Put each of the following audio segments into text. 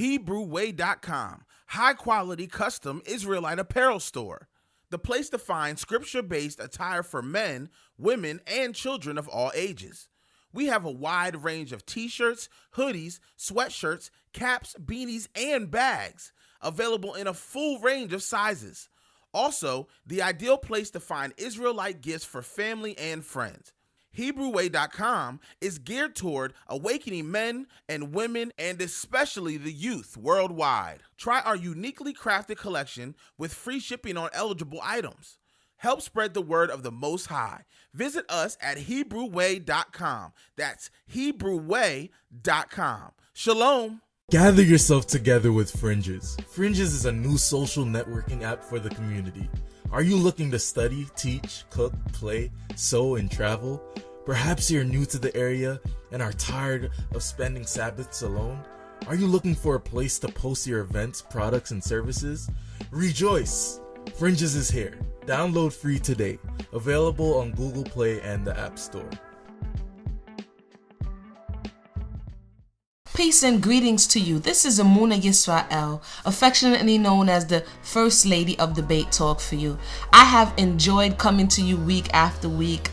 HebrewWay.com, high-quality custom Israelite apparel store. The place to find scripture-based attire for men, women, and children of all ages. We have a wide range of t-shirts, hoodies, sweatshirts, caps, beanies, and bags, available in a full range of sizes. Also, the ideal place to find Israelite gifts for family and friends. HebrewWay.com is geared toward awakening men and women and especially the youth worldwide. Try our uniquely crafted collection with free shipping on eligible items. Help spread the word of the Most High. Visit us at HebrewWay.com. That's HebrewWay.com. Shalom. Gather yourself together with Fringes. Fringes is a new social networking app for the community. Are you looking to study, teach, cook, play, sew, and travel? Perhaps you're new to the area and are tired of spending Sabbaths alone? Are you looking for a place to post your events, products, and services? Rejoice! Fringes is here. Download free today. Available on Google Play and the App Store. Peace and greetings to you. This is EMUNAH Yisrael, affectionately known as the First Lady of Debate Talk for you. I have enjoyed coming to you week after week,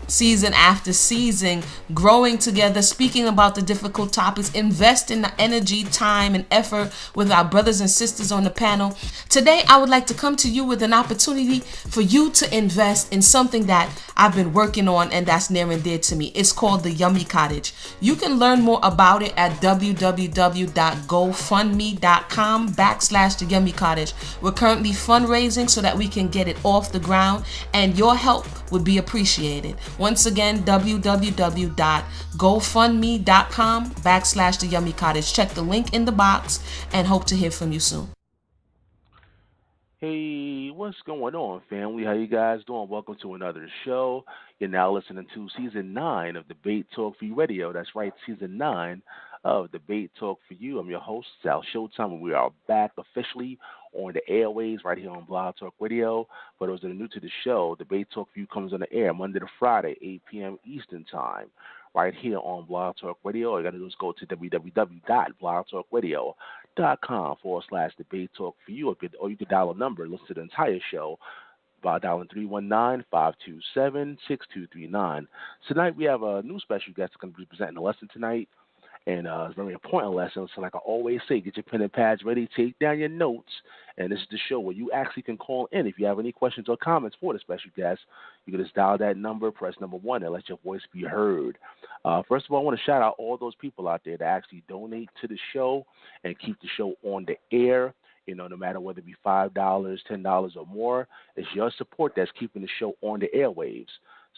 season after season, growing together, speaking about the difficult topics, investing the energy, time, and effort with our brothers and sisters on the panel. Today, I would like to come to you with an opportunity for you to invest in something that I've been working on and that's near and dear to me. It's called the Yummy Cottage. You can learn more about it at www.gofundme.com/the Yummy Cottage. We're currently fundraising so that we can get it off the ground, and your help would be appreciated. Once again, www.gofundme.com/the Yummy Cottage. Check the link in the box and hope to hear from you soon. Hey, what's going on, family? How you guys doing? Welcome to another show. You're now listening to Season 9 of Debate Talk for You Radio. That's right, Season 9 of Debate Talk for You. I'm your host, Sal Showtime, and we are back officially on the airways right here on Blog Talk Radio. For those that are new to the show, Debate Talk for You comes on the air Monday to Friday, 8 p.m. Eastern Time, right here on Blog Talk Radio. All you got to do is go to www.blogtalkradio.com/debate talk for you, or you can dial a number, listen to the entire show by dialing 319-527-6239. Tonight we have a new special guest going to be presenting a lesson tonight, and it's a very important lesson. So like I always say, get your pen and pads ready, take down your notes, and this is the show where you actually can call in. If you have any questions or comments for the special guest, you can just dial that number, press number 1, and let your voice be heard. First of all, I want to shout out all those people out there that actually donate to the show and keep the show on the air. No matter whether it be $5, $10, or more, it's your support that's keeping the show on the airwaves.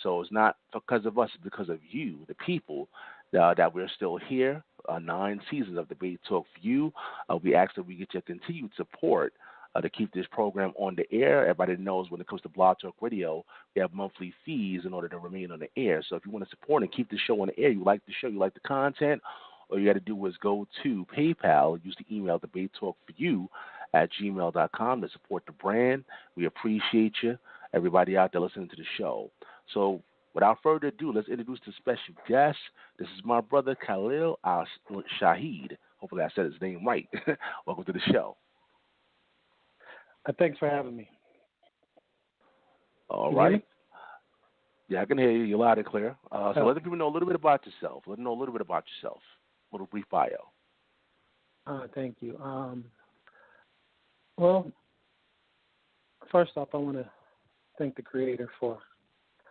So it's not because of us, it's because of you, the people, that we're still here. 9 seasons of Debate Talk for You. We ask that we get your continued support to keep this program on the air. Everybody knows when it comes to Blog Talk Radio, we have monthly fees in order to remain on the air. So if you want to support and keep the show on the air, you like the show, you like the content, all you got to do is go to PayPal, use the email debatetalkforyou@gmail.com to support the brand. We appreciate you, everybody out there listening to the show. So without further ado, let's introduce the special guest. This is my brother Khalil Shaheed. Hopefully I said his name right. Welcome to the show. Thanks for having me. All right. Yeah, I can hear you. You're loud and clear. So let the people know a little bit about yourself. Let them know a little bit about yourself. A little brief bio. Thank you. Well, first off, I want to thank the Creator for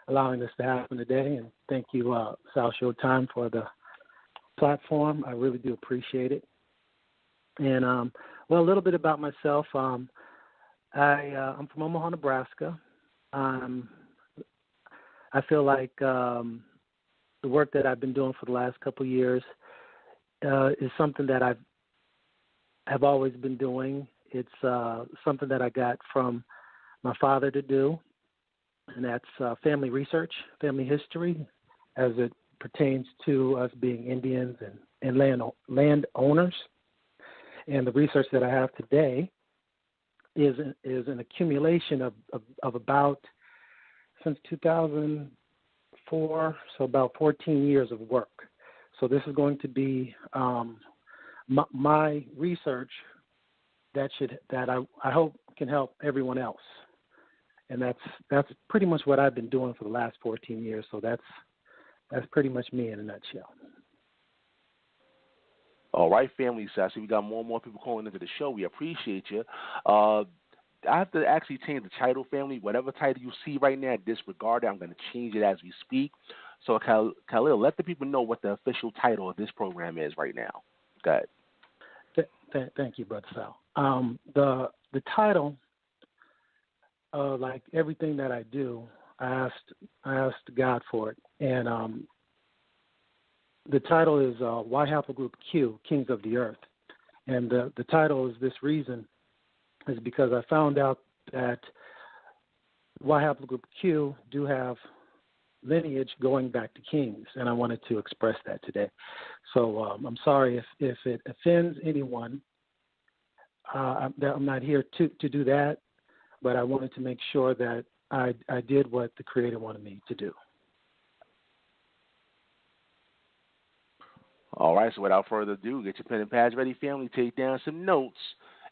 allowing this to happen today, and thank you, Sal Showtime, for the platform. I really do appreciate it. And, a little bit about myself. I'm from Omaha, Nebraska. I feel like the work that I've been doing for the last couple of years is something that I've always been doing. It's something that I got from my father to do, and that's family research, family history, as it pertains to us being Indians and land owners. And the research that I have today is an accumulation of about, since 2004, so about 14 years of work. So this is going to be my research that I hope can help everyone else. And that's pretty much what I've been doing for the last 14 years. So that's pretty much me in a nutshell. All right, family. So I see we got more and more people calling into the show. We appreciate you. I have to actually change the title, family. Whatever title you see right now, disregard it. I'm going to change it as we speak. So, Khalil, let the people know what the official title of this program is right now. Go ahead. Thank you, Brother Sal. The title, like everything that I do, I asked God for it, and the title is Why Haplogroup Q, Kings of the Earth, and the title is this reason is because I found out that Why Haplogroup Q do have lineage going back to kings, and I wanted to express that today. So I'm sorry if it offends anyone. I'm not here to do that, but I wanted to make sure that I did what the Creator wanted me to do. All right, so without further ado, get your pen and pads ready, family. Take down some notes,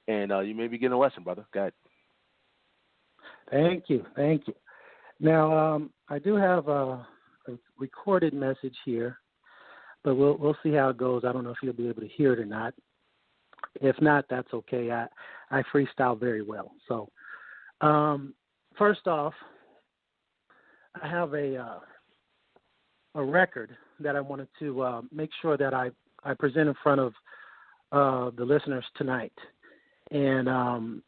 and you may begin a lesson, brother. Go ahead. Thank you. Now, I do have a recorded message here, but we'll see how it goes. I don't know if you'll be able to hear it or not. If not, that's okay. I freestyle very well. So, first off, I have a record that I wanted to make sure that I present in front of the listeners tonight. And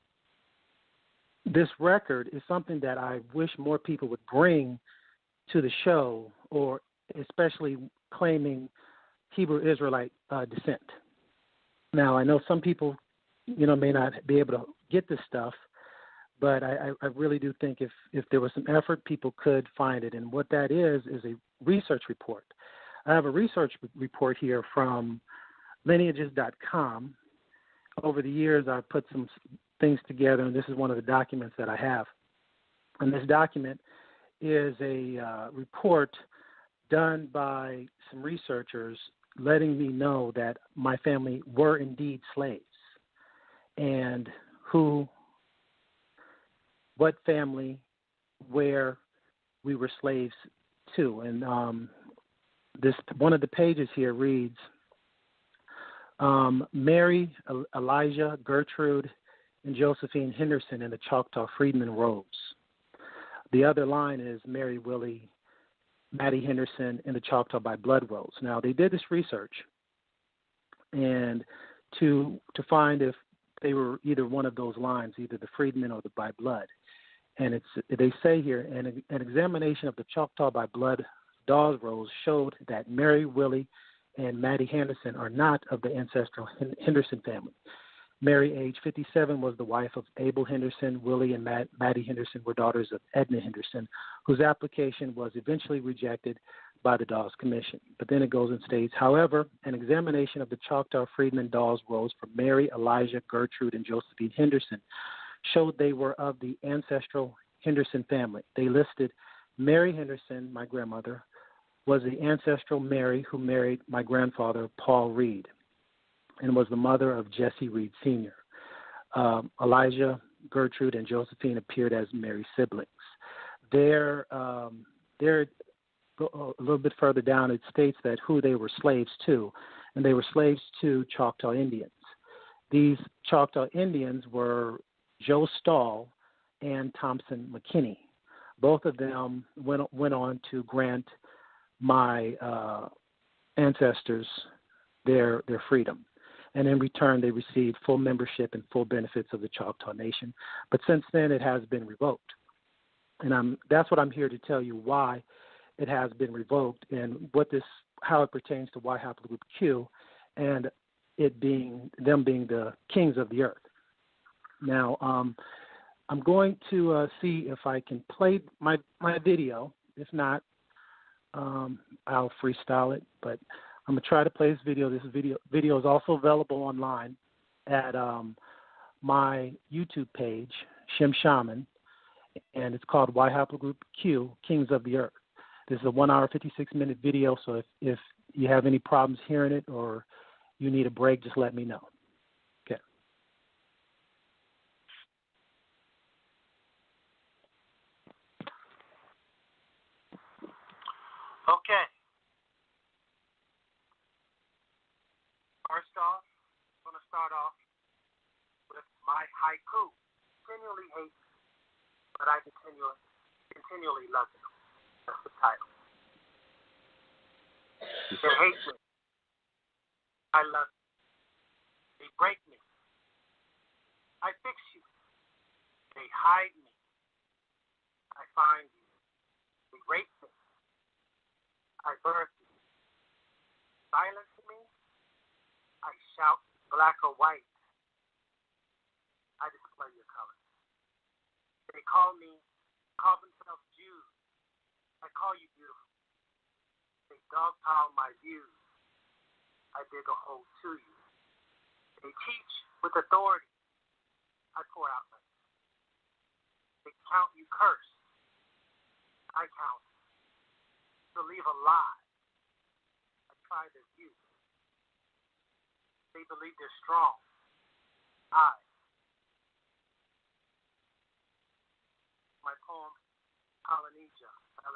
this record is something that I wish more people would bring to the show, or especially claiming Hebrew Israelite descent. Now, I know some people, may not be able to get this stuff, but I really do think if there was some effort, people could find it. And what that is a research report. I have a research report here from lineages.com. Over the years, I've put some things together, and this is one of the documents that I have. And this document is a report done by some researchers letting me know that my family were indeed slaves, and what family, where we were slaves to. And this one of the pages here reads, Mary, Elijah, Gertrude, and Josephine Henderson in the Choctaw Freedmen robes. The other line is Mary, Willie, Maddie Henderson in the Choctaw by blood robes. Now, they did this research and to find if they were either one of those lines, either the freedmen or the by blood. And they say here, an examination of the Choctaw by blood Dawes rolls showed that Mary, Willie, and Maddie Henderson are not of the ancestral Henderson family. Mary, age 57, was the wife of Abel Henderson. Willie and Maddie Henderson were daughters of Edna Henderson, whose application was eventually rejected by the Dawes Commission. But then it goes and states, however, an examination of the Choctaw Freedmen Dawes rolls for Mary, Elijah, Gertrude, and Josephine Henderson showed they were of the ancestral Henderson family. They listed Mary Henderson, my grandmother, was the ancestral Mary who married my grandfather, Paul Reed, and was the mother of Jesse Reed Sr. Elijah, Gertrude, and Josephine appeared as Mary's siblings. They're a little bit further down, it states that who they were slaves to, and they were slaves to Choctaw Indians. These Choctaw Indians were Joe Stahl and Thompson McKinney. Both of them went on to grant my ancestors their freedom. And in return, they received full membership and full benefits of the Choctaw Nation. But since then, it has been revoked. And that's what I'm here to tell you, why it has been revoked and how it pertains to Why Haplogroup Q and them being the kings of the earth. Now, I'm going to see if I can play my video. If not, I'll freestyle it, but I'm going to try to play this video. This video is also available online at my YouTube page, Shem Shaman, and it's called Why Haplogroup Q, Kings of the Earth. This is a 1 hour, 56-minute video, so if you have any problems hearing it or you need a break, just let me know. Okay. Okay. First off, I'm going to start off with my haiku. Continually hate, but I continually love you. That's the title. They hate me. I love you. They break me. I fix you. They hide me. I find you. They rape me. I birth you. Silence me. I shout black or white. I display your colors. They call themselves Jews. I call you beautiful. They dogpile my views. I dig a hole to you. They teach with authority. I pour out light. They count you cursed. I count. Believe a lie. I try their view. They believe they're strong. My poem, Polynesian, and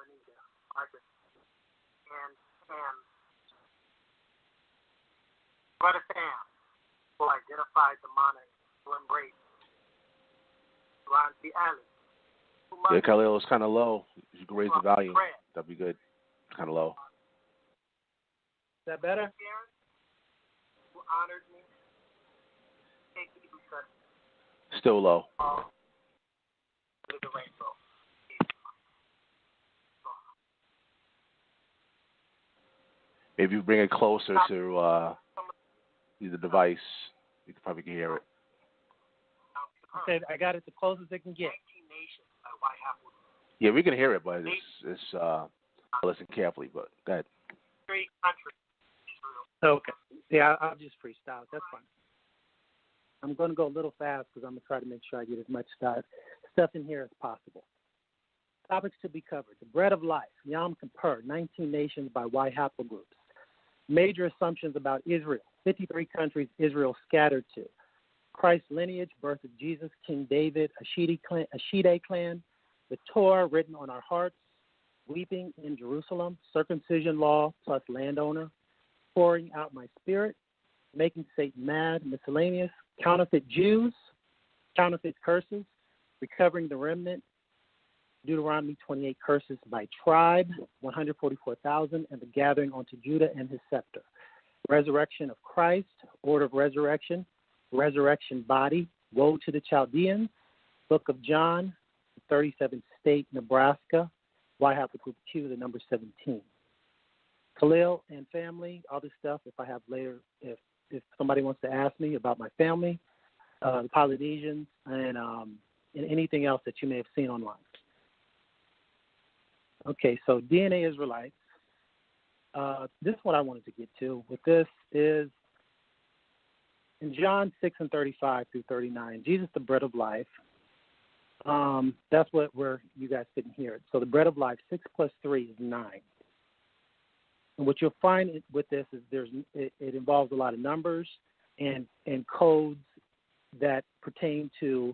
Brother Sam will identify demonic, will embrace Ron the Alley. Yeah, Khalil, it's kind of low. You can raise the volume. That'd be good. It's kind of low. Is that better? Who honored me. Still low. The rainbow. Maybe you bring it closer to the device. You can probably hear it. Okay, I got it the closest it can get. Yeah, we can hear it, but it's listen carefully. But go ahead. Okay. Yeah, I'll just freestyle it. That's fine. I'm going to go a little fast because I'm going to try to make sure I get as much stuff in here as possible. Topics to be covered. The Bread of Life, Yom Kippur, 19 nations by Y Haplogroups. Major assumptions about Israel, 53 countries Israel scattered to. Christ's lineage, birth of Jesus, King David, Ashide clan, the Torah written on our hearts, weeping in Jerusalem, circumcision law plus landowner, pouring out my spirit, making Satan mad, miscellaneous, counterfeit Jews, counterfeit curses, recovering the remnant, Deuteronomy 28 curses by tribe, 144,000, and the gathering onto Judah and his scepter. Resurrection of Christ, order of resurrection, resurrection body, woe to the Chaldeans, Book of John, 37th state, Nebraska, Y Haplogroup Q, the number 17. Khalil and family, all this stuff, if I have later, if somebody wants to ask me about my family, the Polynesians, and anything else that you may have seen online. Okay, so DNA Israelites. This is what I wanted to get to with this is in John 6 and 35 through 39, Jesus, the bread of life. That's where you guys couldn't hear it. So the bread of life, 6 plus 3 is 9. And what you'll find with this is it involves a lot of numbers and codes that pertain to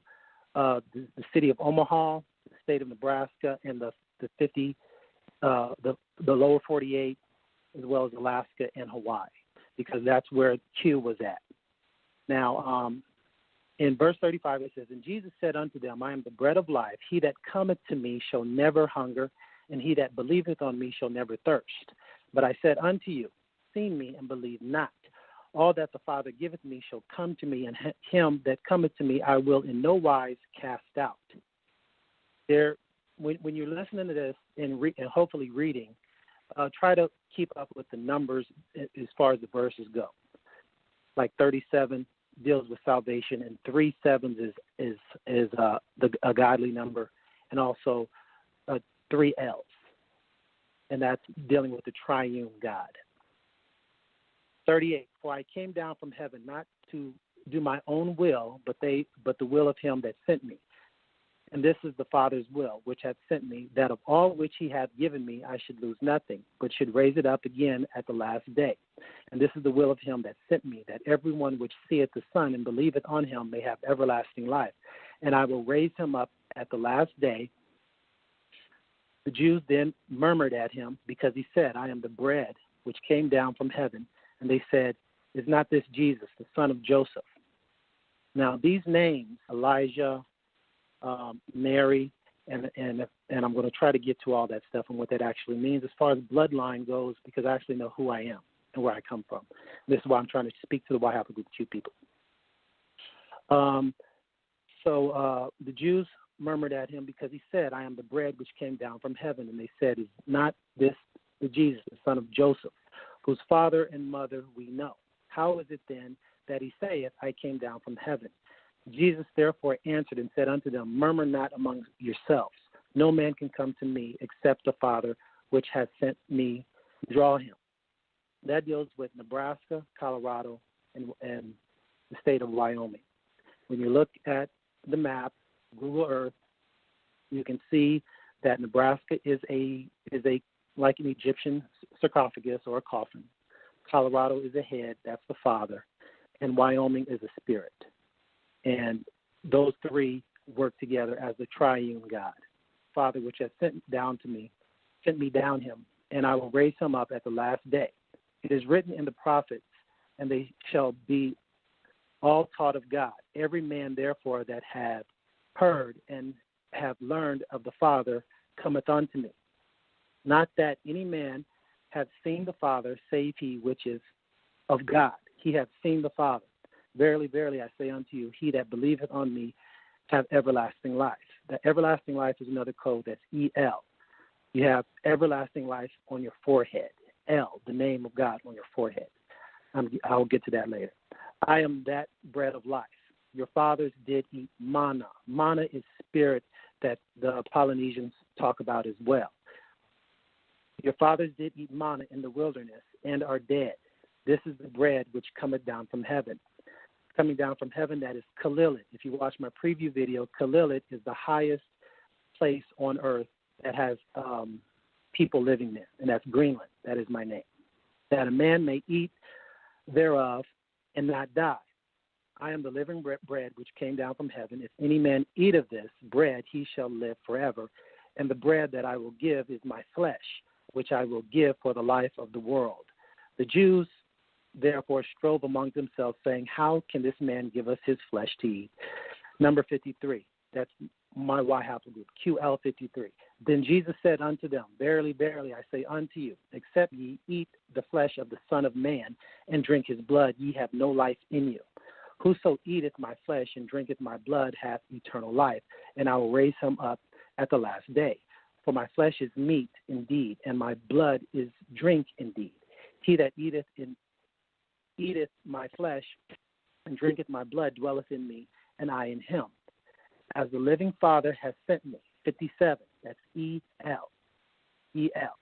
the city of Omaha, the state of Nebraska, and the lower 48, as well as Alaska and Hawaii, because that's where Q was at. Now, in verse 35, it says, And Jesus said unto them, I am the bread of life. He that cometh to me shall never hunger, and he that believeth on me shall never thirst. But I said unto you, see me and believe not. All that the Father giveth me shall come to me, and him that cometh to me I will in no wise cast out. When you're listening to this and hopefully reading, try to keep up with the numbers as far as the verses go. Like 37 deals with salvation, and 3 sevens is a godly number, and also 3 L's, and that's dealing with the triune God. 38. For I came down from heaven not to do my own will, but the will of him that sent me. And this is the Father's will, which hath sent me, that of all which he hath given me I should lose nothing, but should raise it up again at the last day. And this is the will of him that sent me, that everyone which seeth the Son and believeth on him may have everlasting life. And I will raise him up at the last day. The Jews then murmured at him, because he said, I am the bread which came down from heaven. And they said, is not this Jesus, the son of Joseph? Now these names, Elijah, Mary, and I'm going to try to get to all that stuff and what that actually means as far as bloodline goes, because I actually know who I am and where I come from. This is why I'm trying to speak to the White Haplogroup Q people. So the Jews murmured at him because he said, I am the bread which came down from heaven. And they said, is not this the Jesus, the son of Joseph, whose father and mother we know? How is it then that he saith, I came down from heaven? Jesus therefore answered and said unto them, murmur not among yourselves. No man can come to me except the Father which has sent me draw him. That deals with Nebraska, Colorado, and the state of Wyoming. When you look at the map, Google Earth, you can see that Nebraska is a like an Egyptian sarcophagus or a coffin. Colorado is a head, that's the Father, and Wyoming is a spirit. And those three work together as the triune God. Father, which has sent me down him, and I will raise him up at the last day. It is written in the prophets, and they shall be all taught of God. Every man, therefore, that hath heard and have learned of the Father cometh unto me. Not that any man hath seen the Father, save he which is of God. He hath seen the Father. Verily, verily, I say unto you, he that believeth on me have everlasting life. The everlasting life is another code, that's EL. You have everlasting life on your forehead. L, the name of God on your forehead. I'll get to that later. I am that bread of life. Your fathers did eat manna. Manna is spirit that the Polynesians talk about as well. Your fathers did eat manna in the wilderness and are dead. This is the bread which cometh down from heaven. Coming down from heaven, that is Khalil. If you watch my preview video, Khalil is the highest place on earth that has people living there, and that's Greenland. That is my name. That a man may eat thereof and not die. I am the living bread which came down from heaven. If any man eat of this bread, he shall live forever. And the bread that I will give is my flesh, which I will give for the life of the world. The Jews therefore strove among themselves, saying, how can this man give us his flesh to eat? Number 53. That's my Y haplogroup, QL 53. Then Jesus said unto them, verily, verily, I say unto you, except ye eat the flesh of the Son of Man and drink his blood, ye have no life in you. Whoso eateth my flesh and drinketh my blood hath eternal life, and I will raise him up at the last day. For my flesh is meat indeed, and my blood is drink indeed. He that eateth my flesh and drinketh my blood dwelleth in me, and I in him. As the living Father has sent me. 57, that's E-L. E-L.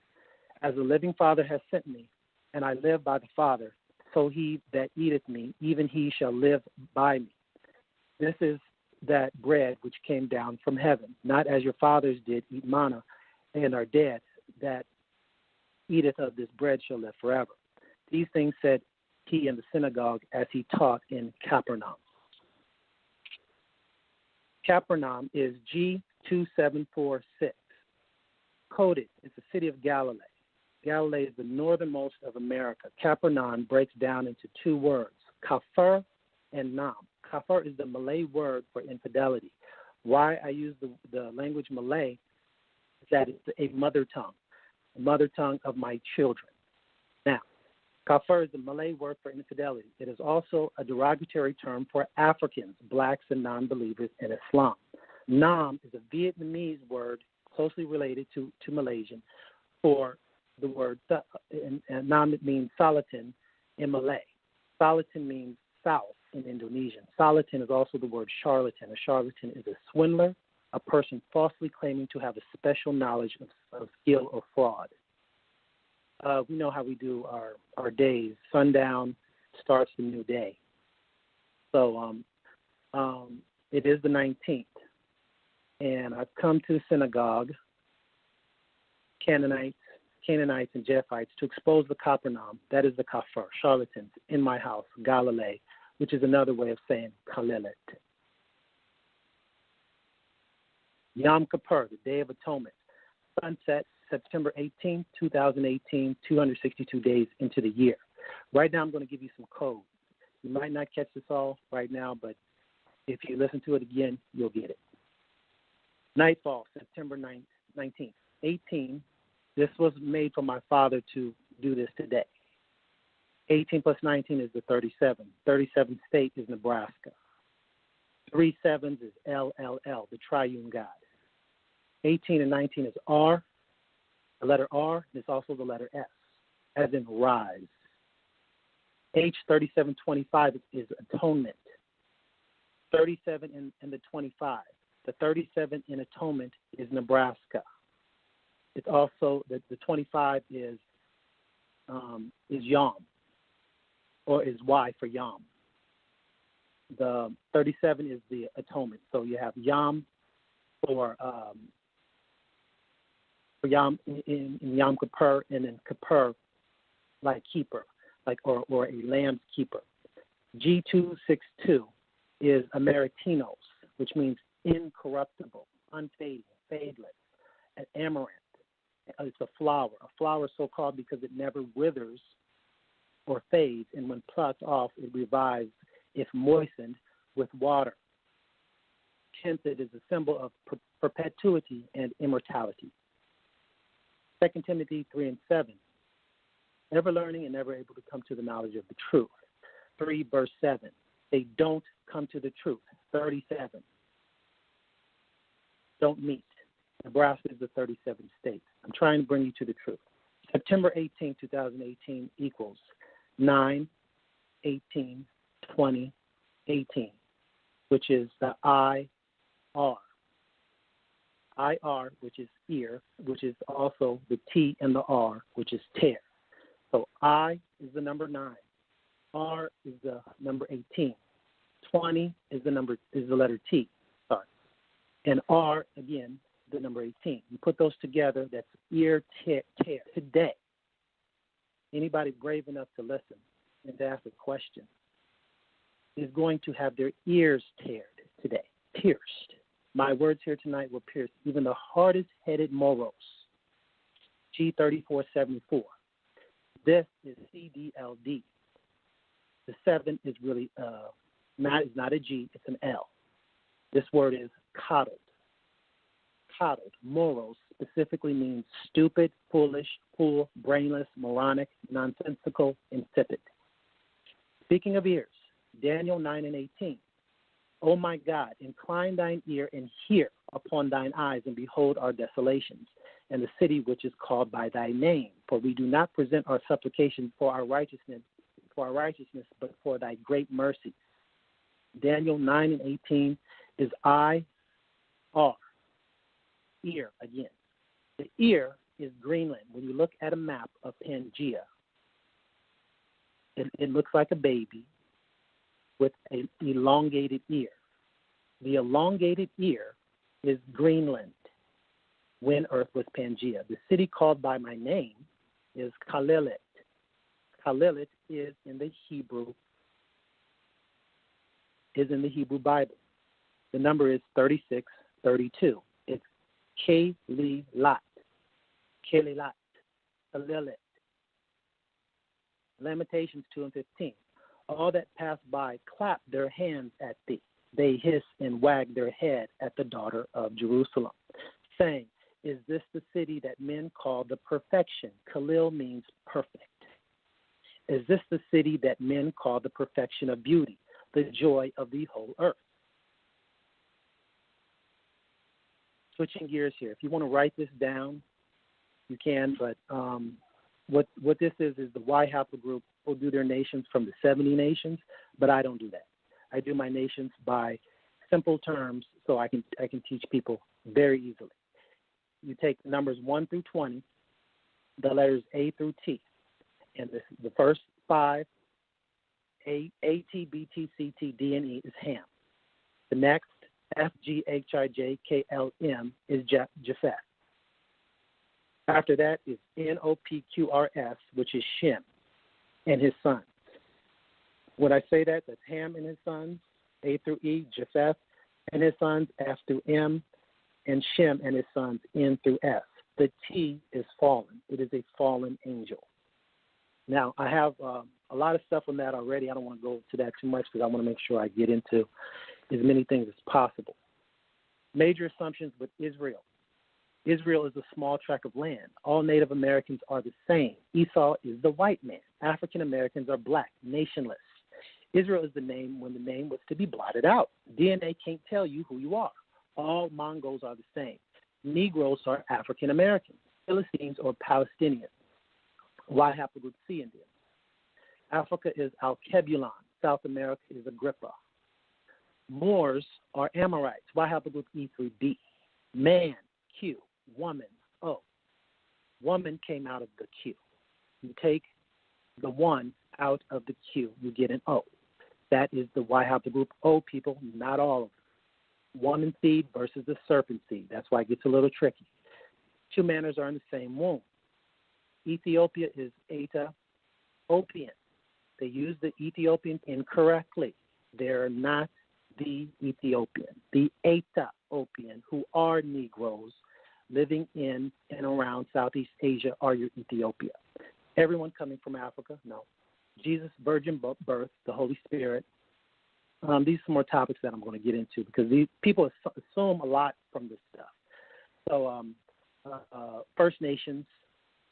As the living Father has sent me, and I live by the Father, so he that eateth me, even he shall live by me. This is that bread which came down from heaven, not as your fathers did eat manna and are dead, that eateth of this bread shall live forever. These things said he in the synagogue as he taught in Capernaum. Capernaum is G2746. Coded, it's the city of Galilee. Galilee is the northernmost of America. Capernaum breaks down into two words, kafir and nam. Kafir is the Malay word for infidelity. Why I use the language Malay is that it's a mother tongue of my children. Now, kafir is the Malay word for infidelity. It is also a derogatory term for Africans, blacks, and non-believers in Islam. Nam is a Vietnamese word closely related to Malaysian for the word, and Nam means Salatin in Malay. Salatin means south in Indonesian. Salatin is also the word charlatan. A charlatan is a swindler, a person falsely claiming to have a special knowledge of skill or fraud. We know how we do our days. Sundown starts the new day. So it is the 19th. And I've come to the synagogue, Canaanites, and Japhites to expose the Capernaum, that is the kafir, charlatans, in my house, Galilee, which is another way of saying Kalilit. Yom Kippur, the Day of Atonement, sunset September 18, 2018, 262 days into the year. Right now I'm going to give you some codes. You might not catch this all right now, but if you listen to it again, you'll get it. Nightfall, September 19th. 18, this was made for my father to do this today. 18 plus 19 is the 37. 37th state is Nebraska. 3 sevens is LLL, the triune God. 18 and 19 is R. The letter R is also the letter S, as in rise. H, 3725 is atonement. 37 and the 25. The 37 in atonement is Nebraska. It's also, the 25 is Yom, or is Y for Yom. The 37 is the atonement. So you have Yom for Yom in Yom Kippur, and then Kippur like keeper, like or a lamb's keeper. G262 is Ameritinos, which means incorruptible, unfading, fadeless. An amaranth, it's a flower so called because it never withers or fades, and when plucked off, it revives if moistened with water. Tinted is a symbol of perpetuity and immortality. 2 Timothy 3 and 7, ever learning and never able to come to the knowledge of the truth. 3 verse 7, they don't come to the truth. 37, don't meet. Nebraska is the 37th state. I'm trying to bring you to the truth. September 18, 2018 equals 9, 18, 20, 18, which is the IR. IR, which is ear, which is also the T and the R, which is tear. So I is the number 9. R is the number 18. 20 is the letter T. Sorry. And R, again, the number 18. You put those together, that's ear, tear. Today, anybody brave enough to listen and to ask a question is going to have their ears teared today, pierced. My words here tonight will pierce even the hardest-headed moros. G3474. This is CDLD. The 7 is really not a G, it's an L. This word is coddled. Coddled, moros, specifically means stupid, foolish, fool, brainless, moronic, nonsensical, insipid. Speaking of ears, Daniel 9 and 18. O my God, incline thine ear and hear upon thine eyes, and behold our desolations, and the city which is called by thy name. For we do not present our supplication for our righteousness, but for thy great mercy. Daniel 9 and 18 is IR, ear again. The ear is Greenland. When you look at a map of Pangea, it looks like a baby with an elongated ear. The elongated ear is Greenland when Earth was Pangea. The city called by my name is Kalilit. Kalilit is in the Hebrew Bible. The number is 3632. It's Kalilat. Kalilat. Kalilit. Lamentations 2 and 15. All that pass by clap their hands at thee. They hiss and wag their head at the daughter of Jerusalem, saying, is this the city that men call the perfection? Khalil means perfect. Is this the city that men call the perfection of beauty, the joy of the whole earth? Switching gears here. If you want to write this down, you can, but what this is the Y Haplogroup will do their nations from the 70 nations, but I don't do that. I do my nations by simple terms so I can teach people very easily. You take numbers 1 through 20, the letters A through T, and the first 5, A, T, B, T, C, T, D, and E is Ham. The next FGHIJKLM is Japheth. After that is NOPQRS, which is Shem and his sons. When I say that, that's Ham and his sons, A through E, Japheth and his sons, F through M, and Shem and his sons, N through S. The T is fallen. It is a fallen angel. Now, I have a lot of stuff on that already. I don't want to go to that too much because I want to make sure I get into as many things as possible. Major assumptions with Israel. Israel is a small tract of land. All Native Americans are the same. Esau is the white man. African Americans are black, nationless. Israel is the name when the name was to be blotted out. DNA can't tell you who you are. All Mongols are the same. Negroes are African Americans. Philistines or Palestinians. Y haplogroup C Indians. Africa is Alkebulon. South America is Agrippa. Moors are Amorites. Y haplogroup E3B. Man, Q. Woman, O. Woman came out of the Q. You take the one out of the Q, you get an O. That is the Y haplogroup O people, not all of them. Woman seed versus the serpent seed. That's why it gets a little tricky. Two manners are in the same womb. Ethiopia is Ethiopian. They use the Ethiopian incorrectly. They're not the Ethiopian. The Ethiopian, who are Negroes living in and around Southeast Asia, are your Ethiopia. Everyone coming from Africa? No. Jesus' virgin birth, the Holy Spirit. These are some more topics that I'm going to get into because these people assume a lot from this stuff. So First Nations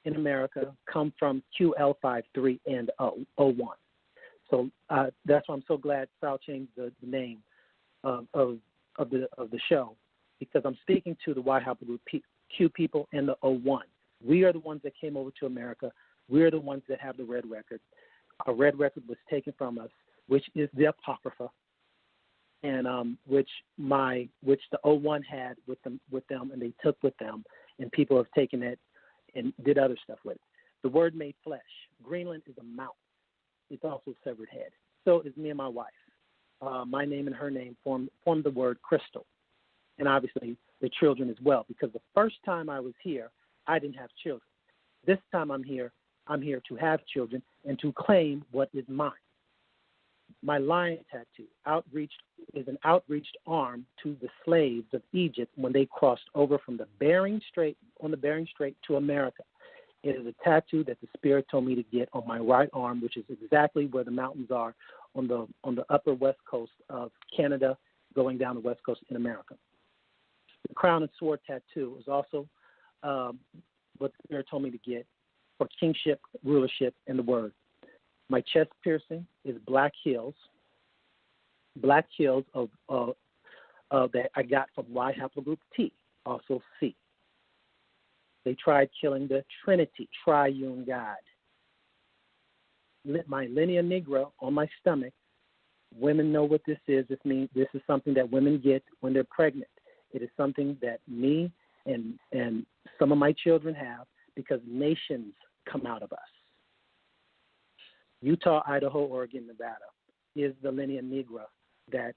in America come from QL53 and O1. So that's why I'm so glad Sal changed the name of the show, because I'm speaking to the Y haplogroup Q people and the O1. We are the ones that came over to America. We are the ones that have the red record. A red record was taken from us, which is the Apocrypha, and which the O1 had with them, and they took with them, and people have taken it and did other stuff with it. The Word made flesh. Greenland is a mount. It's also a severed head. So is me and my wife. My name and her name formed the word crystal, and obviously the children as well, because the first time I was here, I didn't have children. This time I'm here to have children and to claim what is mine. My lion tattoo is an outreached arm to the slaves of Egypt when they crossed over from the Bering Strait to America. It is a tattoo that the Spirit told me to get on my right arm, which is exactly where the mountains are on the upper west coast of Canada, going down the west coast in America. The crown and sword tattoo is also what the Spirit told me to get for kingship, rulership, and the word. My chest piercing is black heels of that I got from Y haplogroup T, also C. They tried killing the Trinity, triune God. My linea nigra on my stomach, women know what this is. This means this is something that women get when they're pregnant. It is something that me and some of my children have because nations come out of us. Utah, Idaho, Oregon, Nevada is the linea nigra that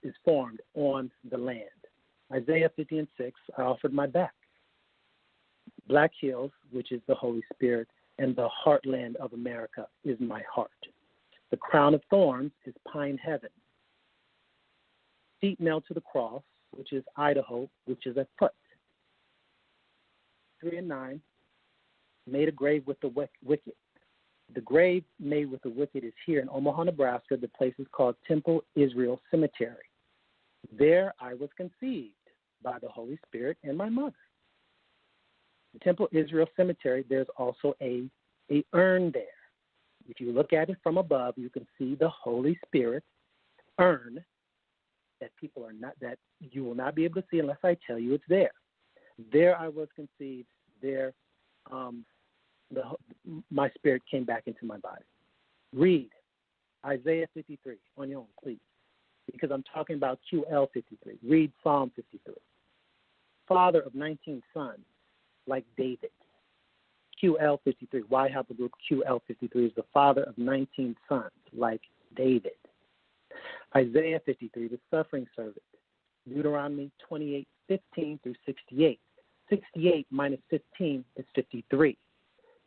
is formed on the land. Isaiah 50:6, I offered my back. Black Hills, which is the Holy Spirit, and the heartland of America is my heart. The crown of thorns is Pine Heaven. Feet nailed to the cross, which is Idaho, which is a foot. 3 and 9, made a grave with the wicked. The grave made with the wicked is here in Omaha, Nebraska. The place is called Temple Israel Cemetery. There I was conceived by the Holy Spirit and my mother. The Temple Israel Cemetery, there's also a urn there. If you look at it from above, you can see the Holy Spirit urn that you will not be able to see unless I tell you it's there. There I was conceived. There, my spirit came back into my body. Read Isaiah 53 on your own, please, because I'm talking about QL 53. Read Psalm 53. Father of 19 sons, like David. QL 53, Y haplogroup QL 53 is the father of 19 sons, like David. Isaiah 53, the suffering servant. Deuteronomy 28:15 through 68. 68 minus 15 is 53.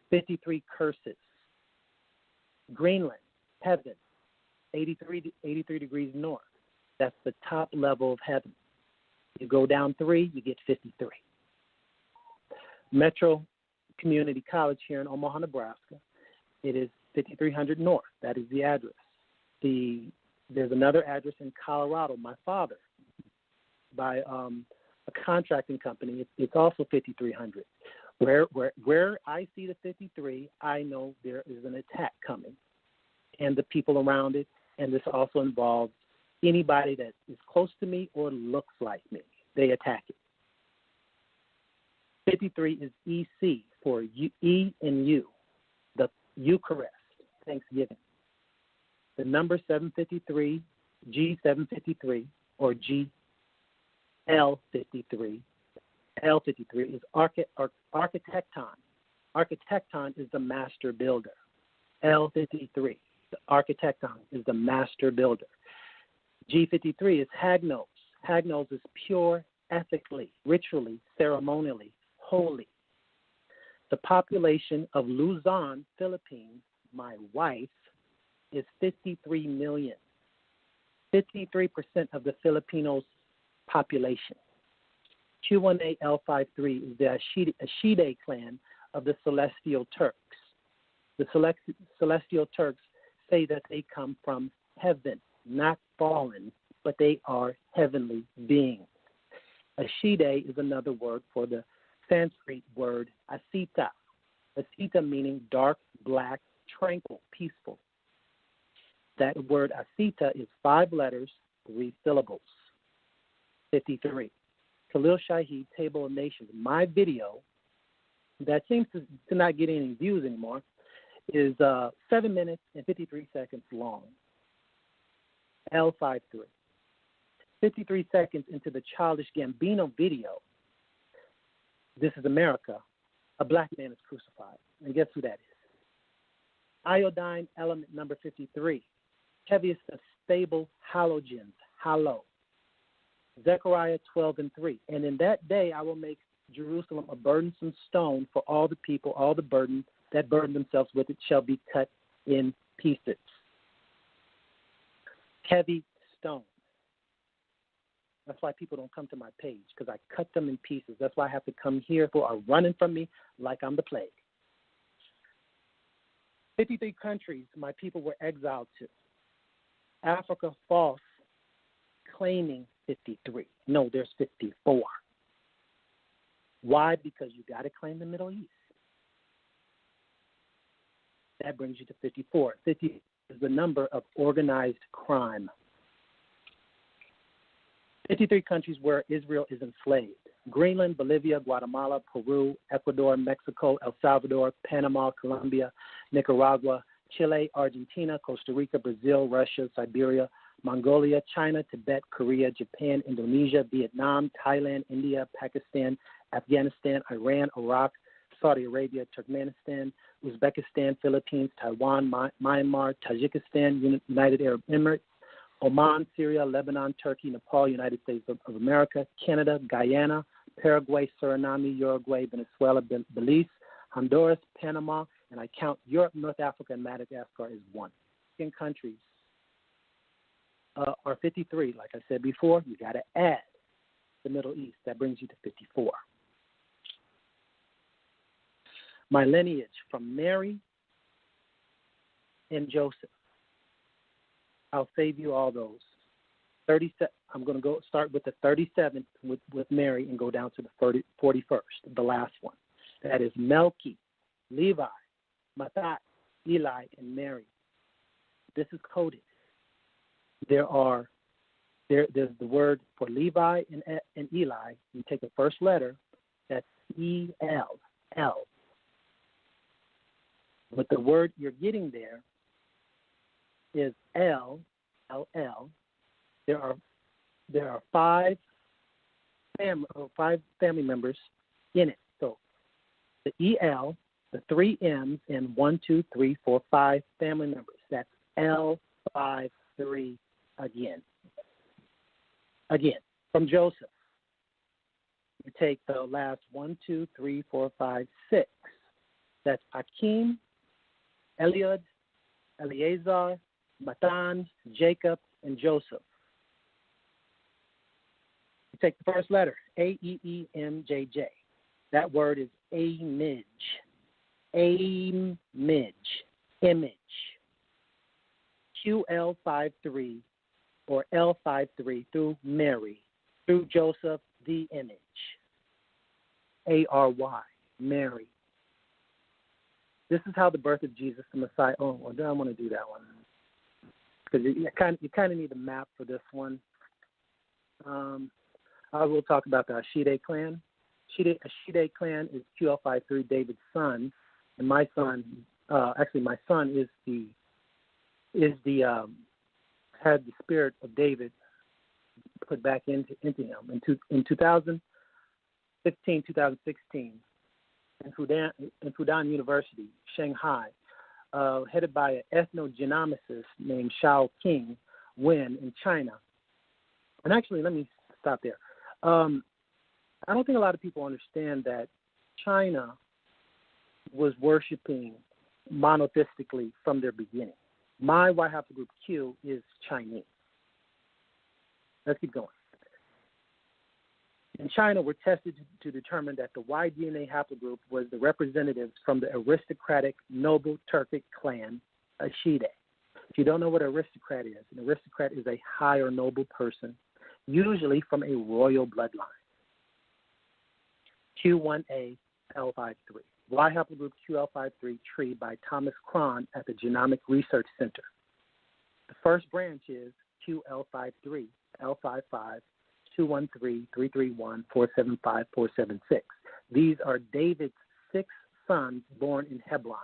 53 curses. Greenland, heaven, 83 degrees north. That's the top level of heaven. You go down 3, you get 53. Metro Community College here in Omaha, Nebraska. It is 5300 North. That is the address. There's another address in Colorado. My father, by a contracting company, it's also 5300. Where I see the 53, I know there is an attack coming, and the people around it. And this also involves anybody that is close to me or looks like me. They attack it. 53 is EC for E and U, the Eucharist, Thanksgiving. The number 753, G753, or GL53. L53 is architecton. Architecton is the master builder. L53, the architecton, is the master builder. G53 is hagnos. Hagnos is pure, ethically, ritually, ceremonially, holy. The population of Luzon, Philippines, my wife, is 53 million. 53% of the Filipinos' population. Q1A-L53 is the Ashide clan of the Celestial Turks. The Celestial Turks say that they come from heaven, not fallen, but they are heavenly beings. Ashide is another word for the Sanskrit word asita. Asita meaning dark, black, tranquil, peaceful. That word asita is 5 letters, 3 syllables. 53. Khalil Shaheed, Table of Nations. My video, that seems to not get any views anymore, is 7 minutes and 53 seconds long. L53. 53 seconds into the Childish Gambino video, This is America, a black man is crucified. And guess who that is? Iodine element number 53. Heaviest of stable halogens, halo. Zechariah 12:3. And in that day I will make Jerusalem a burdensome stone for all the people, all the burden that burden themselves with it shall be cut in pieces. Heavy stone. That's why people don't come to my page, because I cut them in pieces. That's why I have to come here. People are running from me like I'm the plague. 53 countries my people were exiled to. Africa, false, claiming 53. No, there's 54. Why? Because you got to claim the Middle East. That brings you to 54. 50 is the number of organized crime. 53 countries where Israel is enslaved. Greenland, Bolivia, Guatemala, Peru, Ecuador, Mexico, El Salvador, Panama, Colombia, Nicaragua, Chile, Argentina, Costa Rica, Brazil, Russia, Siberia, Mongolia, China, Tibet, Korea, Japan, Indonesia, Vietnam, Thailand, India, Pakistan, Afghanistan, Iran, Iraq, Saudi Arabia, Turkmenistan, Uzbekistan, Philippines, Taiwan, Myanmar, Tajikistan, United Arab Emirates, Oman, Syria, Lebanon, Turkey, Nepal, United States of America, Canada, Guyana, Paraguay, Suriname, Uruguay, Venezuela, Belize, Honduras, Panama, and I count Europe, North Africa, and Madagascar as one. 10 countries are 53. Like I said before, you got to add the Middle East. That brings you to 54. My lineage from Mary and Joseph. I'll save you all those. 37. I'm going to go start with the 37th with Mary and go down to the 41st, the last one. That is Melchi, Levi, Mathat, Eli, and Mary. This is coded. There's the word for Levi and Eli. You take the first letter, that's E-L, L. But the word you're getting there is L, L. There are five family members in it. So the EL, the 3 M's, and 1, 2, 3, 4, 5 family members. That's L5, 3 again. From Joseph, you take the last 1, 2, 3, 4, 5, 6. That's Akim, Eliud, Eleazar, Matan, Jacob, and Joseph. You take the first letter, A-E-E-M-J-J. That word is Amij. Amij. Image. QL53 or L53 through Mary, through Joseph, the image. A-R-Y, Mary. This is how the birth of Jesus, the Messiah. Oh, well, I don't want to do that one because you kind of need a map for this one. I will talk about the Ashide clan. Ashide clan is QL53, David's son, and my son. Actually, my son had the spirit of David put back into him. In 2015, 2016, in Fudan University, Shanghai, headed by an ethnogenomicist named Shao King Wen in China. And actually, let me stop there. I don't think a lot of people understand that China was worshiping monotheistically from their beginning. My Y haplogroup Q is Chinese. Let's keep going. In China, we're tested to determine that the Y DNA haplogroup was the representatives from the aristocratic noble Turkic clan Ashide. If you don't know what an aristocrat is, an aristocrat is a high or noble person, usually from a royal bloodline. Q1A L53. Y haplogroup QL53 tree by Thomas Cron at the Genomic Research Center. The first branch is QL53, L55, 213, 331, 475, 476. These are David's 6 sons born in Hebron.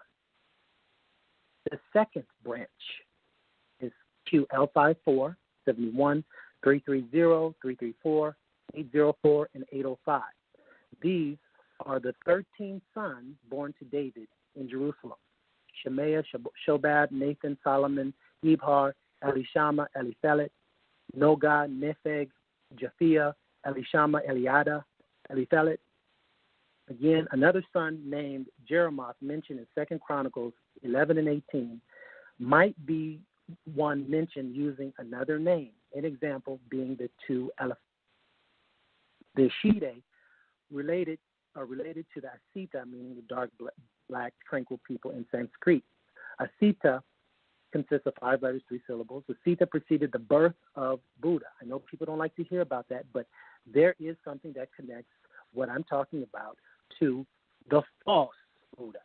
The second branch is QL54, 71, 330, 334, 804, and 805. These are the 13 sons born to David in Jerusalem: Shemaiah, Shobab, Nathan, Solomon, Ibhar, Elishama, Eliphelet, Noga, Nepheg, Japhia, Elishama, Eliada, Eliphelet. Again, another son named Jeremoth, mentioned in 2 Chronicles 11 and 18, might be one mentioned using another name. An example being the 2 elephants. The Ashide are related to the Asita, meaning the dark, black, tranquil people in Sanskrit. Asita consists of 5 letters, 3 syllables. Asita preceded the birth of Buddha. I know people don't like to hear about that, but there is something that connects what I'm talking about to the false Buddha.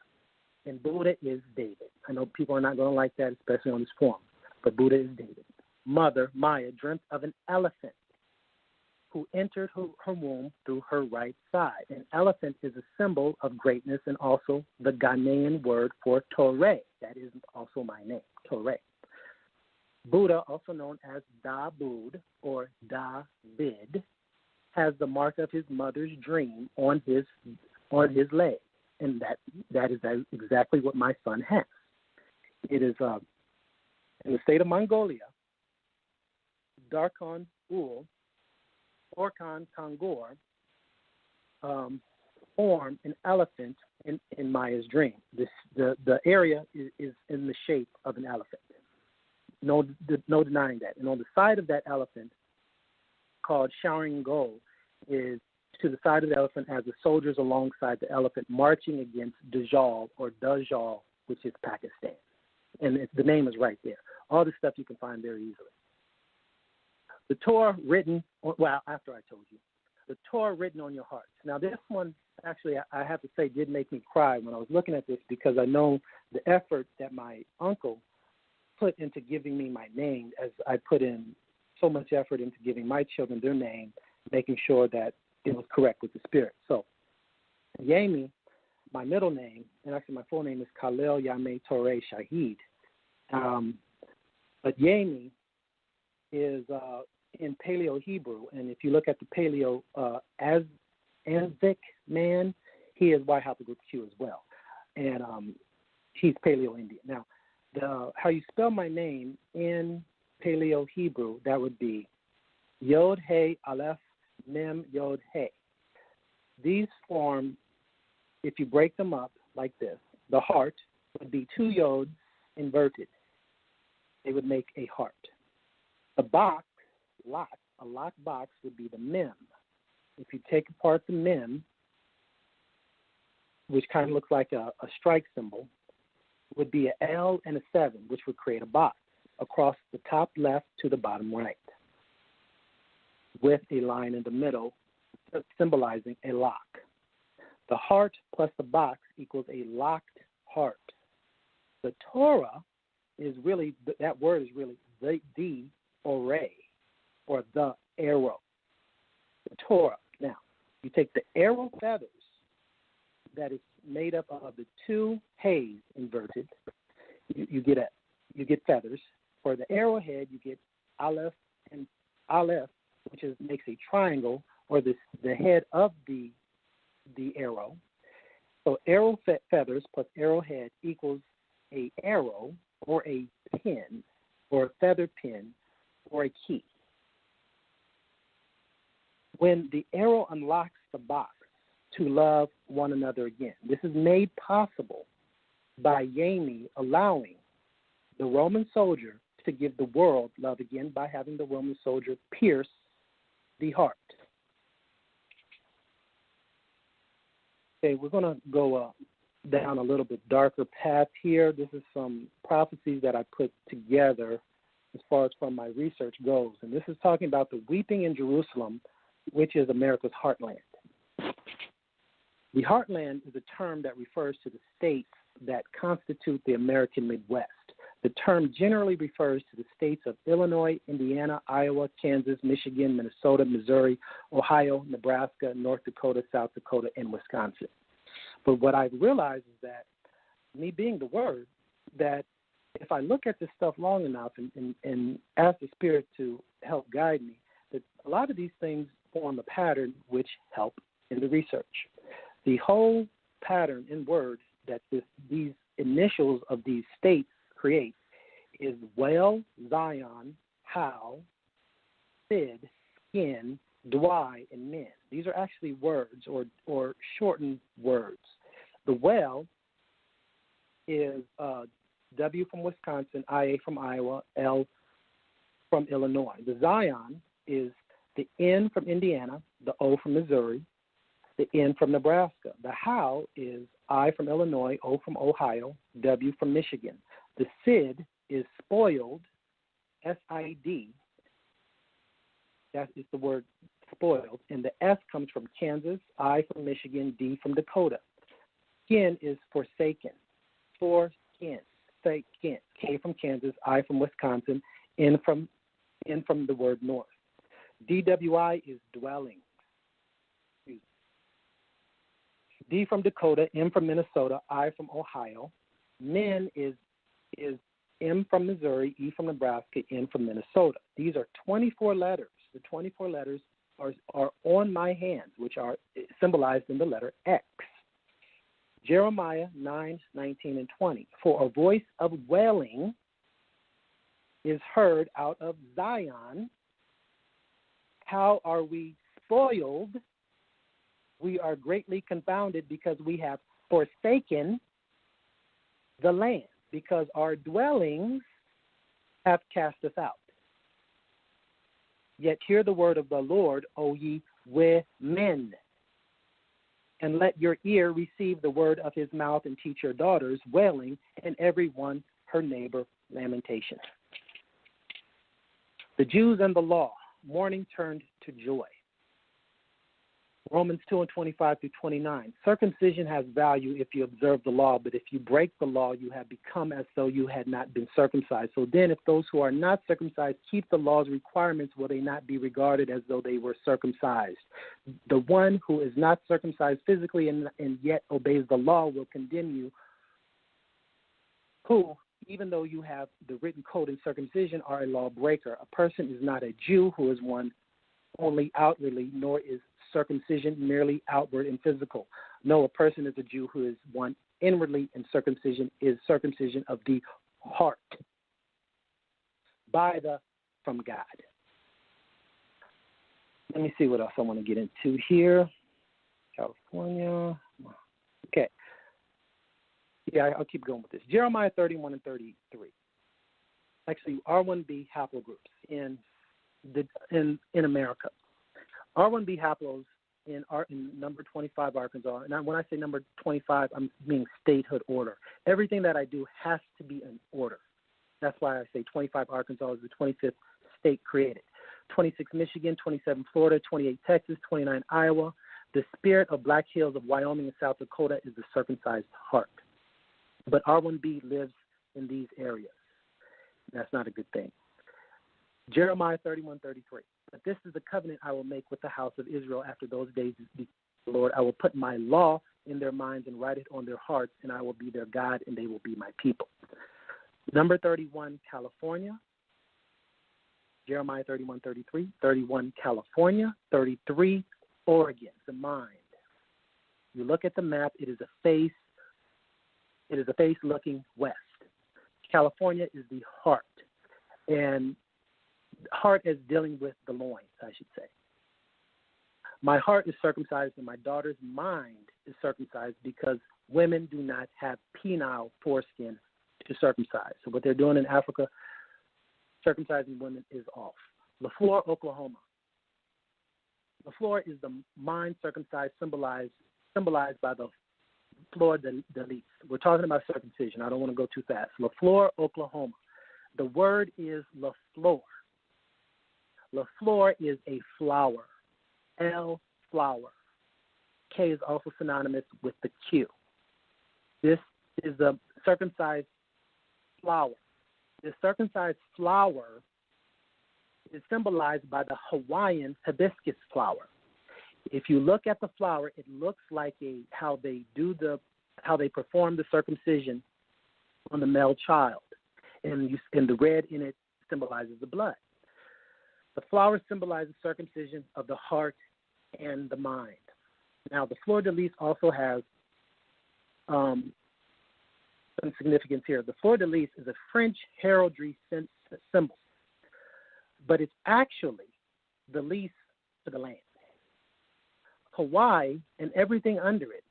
And Buddha is David. I know people are not going to like that, especially on this forum, but Buddha is David. Mother, Maya, dreamt of an elephant who entered her womb through her right side. An elephant is a symbol of greatness and also the Ghanaian word for Torah. That is also my name, Torah. Buddha, also known as Dabud or David, has the mark of his mother's dream on his leg, and that is exactly what my son has. It is in the state of Mongolia. Darkon Ul, Orkan Kongor, form an elephant in Maya's dream. The area is in the shape of an elephant. No denying that. And on the side of that elephant, called Sharingo, is to the side of the elephant as the soldiers alongside the elephant marching against Dajjal or Dajjal, which is Pakistan. And the name is right there. All this stuff you can find very easily. The Torah written, after I told you, the Torah written on your hearts. Now, this one, actually, I have to say, did make me cry when I was looking at this, because I know the effort that my uncle put into giving me my name, as I put in so much effort into giving my children their name, making sure that it was correct with the spirit. So, Yami, my middle name, and actually my full name is Khalil Shaheed Shaheed. But Yami is in Paleo Hebrew, and if you look at the Paleo Aztec man, he is Y haplogroup Q as well, and he's Paleo Indian. Now, how you spell my name in Paleo Hebrew, that would be Yod Hey Aleph Mem, Yod, He. These form, if you break them up like this, the heart would be 2 yods inverted. They would make a heart. The box, lock, a lock box would be the Mem. If you take apart the Mem, which kind of looks like a strike symbol, would be an L and a 7, which would create a box across the top left to the bottom right, with a line in the middle symbolizing a lock. The heart plus the box equals a locked heart. The Torah is really, that word is really the array, or the arrow. The Torah. Now, you take the arrow feathers that is made up of the 2 hays inverted. You get feathers. For the arrowhead, you get aleph and aleph, which makes a triangle, or the head of the arrow. So arrow feathers plus arrowhead equals a arrow, or a pin, or a feather pin, or a key. When the arrow unlocks the box to love one another again, this is made possible by Yemi allowing the Roman soldier to give the world love again by having the Roman soldier pierce the heart. Okay, we're going to go down a little bit darker path here. This is some prophecies that I put together as far as from my research goes. And this is talking about the weeping in Jerusalem, which is America's heartland. The heartland is a term that refers to the states that constitute the American Midwest. The term generally refers to the states of Illinois, Indiana, Iowa, Kansas, Michigan, Minnesota, Missouri, Ohio, Nebraska, North Dakota, South Dakota, and Wisconsin. But what I've realized is that, me being the word, that if I look at this stuff long enough and ask the Spirit to help guide me, that a lot of these things form a pattern which help in the research. The whole pattern in words that these initials of these states create is well, Zion, how, Sid, Skin, Dwy, and Men. These are actually words or shortened words. The well is W from Wisconsin, IA from Iowa, L from Illinois. The Zion is the N from Indiana, the O from Missouri, the N from Nebraska. The how is I from Illinois, O from Ohio, W from Michigan. The Sid is spoiled, S-I-D. That is the word spoiled. And the S comes from Kansas, I from Michigan, D from Dakota. Skin is forsaken, foreskin, skin. K from Kansas, I from Wisconsin, N from the word north. DWI is dwelling. D from Dakota, M from Minnesota, I from Ohio. Men is M from Missouri, E from Nebraska, N from Minnesota. These are 24 letters. The 24 letters are on my hands, which are symbolized in the letter X. Jeremiah 9, 19, and 20. For a voice of wailing is heard out of Zion. How are we spoiled? We are greatly confounded because we have forsaken the land, because our dwellings have cast us out. Yet hear the word of the Lord, O ye women, and let your ear receive the word of his mouth, and teach your daughters wailing, and every one her neighbor lamentation. The Jews and the law, mourning turned to joy. Romans 2 and 25 through 29. Circumcision has value if you observe the law, but if you break the law, you have become as though you had not been circumcised. So then if those who are not circumcised keep the law's requirements, will they not be regarded as though they were circumcised? The one who is not circumcised physically and yet obeys the law will condemn you, who, even though you have the written code in circumcision, are a lawbreaker. A person is not a Jew who is one only outwardly, nor is circumcision merely outward and physical. No, a person is a Jew who is one inwardly, and circumcision is circumcision of the heart from God. Let me see what else I want to get into here. California. Okay. Yeah, I'll keep going with this. Jeremiah 31 and 33. Actually, R1B haplogroups in America. R1B haplos in number 25 Arkansas. And when I say number 25, I'm meaning statehood order. Everything that I do has to be in order. That's why I say 25 Arkansas is the 25th state created. 26 Michigan, 27 Florida, 28 Texas, 29 Iowa. The spirit of Black Hills of Wyoming and South Dakota is the circumcised heart. But R1B lives in these areas. That's not a good thing. Jeremiah 31:33. But this is the covenant I will make with the house of Israel after those days, Lord. I will put my law in their minds and write it on their hearts, and I will be their God, and they will be my people. Number 31, California. Jeremiah 31:33. 31, California. 33, Oregon, the mind. You look at the map, it is a face. It is a face looking west. California is the heart. And heart is dealing with the loins, I should say. My heart is circumcised and my daughter's mind is circumcised because women do not have penile foreskin to circumcise. So what they're doing in Africa, circumcising women, is off. LaFleur, Oklahoma. LaFleur is the mind circumcised, symbolized by the fleur de lis. We're talking about circumcision. I don't want to go too fast. LaFleur, Oklahoma. The word is LaFleur. LaFleur is a flower. L, flower. K is also synonymous with the Q. This is the circumcised flower. The circumcised flower is symbolized by the Hawaiian hibiscus flower. If you look at the flower, it looks like how they perform the circumcision on the male child, and the red in it symbolizes the blood. The flower symbolizes circumcision of the heart and the mind. Now, the fleur de lis also has some significance here. The fleur de lis is a French heraldry symbol, but it's actually the lease to the land. Hawaii and everything under it,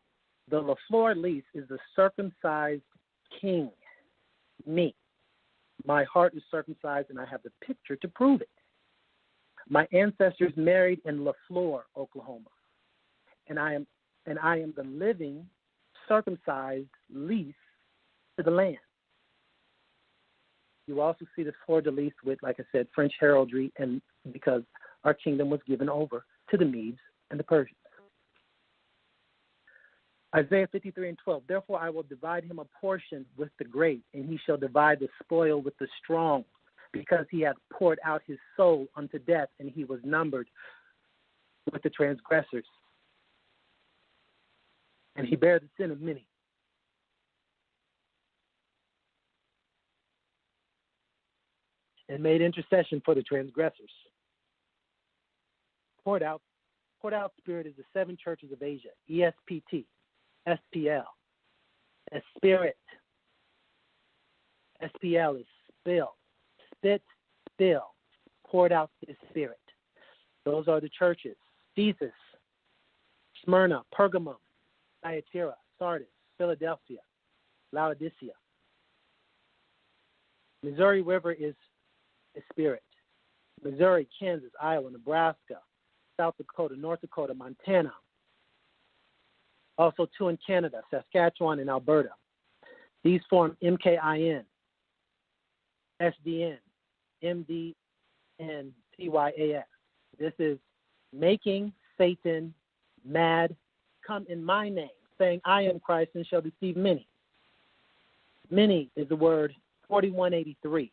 the LaFleur lease is the circumcised king, me. My heart is circumcised, and I have the picture to prove it. My ancestors married in LaFleur, Oklahoma, and I am the living circumcised lease to the land. You also see the fleur de lis with, like I said, French heraldry, and because our kingdom was given over to the Medes and the Persians. Isaiah 53:12. Therefore I will divide him a portion with the great, and he shall divide the spoil with the strong, because he hath poured out his soul unto death, and he was numbered with the transgressors. And he bare the sin of many. And made intercession for the transgressors. Poured out spirit is the seven churches of Asia. ESPT. SPL. Spirit. SPL is spill. Spit, spill. Poured out his spirit. Those are the churches. Ephesus, Smyrna, Pergamum, Thyatira, Sardis, Philadelphia, Laodicea. Missouri River is a spirit. Missouri, Kansas, Iowa, Nebraska, South Dakota, North Dakota, Montana. Also two in Canada, Saskatchewan and Alberta. These form MKIN, SDN, MD, and CYAS. This is making Satan mad, come in my name, saying I am Christ and shall deceive many. Many is the word 4183.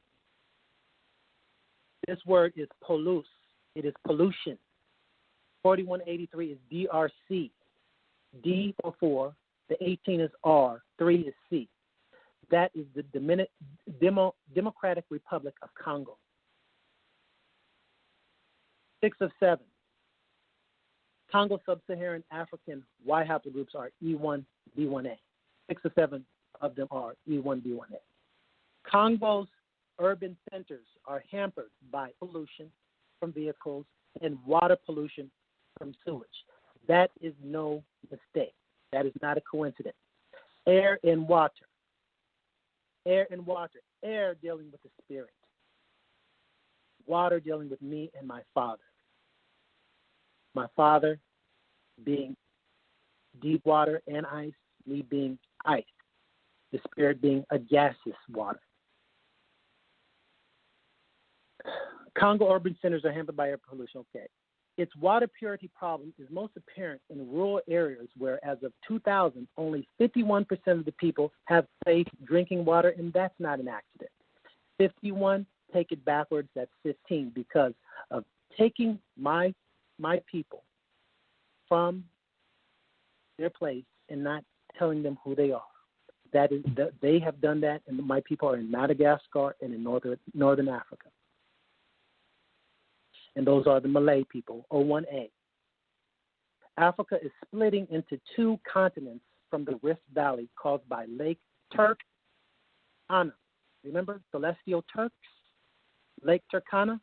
This word is pollus. It is pollution. 4183 is DRC. D for 4, the 18 is R, 3 is C. That is the Democratic Republic of Congo. 6 of 7. Congo Sub-Saharan African Y haplogroups are E1, B1A. 6 of 7 of them are E1, B1A. Congo's urban centers are hampered by pollution from vehicles and water pollution from sewage. That is no mistake. That is not a coincidence. Air and water. Air and water. Air dealing with the spirit. Water dealing with me and my Father. My Father being deep water and ice, me being ice. The spirit being a gaseous water. Congo urban centers are hampered by air pollution. Okay. Its water purity problem is most apparent in rural areas where, as of 2000, only 51% of the people have safe drinking water, and that's not an accident. 51, take it backwards, that's 15, because of taking my people from their place and not telling them who they are. That is, they have done that, and my people are in Madagascar and in northern Africa. And those are the Malay people, O1A. Africa is splitting into two continents from the Rift Valley caused by Lake Turkana. Remember, celestial Turks? Lake Turkana?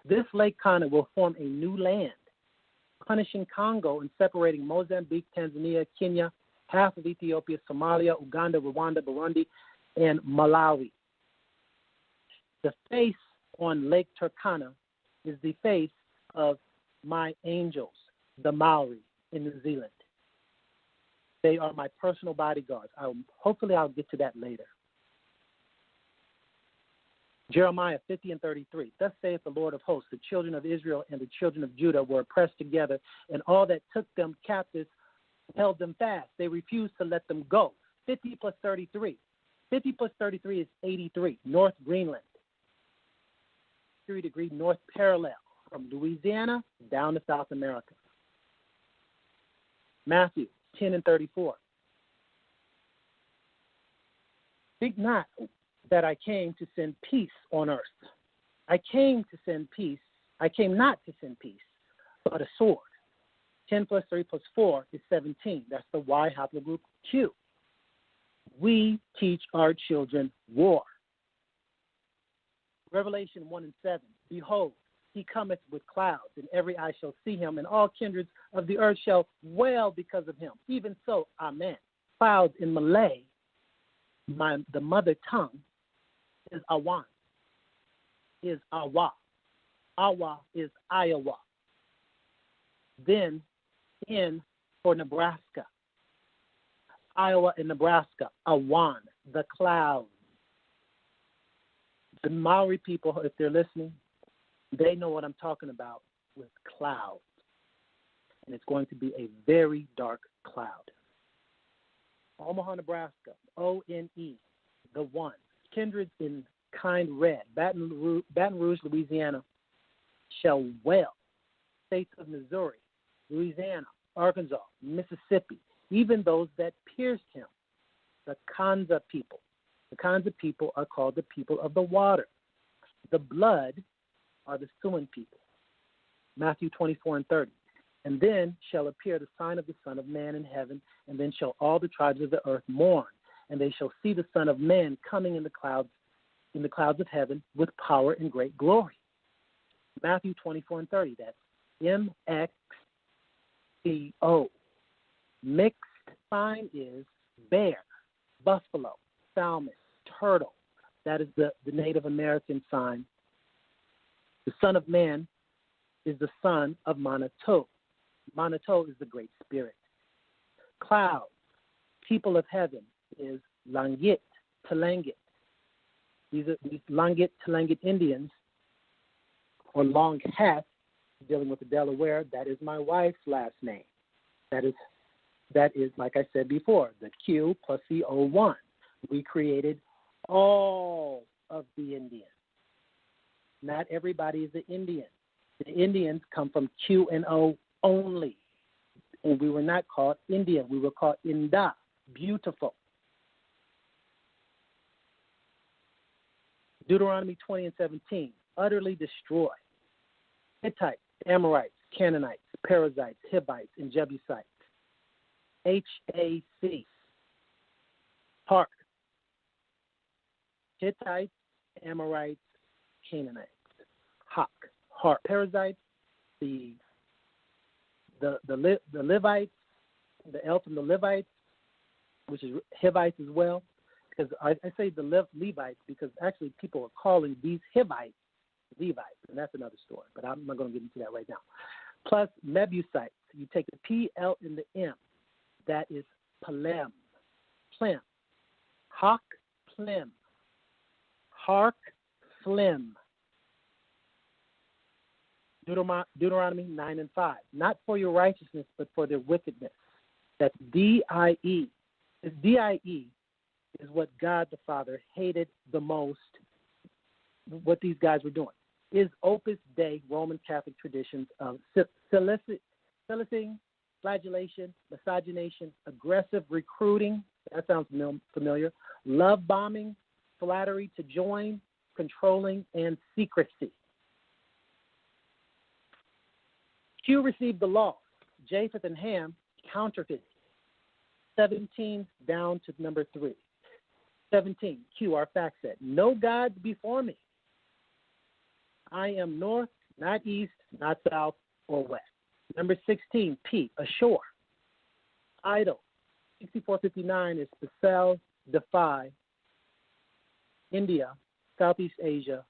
This Lake Kana will form a new land, punishing Congo and separating Mozambique, Tanzania, Kenya, half of Ethiopia, Somalia, Uganda, Rwanda, Burundi, and Malawi. The face on Lake Turkana is the face of my angels, the Maori in New Zealand. They are my personal bodyguards. Hopefully I'll get to that later. Jeremiah 50:33. Thus saith the Lord of hosts, the children of Israel and the children of Judah were oppressed together, and all that took them captives held them fast. They refused to let them go. 50 plus 33. 50 plus 33 is 83. North Greenland. 3-degree north parallel from Louisiana down to South America. Matthew 10:34. Think not that I came to send peace on earth. I came to send peace. I came not to send peace, but a sword. 10 plus 3 plus 4 is 17. That's the Y haplogroup Q. We teach our children war. Revelation 1:7. Behold, he cometh with clouds, and every eye shall see him, and all kindreds of the earth shall wail because of him. Even so, amen. Clouds in Malay, the mother tongue, is Awan, is Awa. Awa is Iowa. Then for Nebraska, Iowa and Nebraska, Awan, the clouds. The Maori people, if they're listening, they know what I'm talking about with clouds. And it's going to be a very dark cloud. Omaha, Nebraska, ONE, the one. Kindred in kind red. Baton Rouge, Louisiana, shall wail. States of Missouri, Louisiana, Arkansas, Mississippi, even those that pierced him, the Kanza people. The Kanza people are called the people of the water. The blood are the Siouan people. Matthew 24:30. And then shall appear the sign of the Son of Man in heaven, and then shall all the tribes of the earth mourn, and they shall see the Son of Man coming in the clouds of heaven with power and great glory. Matthew 24:30. That's MXCO. Mixed sign is bear, buffalo, salmon, turtle. That is the Native American sign. The Son of Man is the son of Manitou. Manitou is the Great Spirit. Clouds, people of heaven, is Langit, Tlingit. These Langit, Tlingit Indians, or Long Hat, dealing with the Delaware. That is my wife's last name. That is, like I said before, the Q plus the O1. We created all of the Indians. Not everybody is an Indian. The Indians come from Q and O only. And we were not called Indian. We were called Inda, beautiful. Deuteronomy 20:17, utterly destroy. Hittites, Amorites, Canaanites, Perizzites, Hivites, and Jebusites. HAC, hark. Hittites, Amorites, Canaanites. Hark. Perizzites, the Levites, the elf and the Levites, which is Hivites as well. Because I say the Levites because actually people are calling these Hivites Levites, and that's another story. But I'm not going to get into that right now. Plus Mebusites. You take the P, L, and the M. That is Plem. Plem. Hawk, Plem. Hark, Phlim. Deuteronomy 9 and 5. Not for your righteousness, but for their wickedness. That's D-I-E. This D-I-E is what God the Father hated the most, what these guys were doing. Is Opus Dei Roman Catholic traditions of soliciting, flagellation, miscegenation, aggressive recruiting, that sounds familiar, love bombing, flattery to join, controlling, and secrecy. Q received the law. Japheth and Ham counterfeited. 17 down to number 3. 17, Q, our fact set. No gods before me. I am north, not east, not south, or west. Number 16, P, ashore. Idol. 6459 is Basel, Defy, India, Southeast Asia,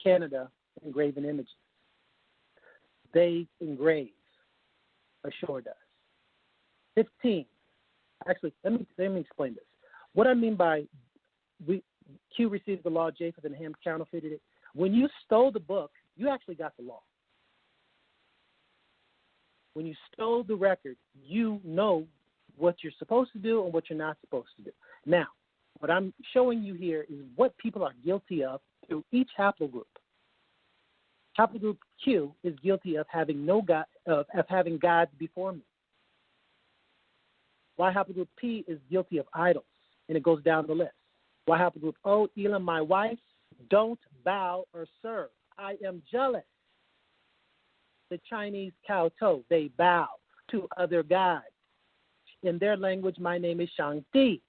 Canada, engraven images. They engrave. Ashore does. 15. Actually, let me explain this. What I mean by Q received the law, Japheth and Ham counterfeited it. When you stole the book, you actually got the law. When you stole the record, you know what you're supposed to do and what you're not supposed to do. Now, what I'm showing you here is what people are guilty of through each haplogroup. Haplogroup Q is guilty of having having gods before me. Why haplogroup P is guilty of idols, and it goes down the list. Why haplogroup O, Elam, my wife, don't bow or serve. I am jealous. The Chinese kowtow, they bow to other gods. In their language, my name is Shangdi.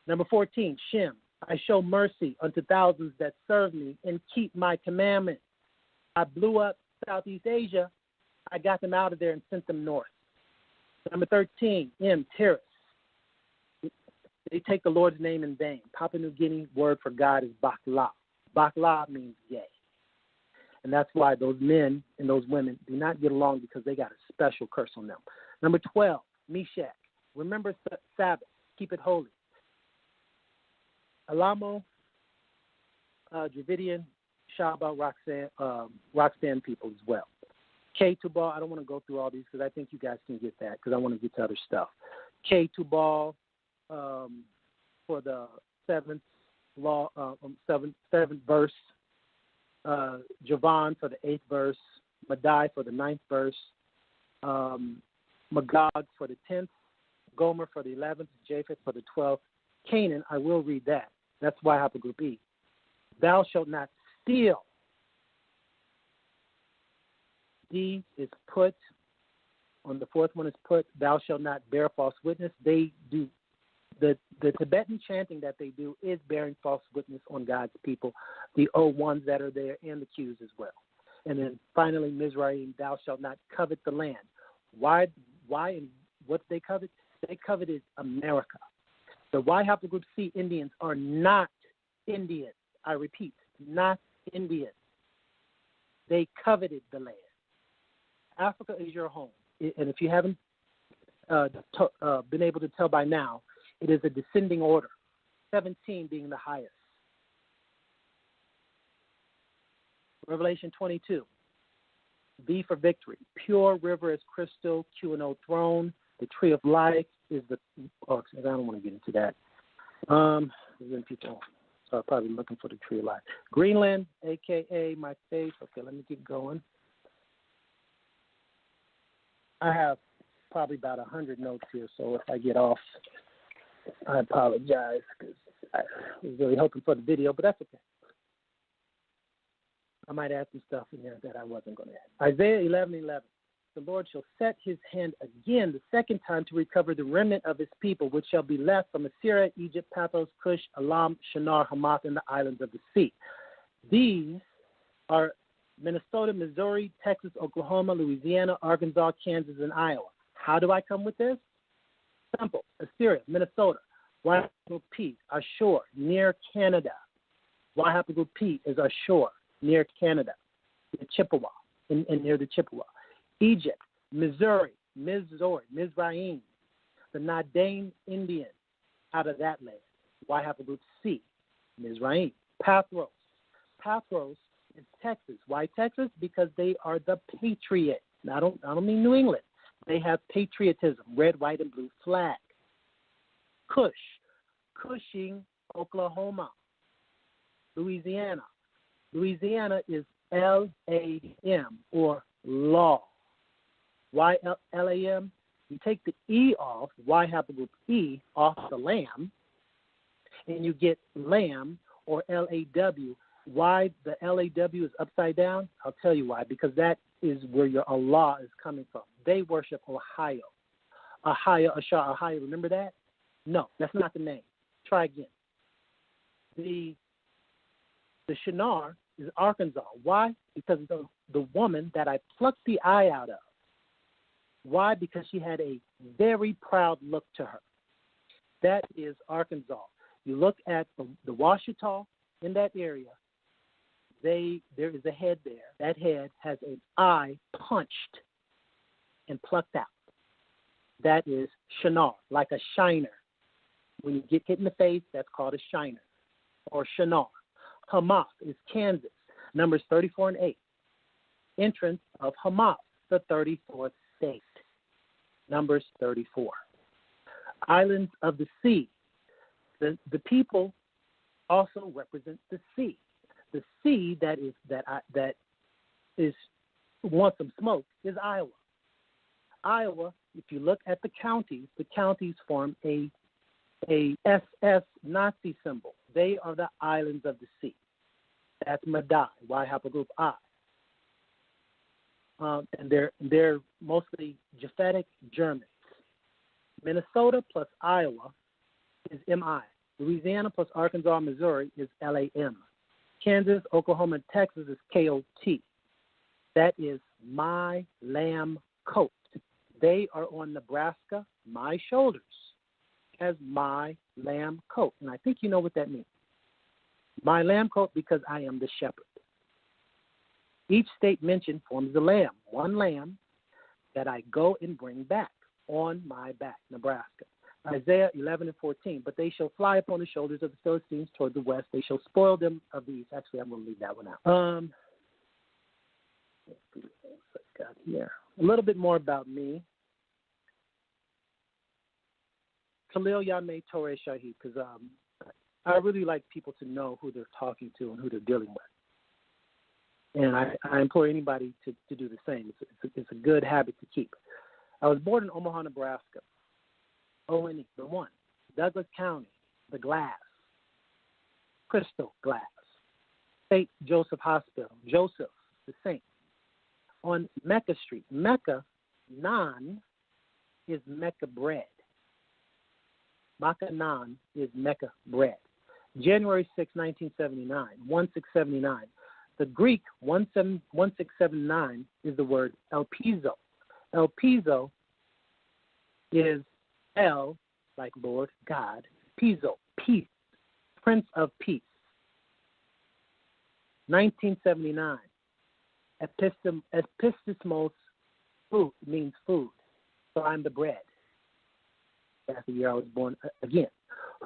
Number 14, Shem. I show mercy unto thousands that serve me and keep my commandments. I blew up Southeast Asia. I got them out of there and sent them north. Number 13, M, terrorists. They take the Lord's name in vain. Papua New Guinea word for God is Bakla. Bakla means gay. And that's why those men and those women do not get along because they got a special curse on them. Number 12, Meshach. Remember Sabbath. Keep it holy. Alamo, Dravidian, Shaba, Roxanne people as well. K Tubal, I don't want to go through all these because I think you guys can get that because I want to get to other stuff. K Tubal for the seventh verse. Javan for the 8th verse. Madai for the 9th verse. Magog for the 10th. Gomer for the 11th. Japheth for the 12th. Canaan, I will read that. That's why I have a group E. Thou shalt not steal. D is put. On the 4th one is put. Thou shalt not bear false witness. They do. The Tibetan chanting that they do is bearing false witness on God's people. The O1s that are there and the Qs as well. And then finally, Mizraim, thou shalt not covet the land. Why and what they covet? They coveted America. The Y haplogroup C Indians are not Indians. I repeat, not Indians. They coveted the land. Africa is your home. And if you haven't been able to tell by now, it is a descending order, 17 being the highest. Revelation 22, V for victory. Pure river is crystal, Q&O throne. The tree of life is the, I don't want to get into that. Then people are probably looking for the tree of life. Greenland, a.k.a. my face. Okay, let me keep going. I have probably about 100 notes here, so if I get off, I apologize because I was really hoping for the video, but that's okay. I might add some stuff in there that I wasn't going to add. Isaiah 11:11. The Lord shall set his hand again the second time to recover the remnant of his people, which shall be left from Assyria, Egypt, Pathros, Cush, Elam, Shinar, Hamath, and the islands of the sea. These are Minnesota, Missouri, Texas, Oklahoma, Louisiana, Arkansas, Kansas, and Iowa. How do I come with this? Simple. Assyria, Minnesota. Y haplogroup P, ashore, near Canada. Y haplogroup P is ashore, near Canada, the Chippewa, and near the Chippewa. Egypt, Missouri, Mizraim, the Nadain Indians out of that land. Y haplogroup C, Mizraim. Pathros is Texas. Why Texas? Because they are the patriots. Now, I don't mean New England. They have patriotism, red, white, and blue flag. Cushing, Oklahoma. Louisiana is L-A-M, or law. Why L-A-M? You take the E off, Y haplogroup E off the lamb, and you get lamb, or L-A-W. Why the L-A-W is upside down? I'll tell you why. Because that is where your Allah is coming from. They worship Ohio. Ohio. Remember that? No, that's not the name. Try again. The Shinar is Arkansas. Why? Because of the woman that I plucked the eye out of. Why? Because she had a very proud look to her. That is Arkansas. You look at the Washita in that area, there is a head there. That head has an eye punched and plucked out. That is Shinar, like a shiner. When you get hit in the face, that's called a shiner, or Shinar. Hamath is Kansas, Numbers 34 and 8. Entrance of Hamath, the 34th state, Numbers 34. Islands of the sea. The people also represent the sea. The sea that wants some smoke is Iowa. Iowa, if you look at the counties form a SS Nazi symbol. They are the islands of the sea. That's Madai, Y haplogroup I. And they're mostly Japhetic Germans. Minnesota plus Iowa is MI. Louisiana plus Arkansas, Missouri is LAM. Kansas, Oklahoma, and Texas is KOT. That is my lamb coat. They are on Nebraska, my shoulders, as my lamb coat. And I think you know what that means. My lamb coat, because I am the shepherd. Each state mentioned forms the lamb, one lamb that I go and bring back on my back, Nebraska. Isaiah 11 and 14, but they shall fly upon the shoulders of the Philistines toward the west. They shall spoil them of the east. Actually, I'm going to leave that one out. Let's see what I got here. A little bit more about me. Khalil Shaheed, because I really like people to know who they're talking to and who they're dealing with. And I implore anybody to do the same. It's a good habit to keep. I was born in Omaha, Nebraska. ONE, the one. Douglas County, the glass. Crystal glass. St. Joseph Hospital, Joseph, the saint. On Mecca Street. Mecca, naan, is Mecca bread. Mecca naan is Mecca bread. January 6, 1979, 1679. The Greek 1679 is the word El Piso. El Piso is El, like Lord God, Piso, peace, Prince of Peace. 1979, epistemos, food, means food. So I'm the bread. That's the year I was born again.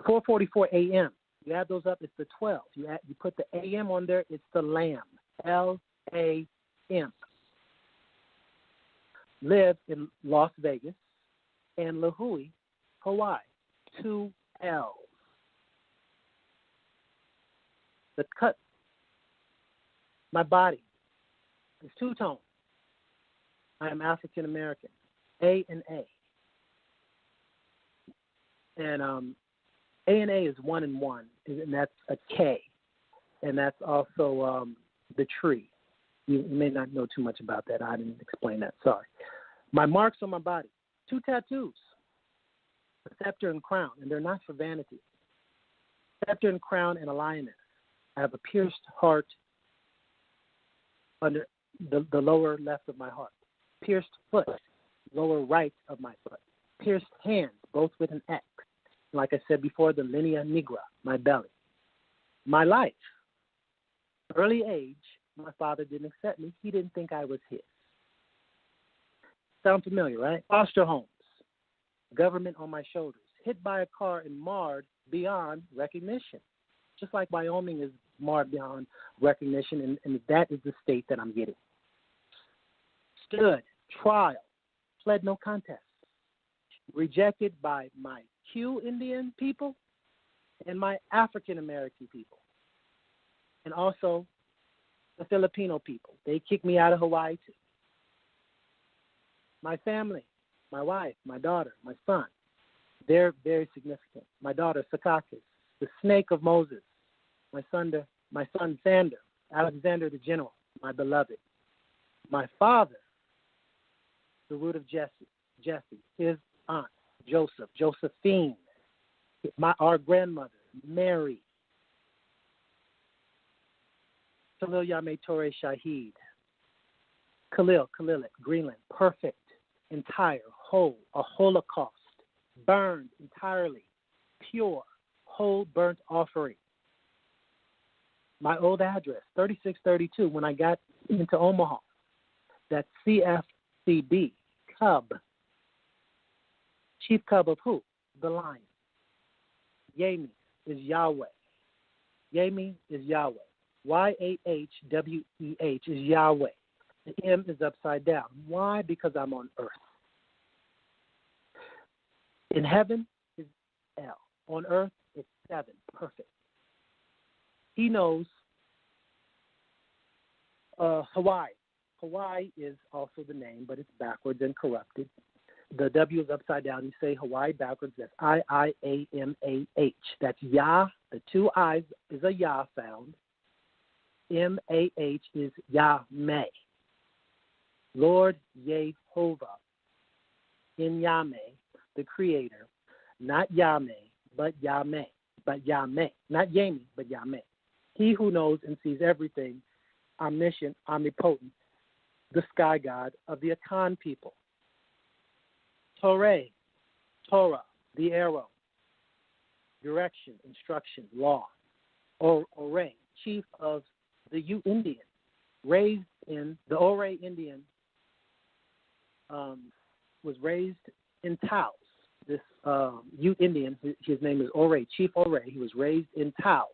4:44 a.m. You add those up, it's the 12. You put the a.m. on there, it's the lamb. L-A-M. Live in Las Vegas and Lahui, Hawaii. 2 L's. The cut, my body is two-tone. I am African American. A and A. And A and A is 1 and 1, and that's a K. And that's also the tree. You may not know too much about that. I didn't explain that. Sorry. My marks on my body. 2 tattoos. A scepter and crown, and they're not for vanity. Scepter and crown and a lioness. I have a pierced heart under the lower left of my heart. Pierced foot, lower right of my foot. Pierced hands, both with an X. Like I said before, the linea nigra, my belly. My life, early age, my father didn't accept me. He didn't think I was his. Sound familiar, right? Foster homes, government on my shoulders, hit by a car and marred beyond recognition. Just like Wyoming is marred beyond recognition, and that is the state that I'm getting. Stood, trial, pled no contest. Rejected by my Q Indian people and my African American people, and also the Filipino people. They kicked me out of Hawaii too. My family, my wife, my daughter, my son, they're very significant. My daughter, Sakakis, the snake of Moses. My son Sander, Alexander the General, my beloved. My father, the root of Jesse, his aunt, Josephine, our grandmother, Mary, Khalil Shaheed, Khalil, Greenland, perfect, entire, whole, a holocaust, burned entirely, pure, whole burnt offering. My old address, 3632, when I got into Omaha, that's CFCB, Cub. Chief Cub of who? The Lion. Yami is Yahweh. Yami is Yahweh. YAHWEH is Yahweh. The M is upside down. Why? Because I'm on earth. In heaven is L. On earth it's 7. Perfect. He knows Hawaii. Hawaii is also the name, but it's backwards and corrupted. The W is upside down. You say Hawaii backwards. That's IIAMAH. That's Yah. The 2 I's is a Yah sound. MAH is Yahmeh. Lord Yehovah. In Yahmeh, the Creator. Not Yahmeh, but Yahmeh. But Yahmeh. Not Yami, but Yahmeh. He who knows and sees everything, omniscient, omnipotent, the sky god of the Akan people. Torah, the arrow, direction, instruction, law. Ore, chief of the Ute Indian, raised in the Ore Indian, was raised in Taos. This Ute Indian, his name is Ore, Chief Ore. He was raised in Taos.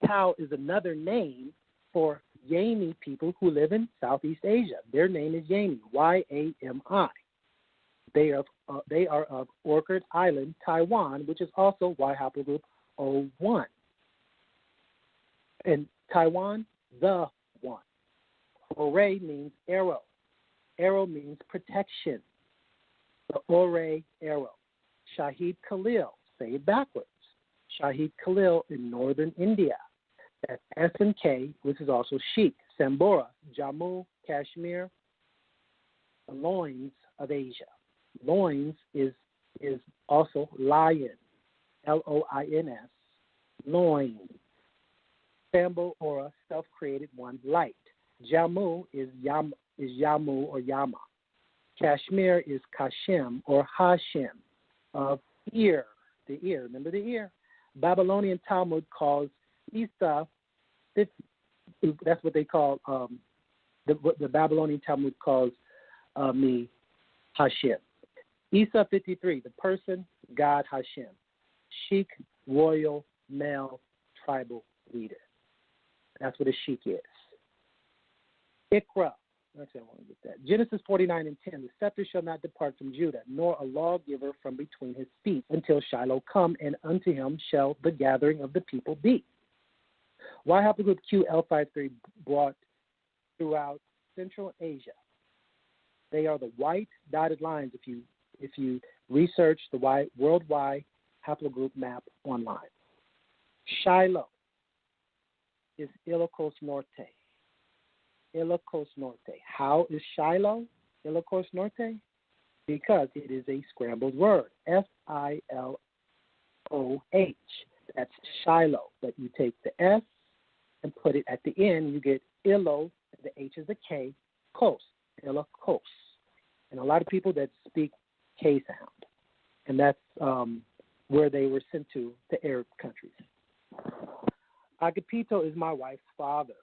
Tao is another name for Yami people who live in Southeast Asia. Their name is Yami, Yami. They are of Orchard Island, Taiwan, which is also Y Haplogroup 01. In Taiwan, the one. Ore means arrow. Arrow means protection. The Ore arrow. Shaheed Khalil, say it backwards. Shaheed Khalil in northern India. That's S and K, which is also Sheikh. Sambora, Jammu, Kashmir, the loins of Asia. Loins is also lion, Loins, loin. Sambo Aura, self-created one, light. Jammu is Yamu or Yama. Kashmir is Kashim or Hashim, of ear, the ear. Remember the ear? Babylonian Talmud calls Isa, that's what they call, the Babylonian Talmud calls me Hashim. Isa 53, the person, God Hashem. Sheikh, royal, male, tribal leader. That's what a sheikh is. Ikra. Actually, I want to get that. Genesis 49 and 10. The scepter shall not depart from Judah, nor a lawgiver from between his feet, until Shiloh come, and unto him shall the gathering of the people be. Y Haplogroup QL53 brought throughout Central Asia. They are the white dotted lines if you research the worldwide haplogroup map online. Shiloh is Ilocos Norte. Ilocos Norte. How is Shiloh Ilocos Norte? Because it is a scrambled word. Filoh. That's Shiloh. But you take the S and put it at the end, you get Ilo the H is a K, Kos, Ella Kos. And a lot of people that speak K sound. And that's where they were sent to the Arab countries. Agapito is my wife's father.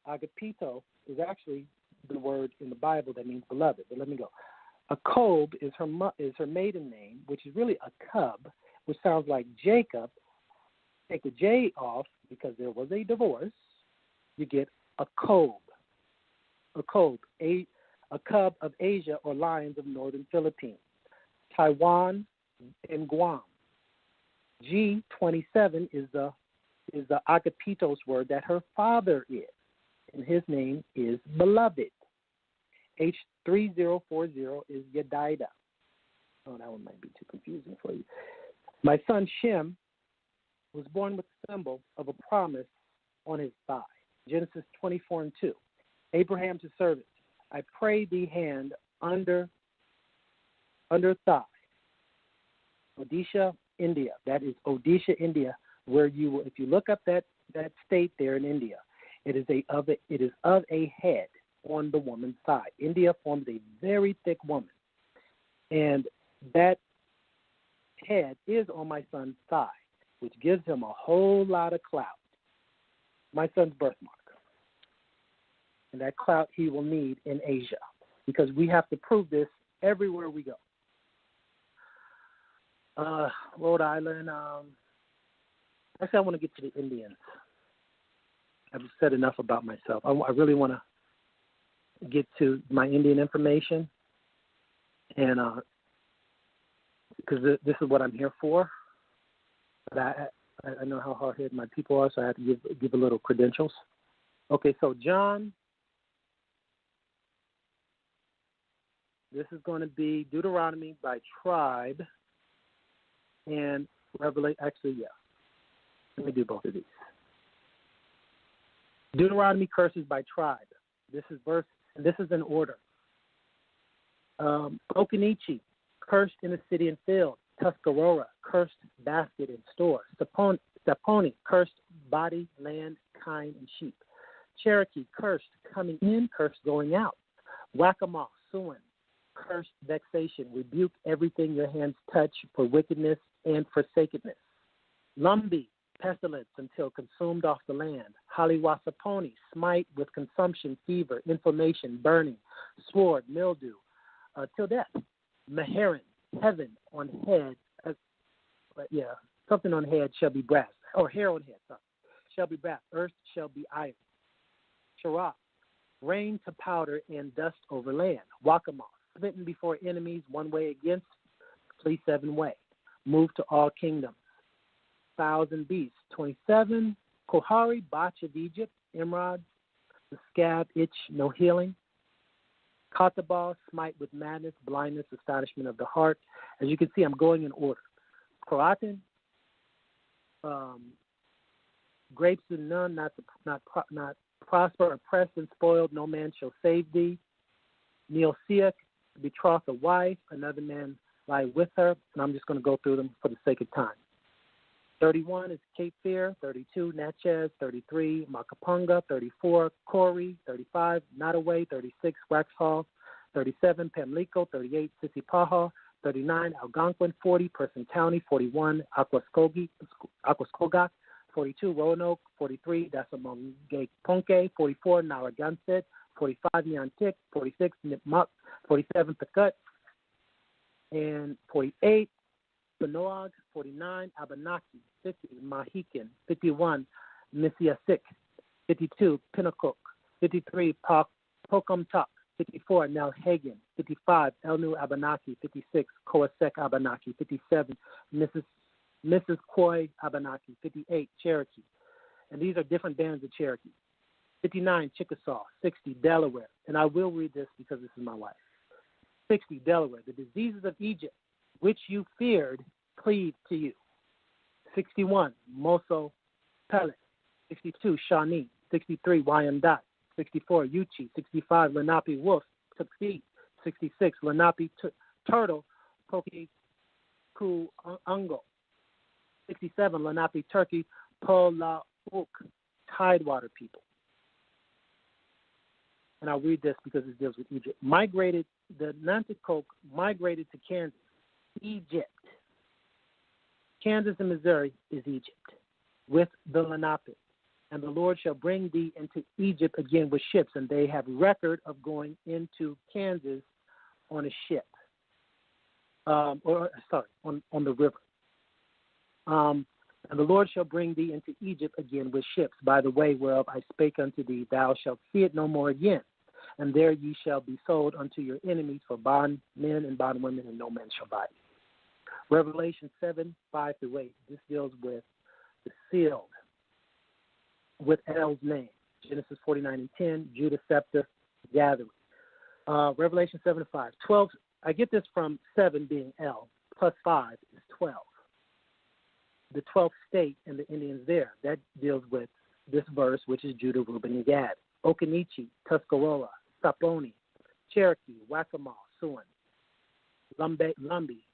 Agapito is actually the word in the Bible that means beloved. But let me go. A Kob is her maiden name, which is really a cub, which sounds like Jacob. Take the J off because there was a divorce. You get a Kob. A Kob, a cub of Asia or lions of northern Philippines. Taiwan and Guam. G27 is the Agapito's word that her father is, and his name is beloved. H3040 is Yedida. Oh, that one might be too confusing for you. My son Shem was born with the symbol of a promise on his thigh. Genesis 24:2. Abraham to servant. I pray thee hand under thigh. Odisha, India. That is Odisha, India, where you will, if you look up that state there in India, it is of a head on the woman's side. India forms a very thick woman. And that head is on my son's thigh, which gives him a whole lot of clout. My son's birthmark. And that clout he will need in Asia, because we have to prove this everywhere we go. Rhode Island. Actually, I want to get to the Indians. I've said enough about myself. I really want to get to my Indian information, and because this is what I'm here for. But I know how hard-headed my people are, so I have to give a little credentials. Okay, so John, this is going to be Deuteronomy by tribe, and Revelation. Actually, yeah. Let me do both of these. Deuteronomy curses by tribe. This is verse. This is in order. Okinichi, cursed in the city and field. Tuscarora, cursed basket and store. Saponi, cursed body, land, kind, and sheep. Cherokee, cursed coming in, cursed going out. Whack-a-mole, Siouan, cursed vexation. Rebuke everything your hands touch for wickedness and forsakenness. Lumbee, pestilence until consumed off the land. Haliwasaponi, smite with consumption, fever, inflammation, burning, sword, mildew, till death. Meherin, heaven on head, something on head shall be brass, or hair on head, shall be brass. Earth shall be iron. Shara, rain to powder and dust over land. Wakama, smitten before enemies, one way against, flee seven way. Move to all kingdoms. Fowls and beasts. 27, Kohari, botch of Egypt, Emerald, the scab, itch, no healing. Katabal, smite with madness, blindness, astonishment of the heart. As you can see, I'm going in order. Croatan, grapes and none, not prosper, oppressed and spoiled, no man shall save thee. Neosiac, betroth a wife, another man lie with her, and I'm just going to go through them for the sake of time. 31 is Cape Fear, 32, Natchez, 33, Makapunga, 34, Corey, 35, Nottoway, 36, Waxhaw, 37, Pamlico, 38, Sisipaha, 39, Algonquin, 40, Person County, 41, Aquascoga, 42, Roanoke, 43, Dasamongue Ponke, 44, Narragansett, 45, Nyantik, 46, Nipmuc, 47, Pekut, and 48, Banoag, 49, Abenaki, 50, Mahican, 51, Misiasik, 52, Pinnacook, 53, Pocumtuck, 54, Nelhagen, 55, Elnu Abenaki, 56, Coasec Abenaki, 57, Mrs. Koi Abenaki, 58, Cherokee. And these are different bands of Cherokee. 59, Chickasaw, 60, Delaware. And I will read this because this is my wife. 60, Delaware. The diseases of Egypt, which you feared, cleave to you. 61, Moso Pellet. 62, Shawnee. 63, Wyandotte. 64, Uchi. 65, Lenape Wolf, Tuxedo. 66, Lenape Turtle, Poki Ku Ungo. 67, Lenape Turkey, Polauk, Tidewater people. and I'll read this because it deals with Egypt. The Nanticoke migrated to Kansas, Egypt. Kansas and Missouri is Egypt, with the Lenape. And the Lord shall bring thee into Egypt again with ships, and they have record of going into Kansas on a ship, on the river. And the Lord shall bring thee into Egypt again with ships, by the way whereof I spake unto thee. Thou shalt see it no more again. And there ye shall be sold unto your enemies for bondmen and bondwomen, and no man shall buy you. Revelation 7:5-8. This deals with the sealed, with El's name. Genesis 49:10, Judah scepter, gathering. Revelation 7:5. 12. I get this from 7 being El, plus 5 is 12. The 12th state and the Indians there. That deals with this verse, which is Judah, Reuben, and Gad. Okanichi, Tuscarora, Saponi, Cherokee, Waccamaw, Siouan, Lumbee,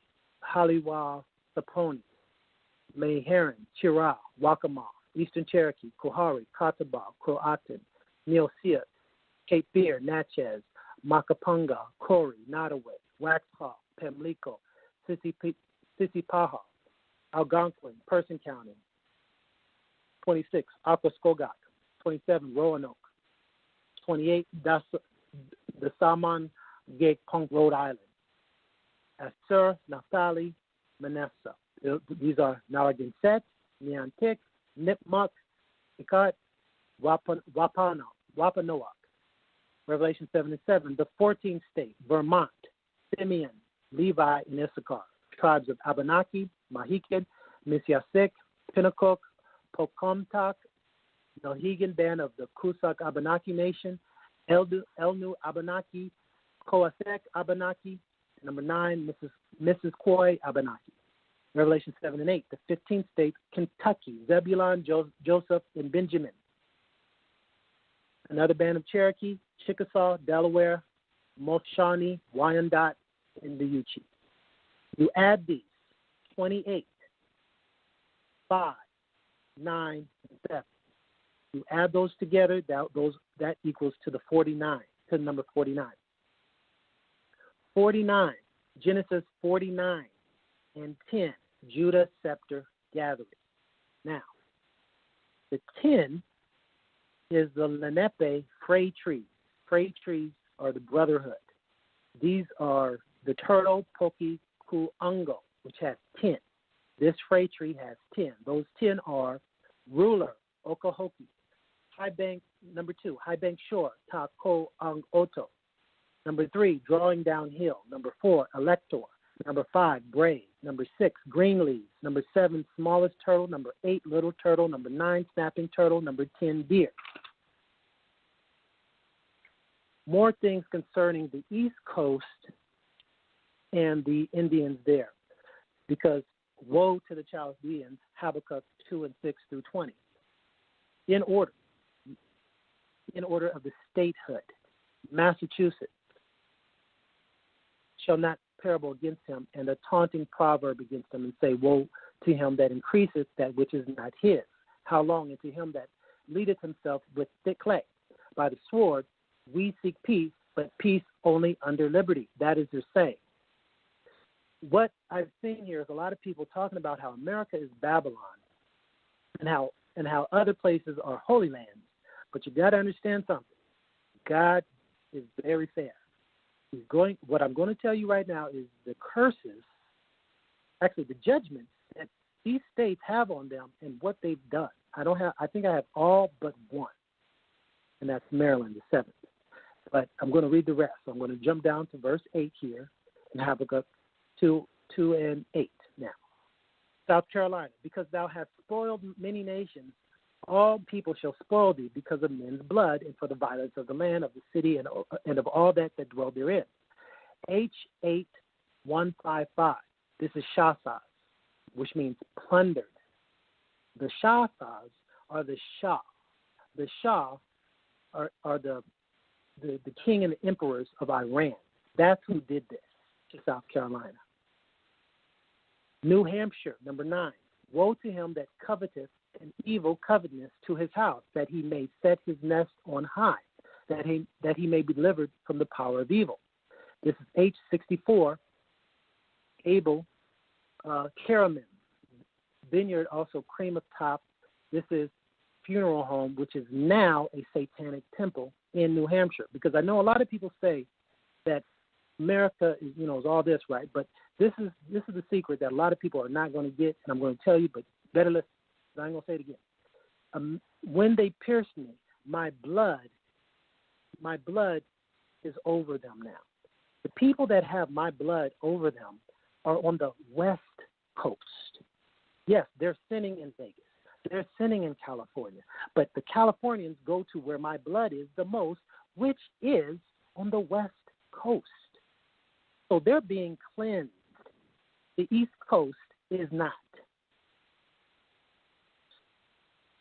Haliwa, Saponi, Meherrin, Chirau, Waccamaw, Eastern Cherokee, Kohari, Catawba, Croatan, Neosiut, Cape Fear, Natchez, Macapunga, Corey, Nottoway, Waxhaw, Pamlico, Sissipaha, Algonquin, Person County. 26, Aquascogak. 27, Roanoke. 28, the Salmon Gay Punk, Rhode Island. Asur, Naphtali, Manasseh. These are Narragansett, Neantic, Nipmuc, Ikat, Wampanoag. Revelation 7:7. The 14th state, Vermont, Simeon, Levi, and Issachar. Tribes of Abenaki, Mahikid, Misyasik, Pinnacook, Pocumtuck, Mohegan band of the Kusak Abenaki Nation, Elnu Abenaki, Coasec Abenaki, number 9, Mrs. Koi Abenaki. Revelation 7-8, the 15th state, Kentucky, Zebulon, Joseph, and Benjamin. Another band of Cherokee, Chickasaw, Delaware, Moshani, Wyandotte, and the Yuchi. You add these, 28, 5, 9, and 7. You add those together, that equals to the 49, to the number 49. 49, Genesis 49 and 10, Judah scepter gathering. Now, the 10 is the Lenape Frey trees. Frey trees are the brotherhood. These are the turtle, Poki, Kuungo, which has 10. This Frey tree has 10. Those 10 are ruler, Okahoki. High Bank, number 2, High Bank Shore, Tako Ang Oto. Number 3, Drawing Downhill. Number 4, Elector. Number 5, Brave. Number 6, Green Leaves. Number 7, Smallest Turtle. Number 8, Little Turtle. Number 9, Snapping Turtle. Number 10, Deer. More things concerning the East Coast and the Indians there, because woe to the Chaldeans, Habakkuk 2:6-20. In order of the statehood, Massachusetts shall not parable against him, and a taunting proverb against him, and say, woe to him that increaseth that which is not his. How long? And to him that leadeth himself with thick clay. By the sword we seek peace, but peace only under liberty. That is their saying. What I've seen here is a lot of people talking about how America is Babylon, and how other places are holy lands. But you got to understand something. God is very fair. What I'm going to tell you right now is the curses, actually the judgments that these states have on them and what they've done. I think I have all but one, and that's Maryland, the 7th. But I'm going to read the rest. So I'm going to jump down to verse 8 here in Habakkuk 2 and 8 now. South Carolina, because thou hast spoiled many nations, all people shall spoil thee because of men's blood, and for the violence of the land, of the city, and of all that dwell therein. H8155. This is Shasas, which means plundered. The Shasas are the Shah. The Shah are the king and the emperors of Iran. That's who did this to South Carolina. New Hampshire, number 9. Woe to him that coveteth an evil covetousness to his house, that he may set his nest on high. that he may be delivered from the power of evil. This is H64, Abel, Caraman, Vineyard, also Cream of Top. This is Funeral Home, which is now a satanic temple in New Hampshire. Because I know a lot of people say that America is all this, right? But this is the secret that a lot of people are not going to get, and I'm going to tell you, but better listen. I ain't going to say it again. When they pierced me, my blood is over them now. The people that have my blood over them are on the West Coast. Yes, they're sinning in Vegas. They're sinning in California. But the Californians go to where my blood is the most, which is on the West Coast. So they're being cleansed. The East Coast is not.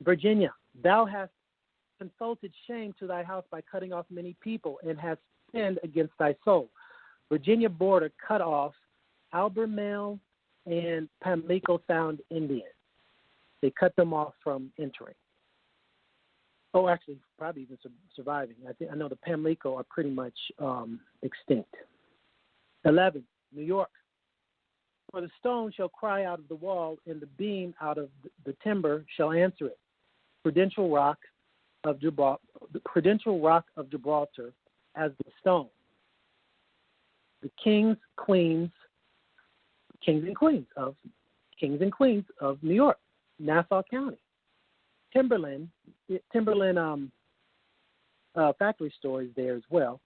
Virginia, thou hast consulted shame to thy house by cutting off many people, and hast sinned against thy soul. Virginia border cut off Albemarle and Pamlico Sound Indians. They cut them off from entering. Oh, actually, probably even surviving. I know the Pamlico are pretty much extinct. 11, New York. For the stone shall cry out of the wall, and the beam out of the timber shall answer it. Prudential Rock of Gibraltar as the stone. The kings and queens of New York, Nassau County. Timberland factory store is there as well,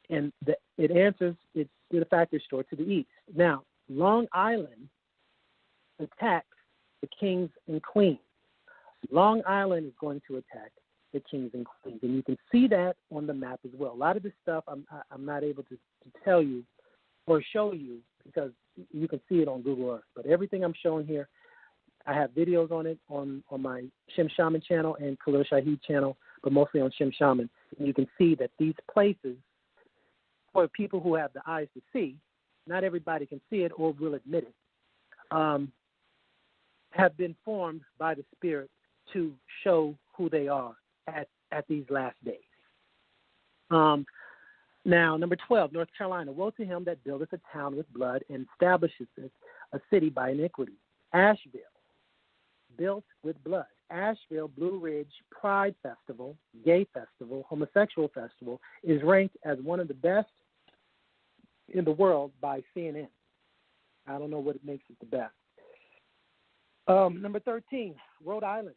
and it answers it's the factory store to the east. Now, Long Island attacks the kings and queens. Long Island is going to attack the kings and queens, and you can see that on the map as well. A lot of this stuff I'm not able to tell you or show you because you can see it on Google Earth. But everything I'm showing here, I have videos on it on my Shem Shaman channel and Khalil Shaheed channel, but mostly on Shem Shaman. And you can see that these places, for people who have the eyes to see, not everybody can see it or will admit it, have been formed by the Spirit to show who they are at these last days. Now, number 12, North Carolina. Woe to him that buildeth a town with blood and establishes a city by iniquity. Asheville, built with blood. Asheville Blue Ridge Pride Festival, Gay Festival, Homosexual Festival is ranked as one of the best in the world by CNN. I don't know what makes it the best. Number 13, Rhode Island.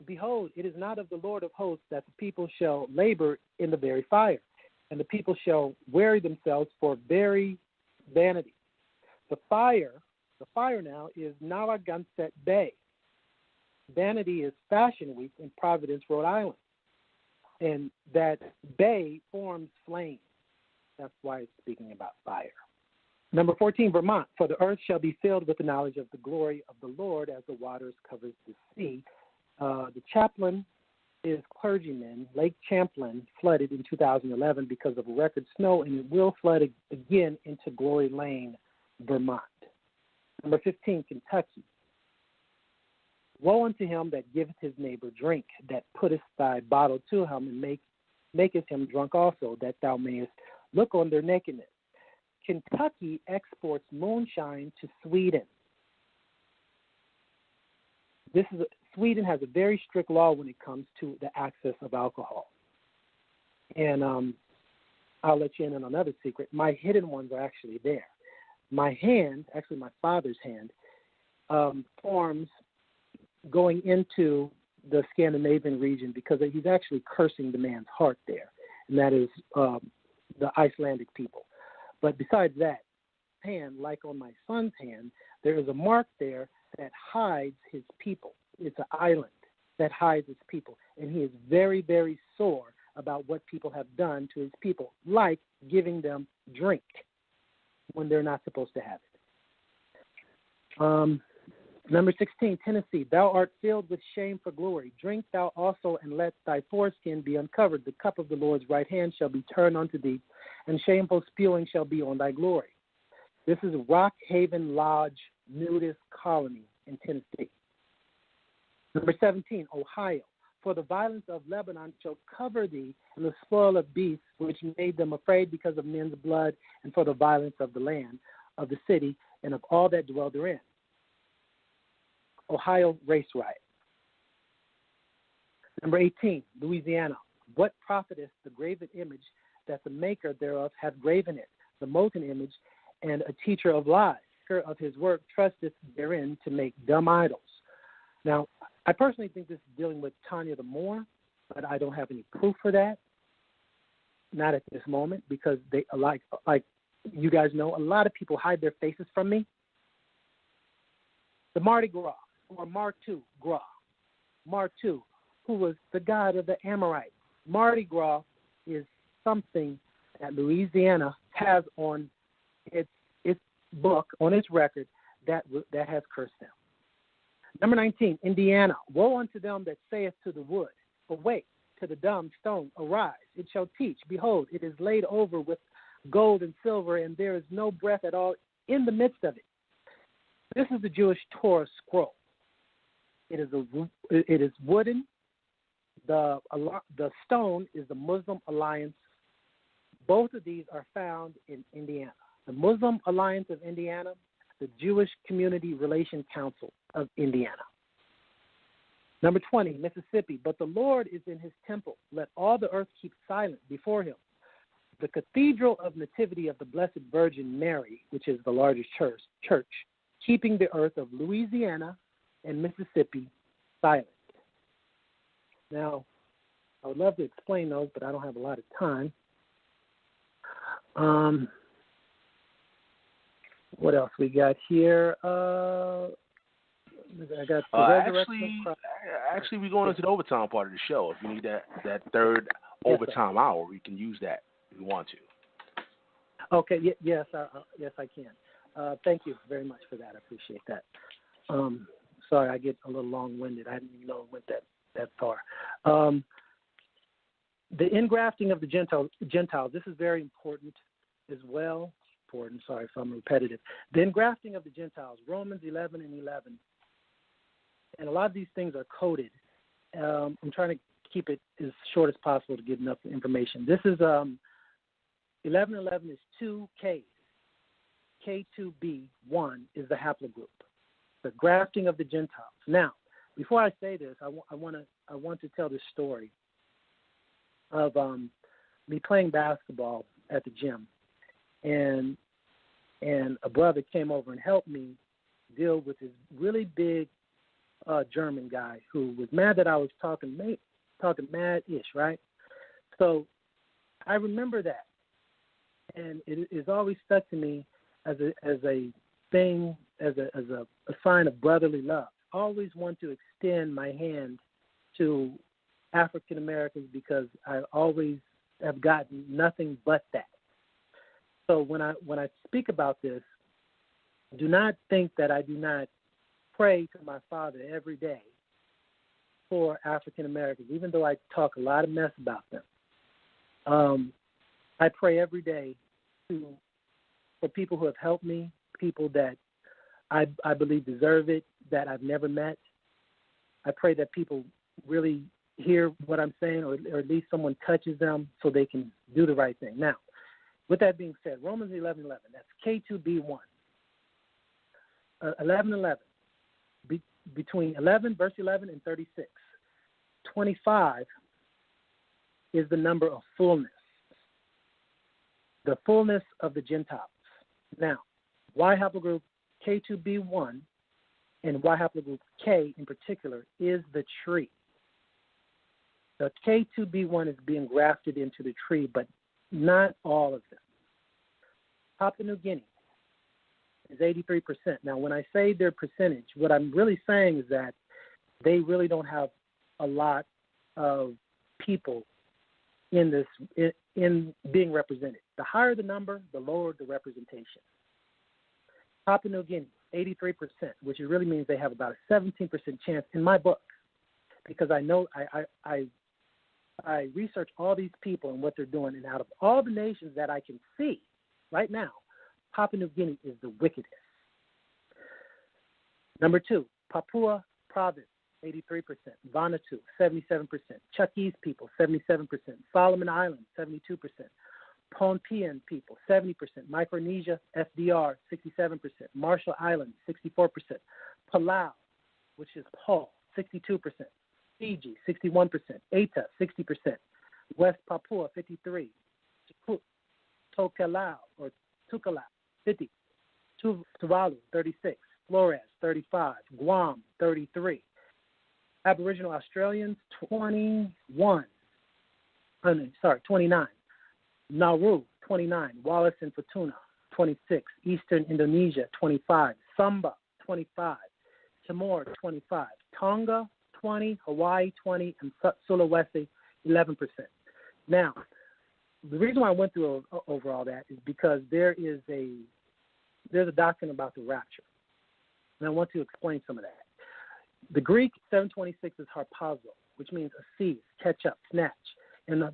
Behold, it is not of the Lord of hosts that the people shall labor in the very fire, and the people shall weary themselves for very vanity. The fire now is Narragansett Bay. Vanity is Fashion Week in Providence, Rhode Island. And that bay forms flames. That's why it's speaking about fire. Number 14, Vermont. For the earth shall be filled with the knowledge of the glory of the Lord as the waters covers the sea. The chaplain is clergyman. Lake Champlain flooded in 2011 because of record snow, and it will flood again into Glory Lane, Vermont. Number 15, Kentucky. Woe unto him that giveth his neighbor drink, that putteth thy bottle to him, and maketh him drunk also, that thou mayest look on their nakedness. Kentucky exports moonshine to Sweden. Sweden has a very strict law when it comes to the access of alcohol. And I'll let you in on another secret. My hidden ones are actually there. My hand, actually my father's hand, forms going into the Scandinavian region because he's actually cursing the man's heart there, and that is the Icelandic people. But besides that, hand, like on my son's hand, there is a mark there that hides his people. It's an island that hides his people, and he is very, very sore about what people have done to his people, like giving them drink when they're not supposed to have it. Number 16, Tennessee. Thou art filled with shame for glory. Drink thou also, and let thy foreskin be uncovered. The cup of the Lord's right hand shall be turned unto thee, and shameful spewing shall be on thy glory. This is Rock Haven Lodge Nudist Colony in Tennessee. Number 17, Ohio. For the violence of Lebanon shall cover thee, and the spoil of beasts, which made them afraid because of men's blood, and for the violence of the land, of the city, and of all that dwell therein. Ohio race riot. Number 18, Louisiana. What profiteth the graven image that the maker thereof hath graven it, the molten image, and a teacher of lies, of his work trusteth therein to make dumb idols. Now, I personally think this is dealing with Tanya the Moor, but I don't have any proof for that. Not at this moment, because they like you guys know, a lot of people hide their faces from me. The Mardi Gras, or Martu Gras. Martu, who was the god of the Amorites. Mardi Gras is something that Louisiana has on its book, on its record, that has cursed them. Number 19, Indiana. Woe unto them that saith to the wood, awake, to the dumb stone, arise. It shall teach. Behold, it is laid over with gold and silver, and there is no breath at all in the midst of it. This is the Jewish Torah scroll. It is wooden. The stone is the Muslim Alliance. Both of these are found in Indiana. The Muslim Alliance of Indiana, the Jewish Community Relation Council of Indiana. Number 20, Mississippi. But the Lord is in his temple. Let all the earth keep silent before him. The Cathedral of Nativity of the Blessed Virgin Mary, which is the largest church, keeping the earth of Louisiana and Mississippi silent. Now, I would love to explain those, but I don't have a lot of time. What else we got here? I got the actually, we're going into the overtime part of the show. If you need that third overtime hour, we can use that if you want to. Okay. Yes, I can. Thank you very much for that. I appreciate that. Sorry, I get a little long-winded. I didn't even know it went that far. The engrafting of the Gentiles. This is very important as well. Sorry if I'm repetitive. The engrafting of the Gentiles, Romans 11 and 11. And a lot of these things are coded. I'm trying to keep it as short as possible to get enough information. This is 11:11 is 2 Ks. K2B1 is the haplogroup, the grafting of the Gentiles. Now, before I say this, I want to tell this story of me playing basketball at the gym. And a brother came over and helped me deal with this really big German guy who was mad that I was talking mad-ish, right? So I remember that, and it is always stuck to me as a thing, as a sign of brotherly love. I always want to extend my hand to African Americans because I always have gotten nothing but that. So when I speak about this, do not think that I do not pray to my Father every day for African Americans, even though I talk a lot of mess about them. I pray every day for people who have helped me, people that I believe deserve it, that I've never met. I pray that people really hear what I'm saying, or at least someone touches them so they can do the right thing. Now, with that being said, Romans 11:11, that's K2B1. 11:11, between 11, verse 11 and 36. 25 is the number of fullness, the fullness of the Gentiles. Now, Y haplogroup K2B1 and Y haplogroup K in particular is the tree. The K2B1 is being grafted into the tree, but not all of them. Papua New Guinea is 83%. Now, when I say their percentage, what I'm really saying is that they really don't have a lot of people in this in being represented. The higher the number, the lower the representation. Papua New Guinea, 83%, which really means they have about a 17% chance in my book, because I know I research all these people and what they're doing, and out of all the nations that I can see right now, Papua New Guinea is the wickedest. Number 2, Papua Province, 83%. Vanuatu, 77%. Chuckese people, 77%. Solomon Islands, 72%. Pohnpeian people, 70%. Micronesia, FDR, 67%. Marshall Islands, 64%. Palau, which is Paul, 62%. Fiji, 61%. Eta, 60%. West Papua, 53%. Tokelau, or Tukalau, 50%. Tuvalu, 36%. Flores, 35%. Guam, 33%. Aboriginal Australians, 29%. Nauru, 29%. Wallis and Futuna, 26%. Eastern Indonesia, 25%. Samba, 25%. Timor, 25%. Tonga, 20%. Hawaii, 20%. And Sulawesi, 11%. Now, the reason why I went through over all that is because there's a doctrine about the rapture. And I want to explain some of that. The Greek 726 is harpazo, which means a seize, catch up, snatch. And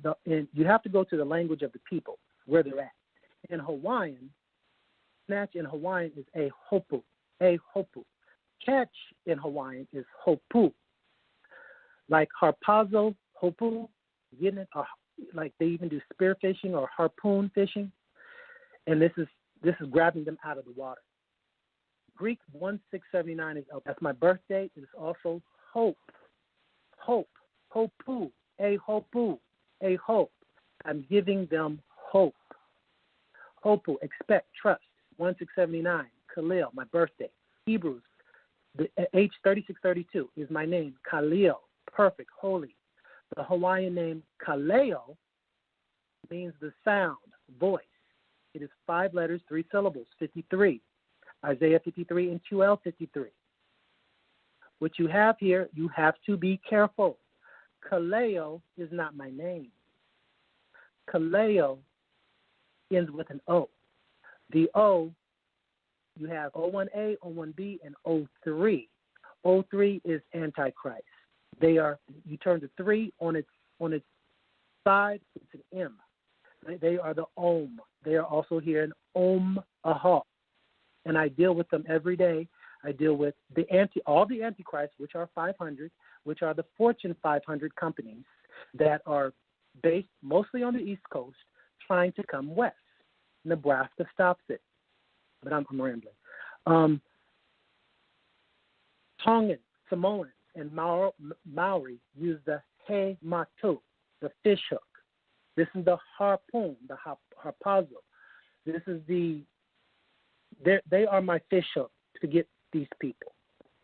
you have to go to the language of the people, where they're at. In Hawaiian, snatch in Hawaiian is a hopu, a hopu. Catch in Hawaiian is hopu. Like harpazo, hopu, getting it, like they even do spear fishing or harpoon fishing. And this is grabbing them out of the water. Greek 1679 is, that's my birthday. It is also hope. Hope. Hopu. A hopu. A hope. I'm giving them hope. Hopu. Expect. Trust. 1679. Khalil. My birthday. Hebrews. The H3632 is my name. Khalil. Perfect. Holy. The Hawaiian name Kaleo means the sound, voice. It is 5 letters, 3 syllables, 53. Isaiah 53 and QL 53. What you have here, you have to be careful. Kaleo is not my name. Kaleo ends with an O. The O, you have O1A, O1B, and O3. O3 is Antichrist. They are, you turn the 3 on its side, it's an M. They are the Om. They are also here in Om Aha. And I deal with them every day. I deal with all the Antichrists, which are 500, which are the Fortune 500 companies that are based mostly on the East Coast, trying to come west. Nebraska stops it. But I'm rambling. Tongan, Samoans, and Maori use the he matu, the fish hook. This is the harpoon, the harpazo. This is they are my fish hook to get these people.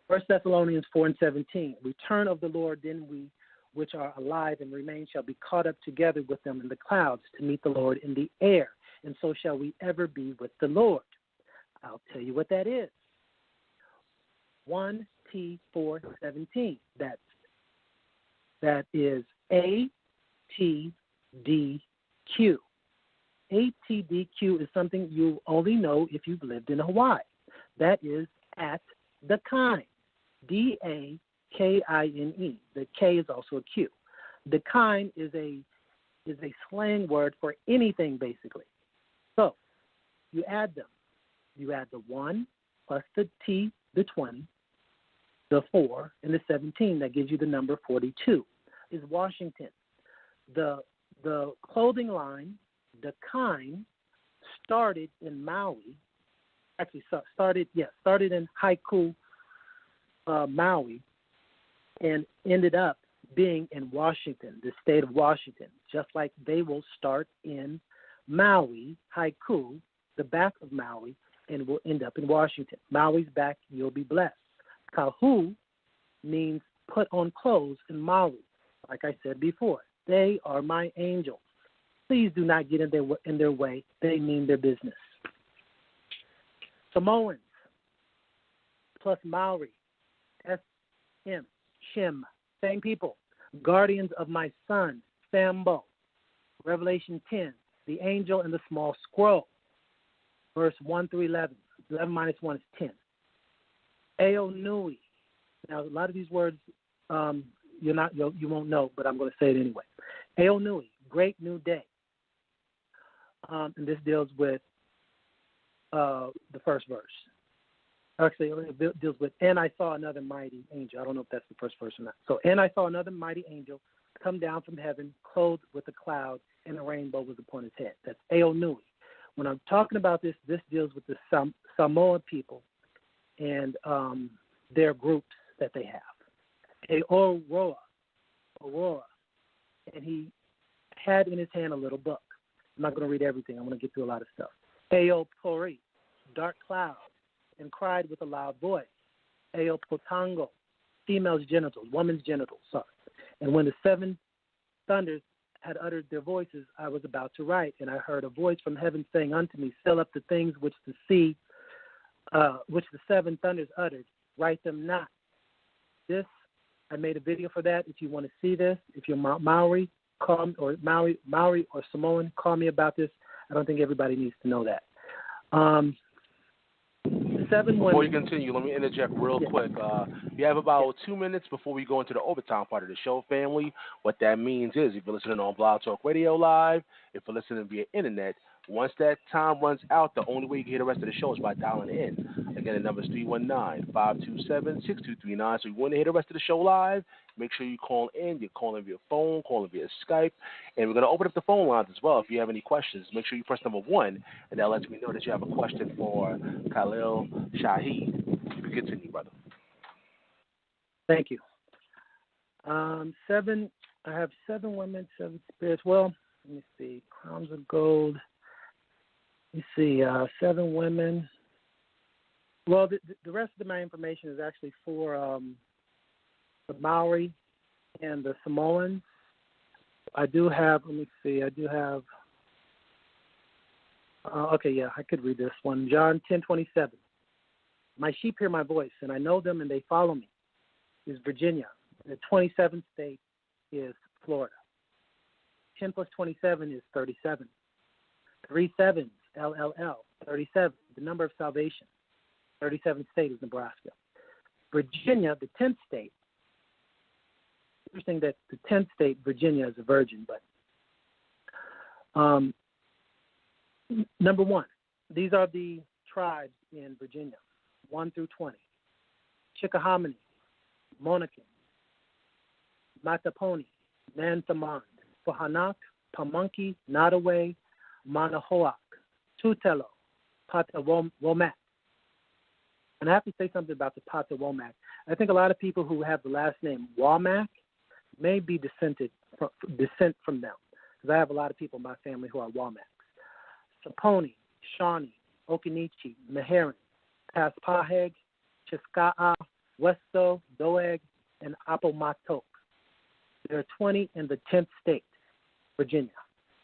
1 Thessalonians 4:17. Return of the Lord, then we which are alive and remain shall be caught up together with them in the clouds to meet the Lord in the air, and so shall we ever be with the Lord. I'll tell you what that is. 1T4:17. That is ATDQ. ATDQ is something you only know if you've lived in Hawaii. That is at the kind. DAKINE. The K is also a Q. The kind is a slang word for anything, basically. So you add them. You add the 1 plus the T, the 20, the 4, and the 17. That gives you the number 42. Is Washington. The clothing line, the kind, started in Maui. Actually, started in Haiku, Maui, and ended up being in Washington, the state of Washington. Just like they will start in Maui, Haiku, the back of Maui, and will end up in Washington. Maui's back, you'll be blessed. Kahu means put on clothes in Maui. Like I said before, they are my angels. Please do not get in their way. They mean their business. Samoans plus Maori, SM, Shim, same people. Guardians of my son, Sambo. Revelation 10, the angel and the small scroll. Verse 1 through 11. 11 minus 1 is 10. Eo Nui. Now, a lot of these words you won't know, but I'm going to say it anyway. Eo Nui, great new day. And this deals with the first verse. Actually, it deals with, and I saw another mighty angel. I don't know if that's the first verse or not. So, and I saw another mighty angel come down from heaven, clothed with a cloud, and a rainbow was upon his head. That's Eo Nui. When I'm talking about this, this deals with the Samoa people and their groups that they have. Aurora, and he had in his hand a little book. I'm not going to read everything. I'm going to get through a lot of stuff. Eo Pori, dark cloud, and cried with a loud voice. Eo Potango, female's genitals, woman's genitals, sorry. And when the seven thunders had uttered their voices, I was about to write, and I heard a voice from heaven saying unto me, seal up the things which the seven thunders uttered, write them not. This, I made a video for that. If you want to see this, if you're Maori, Maori or Samoan, call me about this. I don't think everybody needs to know that. Before you continue, let me interject real quick. You have about 2 minutes before we go into the overtime part of the show, family. What that means is if you're listening on Blog Talk Radio Live, if you're listening via internet, once that time runs out, the only way you can hear the rest of the show is by dialing in. Again, the number is 319-527-6239. So if you want to hear the rest of the show live, make sure you call in. You're calling via phone, calling via Skype. And we're going to open up the phone lines as well. If you have any questions, make sure you press number 1, and that lets me know that you have a question for Khalil Shaheed. You can continue, brother. Thank you. I have 7 women, 7 spirits. Well, let me see. Crowns of gold. Let me see. 7 women. Well, the rest of my information is actually for the Maori and the Samoans. I do have, let me see, I could read this one. John 10:27. My sheep hear my voice, and I know them, and they follow me. Is Virginia. The 27th state is Florida. 10 plus 27 is 37. 3 sevens, LLL, 37, the number of salvation. 37th state is Nebraska. Virginia, the 10th state. Interesting that the 10th state, Virginia, is a virgin, but number 1, these are the tribes in Virginia, 1 through 20. Chickahominy, Monacan, Mataponi, Nansemond, Pohanak, Pamunkey, Nottoway, Manahoac, Tutelo, Patawomac. And I have to say something about the Patawomac. I think a lot of people who have the last name Womack may be descent from them, because I have a lot of people in my family who are Womacks. Saponi, Shawnee, Okinichi, Meherrin, Paspaheg, Chiska'a, Westo, Doeg, and Appomattox. There are 20 in the 10th state, Virginia.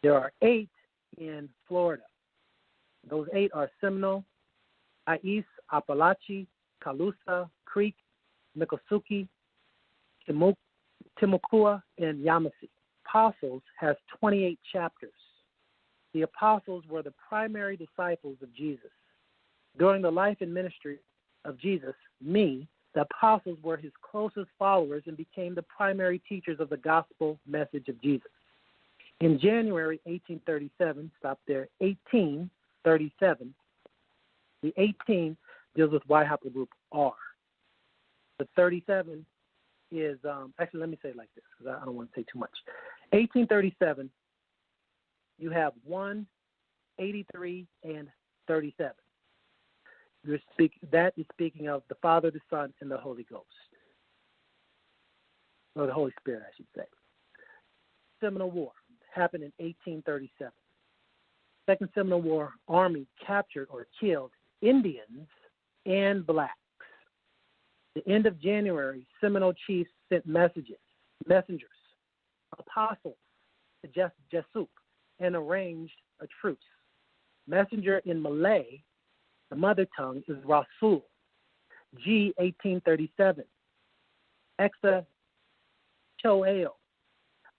There are 8 in Florida. Those 8 are Seminole, Ais, Apalachee, Calusa, Creek, Miccosukee, Timucua, and Yamasee. Apostles has 28 chapters. The apostles were the primary disciples of Jesus. During the life and ministry of Jesus, the apostles were his closest followers and became the primary teachers of the gospel message of Jesus. In January 1837, stop there, 1837, the 18 deals with Y haplogroup R. The 37 is, actually let me say it like this, because I don't want to say too much. 1837, you have 1, 83, and 37. That is speaking of the Father, the Son, and the Holy Ghost. Or the Holy Spirit, I should say. Seminole War happened in 1837. Second Seminole War, Army captured or killed Indians and blacks. The end of January, Seminole chiefs sent messengers, apostles to Jesup, and arranged a truce. Messenger in Malay, the mother tongue, is Rasul. G 1837. Exa Choeo.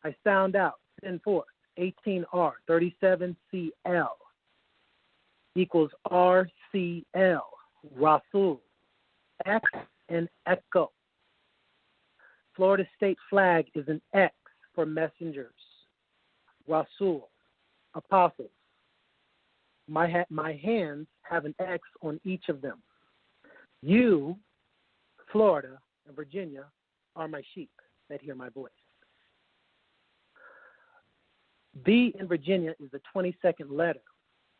I sound out. Send forth. 18R 37CL equals RCL. Rasul. X and Echo. Florida state flag is an X for messengers. Rasul. Apostles. My hands have an X on each of them. You, Florida and Virginia, are my sheep that hear my voice. V in Virginia is the 22nd letter,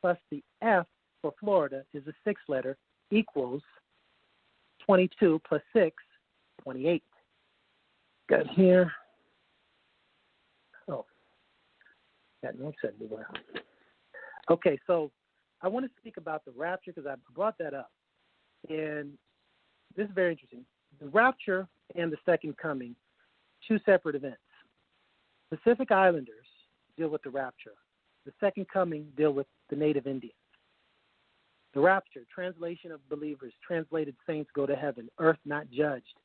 plus the F for Florida is the 6th letter, equals 22 plus 6, 28. Got here. Oh, got notes everywhere. Okay, so I want to speak about the rapture because I brought that up. And this is very interesting. The rapture and the second coming, two separate events. Pacific Islanders deal with the rapture. The second coming deal with the native Indians. The rapture, translation of believers, translated saints go to heaven, earth not judged,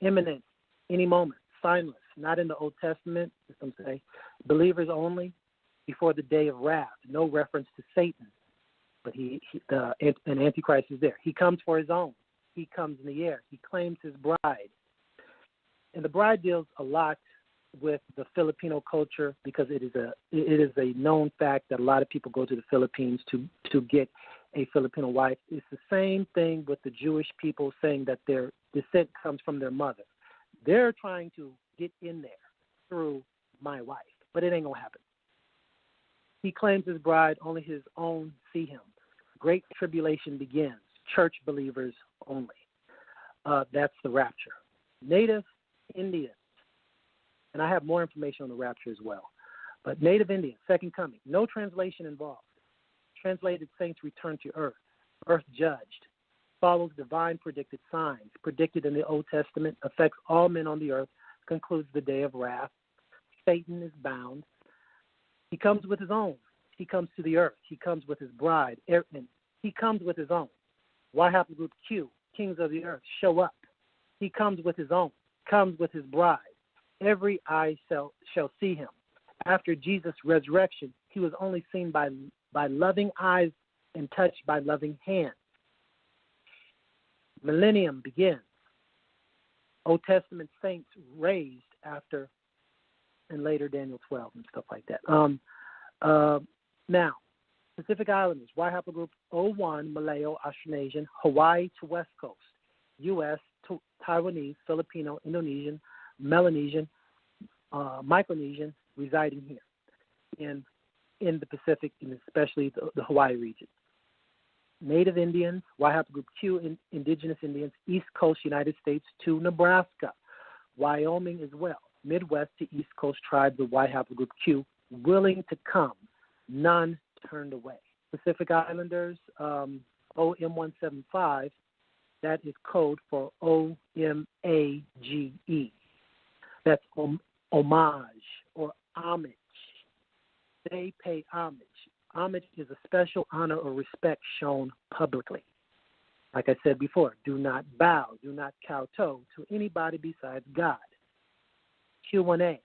imminent, any moment, signless, not in the Old Testament, as some say, believers only before the day of wrath, no reference to Satan, but an Antichrist is there. He comes for his own. He comes in the air. He claims his bride. And the bride deals a lot with the Filipino culture because it is a known fact that a lot of people go to the Philippines to get a Filipino wife. It's the same thing with the Jewish people saying that their descent comes from their mother. They're trying to get in there through my wife, but it ain't going to happen. He claims his bride, only his own see him. Great tribulation begins, church believers only. That's the rapture. Native Indians, and I have more information on the rapture as well, but Native Indians, second coming, no translation involved. Translated saints return to earth, earth judged, follows divine predicted signs, predicted in the Old Testament, affects all men on the earth, concludes the day of wrath. Satan is bound. He comes with his own. He comes to the earth. He comes with his bride. He comes with his own. Y Haplogroup Q, kings of the earth, show up. He comes with his own, comes with his bride. Every eye shall see him. After Jesus' resurrection, he was only seen by loving eyes and touched by loving hands. Millennium begins. Old Testament saints raised after, and later Daniel 12 and stuff like that. Now, Pacific Islanders, Y Haplogroup 01, Malayo, Austronesian, Hawaii to West Coast, U.S., Taiwanese, Filipino, Indonesian, Melanesian, Micronesian, residing here in the Pacific, and especially the Hawaii region. Native Indians, Y Haplogroup Q, Indigenous Indians, East Coast United States to Nebraska, Wyoming as well, Midwest to East Coast tribes of Y Haplogroup Q, willing to come, none turned away. Pacific Islanders, OM175, that is code for OMAGE. That's homage or homage. They pay homage. Homage is a special honor or respect shown publicly. Like I said before, do not bow, do not kowtow to anybody besides God. Q1A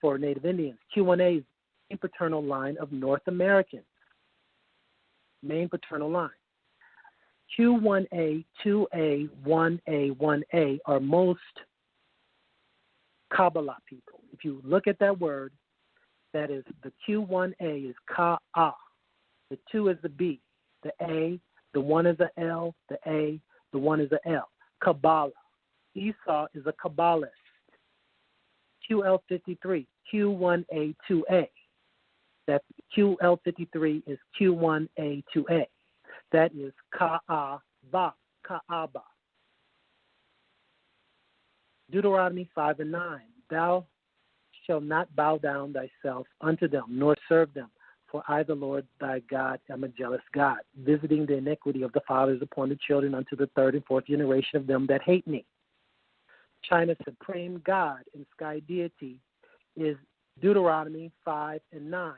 for Native Indians. Q1A is the paternal line of North Americans. Main paternal line. Q1A, 2A, 1A, 1A are most Kabbalah people. If you look at that word, that is the Q1A is Ka'ah. The 2 is the B. The A, the 1 is the L. The A, the 1 is the L. Kabbalah. Esau is a Kabbalist. QL53, Q1A, 2A. That QL53 is Q1A, 2A. That is Ka'aba, Ka'aba. Deuteronomy 5 and 9. Thou shalt not bow down thyself unto them, nor serve them. For I, the Lord thy God, am a jealous God, visiting the iniquity of the fathers upon the children unto the third and fourth generation of them that hate me. China's supreme God and sky deity is Deuteronomy 5 and 9.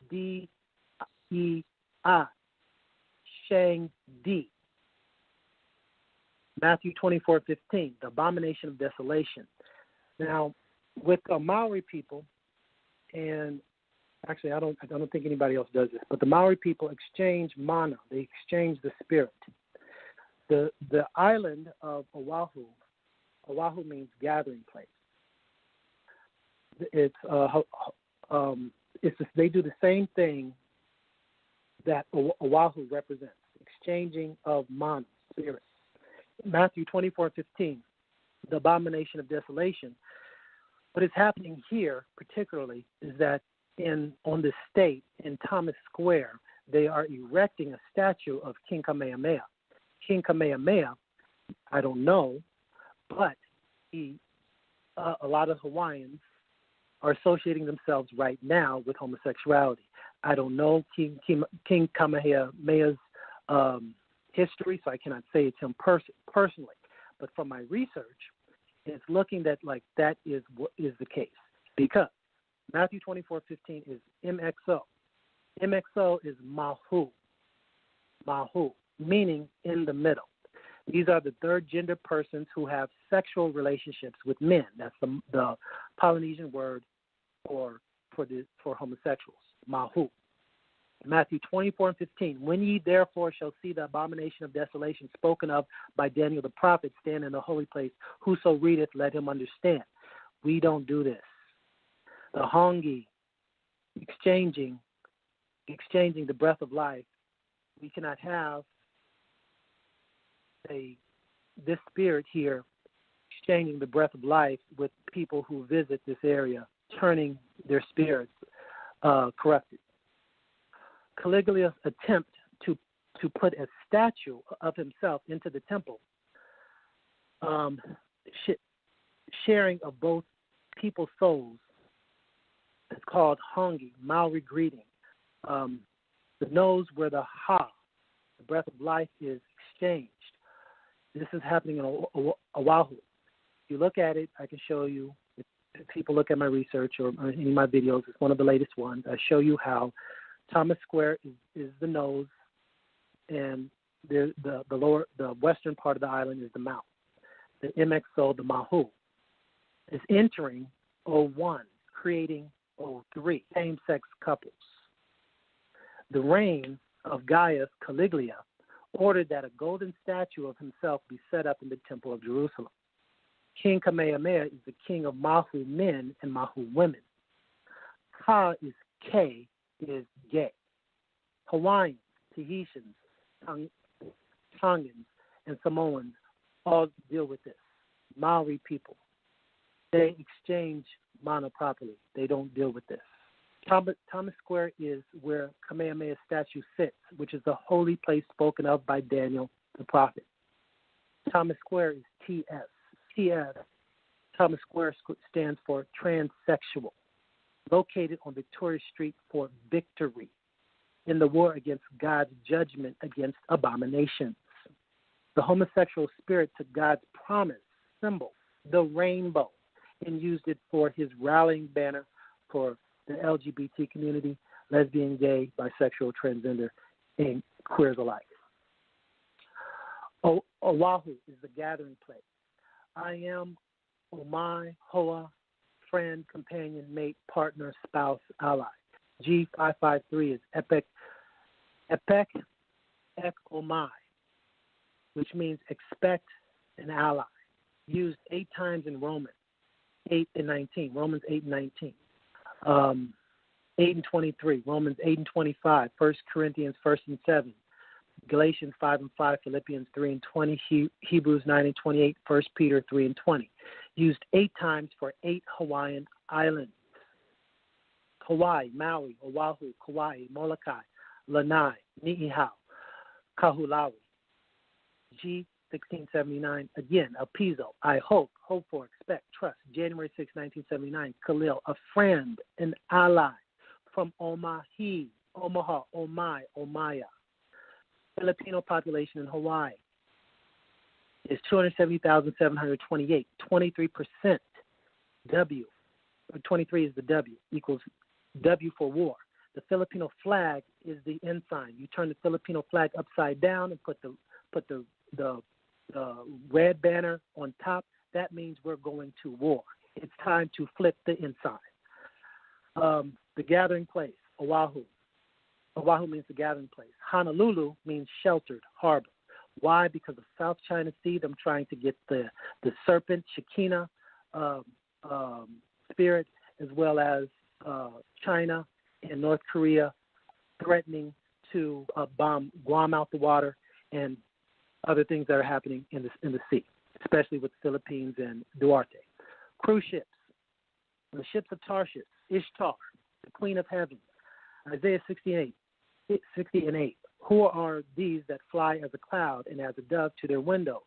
D-E-I. Shang-Di. Matthew 24:15, the abomination of desolation. Now, with the Maori people, and actually I don't think anybody else does this, but the Maori people exchange mana. They exchange the spirit. The island of Oahu means gathering place. They do the same thing that Oahu represents, exchanging of mana, spirit. Matthew 24:15, the abomination of desolation. What is happening here particularly is that on the state in Thomas Square, they are erecting a statue of King Kamehameha. King Kamehameha, I don't know, but a lot of Hawaiians are associating themselves right now with homosexuality. I don't know King Kamehameha's history, so I cannot say it's him personally. But from my research, it's looking that like that is what is the case, because Matthew 24:15 is MXO. MXO is Mahu, meaning in the middle. These are the third gender persons who have sexual relationships with men. That's the Polynesian word for homosexuals, Mahu. Matthew 24:15. When ye therefore shall see the abomination of desolation spoken of by Daniel the prophet stand in the holy place, whoso readeth, let him understand. We don't do this. The hongi, exchanging the breath of life. We cannot have this spirit here exchanging the breath of life with people who visit this area, turning their spirits corrupted. Caligula's attempt to put a statue of himself into the temple, sharing of both people's souls, is called hongi, Maori greeting. The nose where the ha, the breath of life, is exchanged. This is happening in Oahu. If you look at it, I can show you. If people look at my research or any of my videos, it's one of the latest ones. I show you how Thomas Square is the nose, and the western part of the island is the mouth. The MXO, the Mahu, is entering 01, creating 03, same-sex couples. The reign of Gaius Caligula ordered that a golden statue of himself be set up in the Temple of Jerusalem. King Kamehameha is the king of Mahu men and Mahu women. Ka is K, is gay. Hawaiians, Tahitians, Tongans, and Samoans all deal with this. Maori people, they exchange mana properly. They don't deal with this. Thomas Square is where Kamehameha's statue sits, which is the holy place spoken of by Daniel the prophet. Thomas Square is TS. Thomas Square stands for transsexual, located on Victoria Street for victory in the war against God's judgment against abominations. The homosexual spirit took God's promise symbol, the rainbow, and used it for his rallying banner for the LGBT community, lesbian, gay, bisexual, transgender, and queers alike. Oahu is the gathering place. I am Omai, Hoa, friend, companion, mate, partner, spouse, ally. G553 is Epek Omai, which means expect an ally. Used 8 times in Romans 8 and 19. Romans 8 and 19. 8 and 23. Romans 8 and 25. 1 Corinthians 1 and 7. Galatians 5 and 5. Philippians 3 and 20. Hebrews 9 and 28. 1 Peter 3 and 20. Used 8 times for 8 Hawaiian Islands. Hawaii, Maui, Oahu, Kauai, Molokai, Lanai, Niihau, Kahulawi. G1679, again, Apizo, I hope for, expect, trust. January 6, 1979, Khalil, a friend, an ally from Omaha, Omai, Omaya. Filipino population in Hawaii is 270,728, 23%. W, or 23 is the W, equals W for war. The Filipino flag is the ensign. You turn the Filipino flag upside down and put the red banner on top. That means we're going to war. It's time to flip the ensign. The gathering place, Oahu. Oahu means the gathering place. Honolulu means sheltered harbor. Why? Because of South China Sea, them trying to get the serpent, Shekinah spirit, as well as China and North Korea threatening to bomb Guam out the water and other things that are happening in the sea, especially with the Philippines and Duarte. Cruise ships, the ships of Tarshish, Ishtar, the Queen of Heaven, Isaiah 60 and 8. Who are these that fly as a cloud and as a dove to their windows?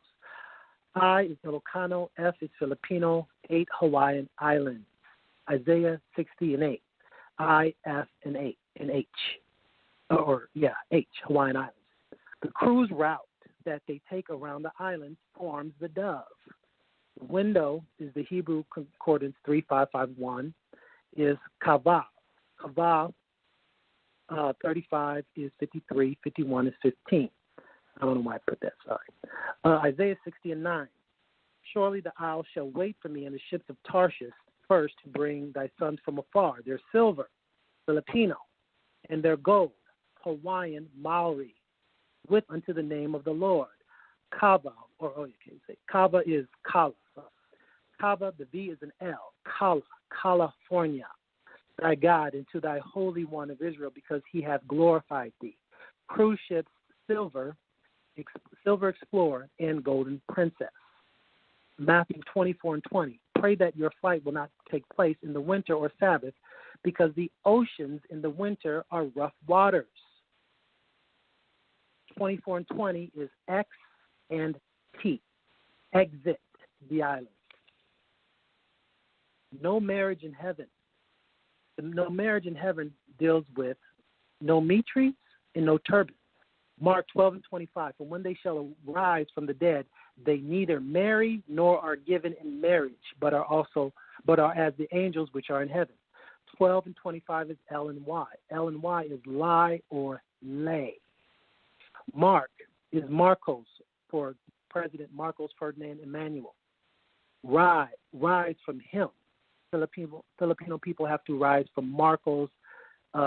I is Ilocano, F is Filipino, 8 Hawaiian Islands. Isaiah 60 and 8. I, F, and 8, and H. H, Hawaiian Islands. The cruise route that they take around the islands forms the dove. The window is the Hebrew Concordance 3551, is kava. Kava 35 is 53, 51 is 15. I don't know why I put that, sorry. Isaiah 60 and 9. Surely the isle shall wait for me, and the ships of Tarshish first to bring thy sons from afar. Their silver, Filipino, and their gold, Hawaiian, Maori, with unto the name of the Lord. Kava, you can't say. Kava is Kala. Kava, the V is an L. Kala, California. Thy God, and to thy Holy One of Israel, because he hath glorified thee. Cruise ships, Silver Explorer, and Golden Princess. Matthew 24 and 20. Pray that your flight will not take place in the winter or Sabbath, because the oceans in the winter are rough waters. 24 and 20 is X and T. Exit the island. No marriage in heaven. No marriage in heaven deals with no meat treats and no turban. Mark 12 and 25. For when they shall arise from the dead, they neither marry nor are given in marriage, but are as the angels which are in heaven. 12 and 25 is L and Y. L and Y is lie or lay. Mark is Marcos, for President Marcos Ferdinand Emmanuel. Rise from him. Filipino people have to rise from Marcos'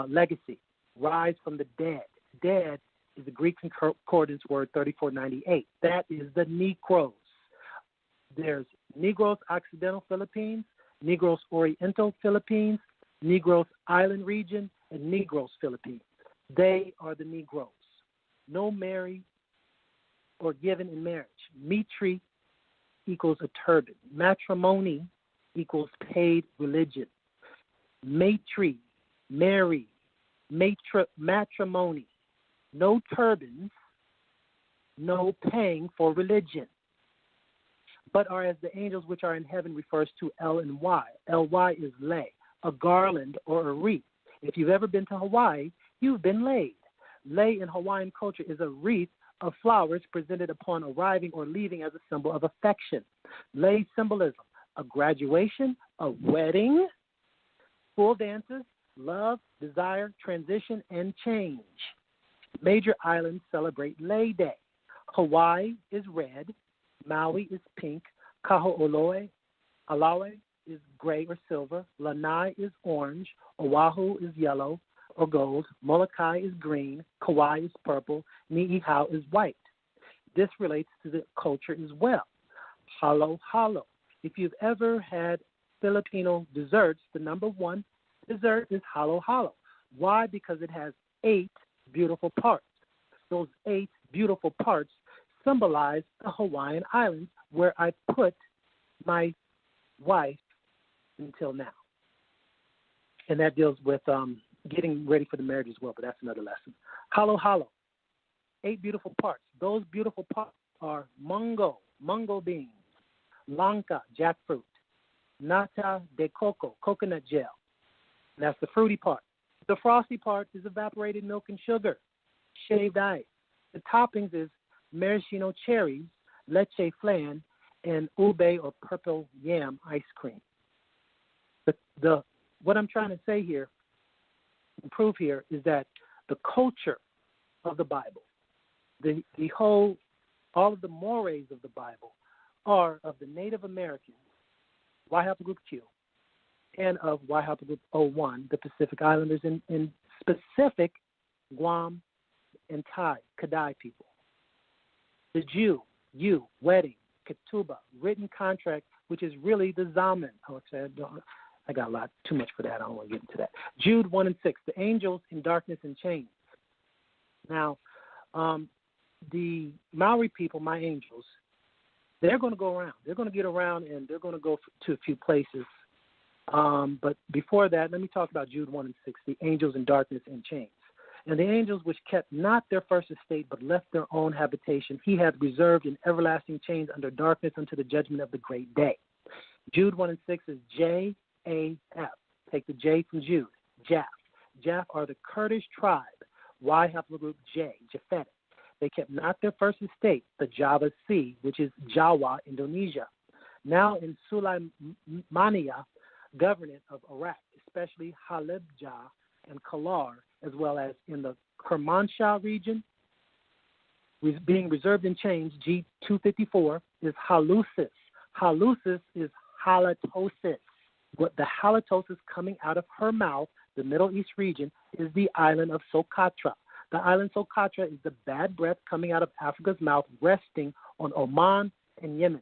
legacy. Rise from the dead. Dead is the Greek concordance word 3498. That is the Negroes. There's Negros Occidental Philippines, Negros Oriental Philippines, Negros Island region, and Negros Philippines. They are the Negroes. No marry or given in marriage. Mitri equals a turban. Matrimony equals paid religion. Matri, marry, matrimony. No turbans, no paying for religion. But are as the angels which are in heaven refers to L and Y. L-Y is lay, a garland or a wreath. If you've ever been to Hawaii, you've been laid. Lei in Hawaiian culture is a wreath of flowers presented upon arriving or leaving as a symbol of affection. Lei symbolism, a graduation, a wedding, full dances, love, desire, transition, and change. Major islands celebrate Lei Day. Hawaii is red, Maui is pink, Kaho'olawe, Alawe is gray or silver, Lanai is orange, Oahu is yellow or gold, Molokai is green, Kauai is purple, Ni'ihau is white. This relates to the culture as well. Halo halo. If you've ever had Filipino desserts, the number one dessert is halo halo. Why? Because it has 8 beautiful parts. Those 8 beautiful parts symbolize the Hawaiian Islands, where I put my wife until now. And that deals with getting ready for the marriage as well, but that's another lesson. Halo halo. 8 beautiful parts. Those beautiful parts are mango beans, lanka, jackfruit, nata de coco, coconut gel. And that's the fruity part. The frosty part is evaporated milk and sugar, shaved ice. The toppings is maraschino cherries, leche flan, and ube or purple yam ice cream. What I'm trying to say here, and prove here, is that the culture of the Bible, all of the mores of the Bible are of the Native Americans, Y Haplogroup Q, and of Y Haplogroup 01, the Pacific Islanders, in specific Guam and Thai, Kadai people. The Jew, wedding, ketubah, written contract, which is really the Zaman. I got too much for that. I don't want to get into that. Jude 1 and 6, the angels in darkness and chains. Now, the Maori people, my angels, they're going to go around. They're going to get around, and they're going to go to a few places. But before that, let me talk about Jude 1 and 6, the angels in darkness and chains. And the angels which kept not their first estate, but left their own habitation, he hath reserved in everlasting chains under darkness unto the judgment of the great day. Jude 1 and 6 is J-A-F. Take the J from Jude. Jaf. Jaf are the Kurdish tribe. Y haplogroup J, Japhetic. They kept not their first estate, the Java Sea, which is Jawa, Indonesia. Now in Sulaimania, government of Iraq, especially Halabja and Kalar, as well as in the Kermanshah region, being reserved in chains, G254, is Halusis. Halusis is halitosis. What the halitosis coming out of her mouth, the Middle East region, is the island of Socotra. The island Socotra is the bad breath coming out of Africa's mouth, resting on Oman and Yemen.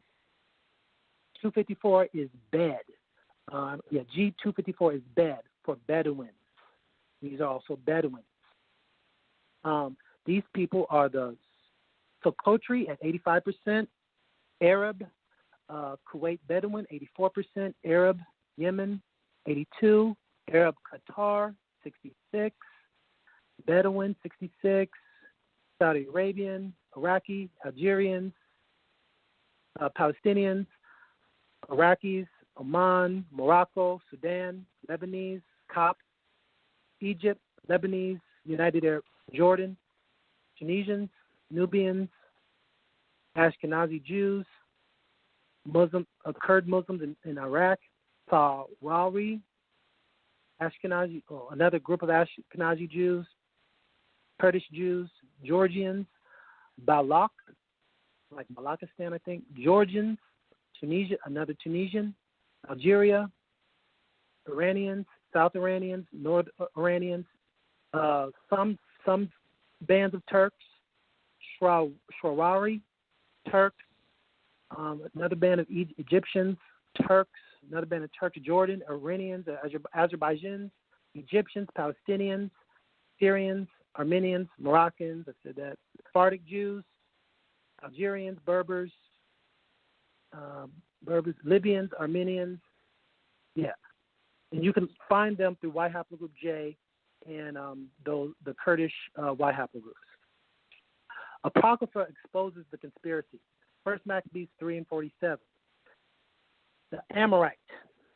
254 is bed. G254 is bed for Bedouins. These are also Bedouins. These people are the Socotri at 85%, Arab, Kuwait Bedouin 84%, Arab Yemen 82%, Arab Qatar 66%, Bedouin 66%, Saudi Arabian, Iraqi, Algerians, Palestinians, Iraqis, Oman, Morocco, Sudan, Lebanese, Copts, Egypt, Lebanese, United Arab, Jordan, Tunisians, Nubians, Ashkenazi Jews, Kurd Muslims in Iraq, Sahrawi, Ashkenazi, another group of Ashkenazi Jews, Kurdish Jews, Georgians, Balak, like Balakistan, I think, Georgians, Tunisia, another Tunisian, Algeria, Iranians, South Iranians, North Iranians, some bands of Turks, Shrawari, Turks, another band of Egyptians, Turks, another band of Turks, Jordan, Iranians, Azerbaijan, Egyptians, Palestinians, Syrians, Armenians, Moroccans, I said that, Sephardic Jews, Algerians, Berbers, Libyans, Armenians, yeah. And you can find them through Y haplogroup J and the Kurdish Y haplogroups. Apocrypha exposes the conspiracy. First Maccabees 3 and 47. The Amorite,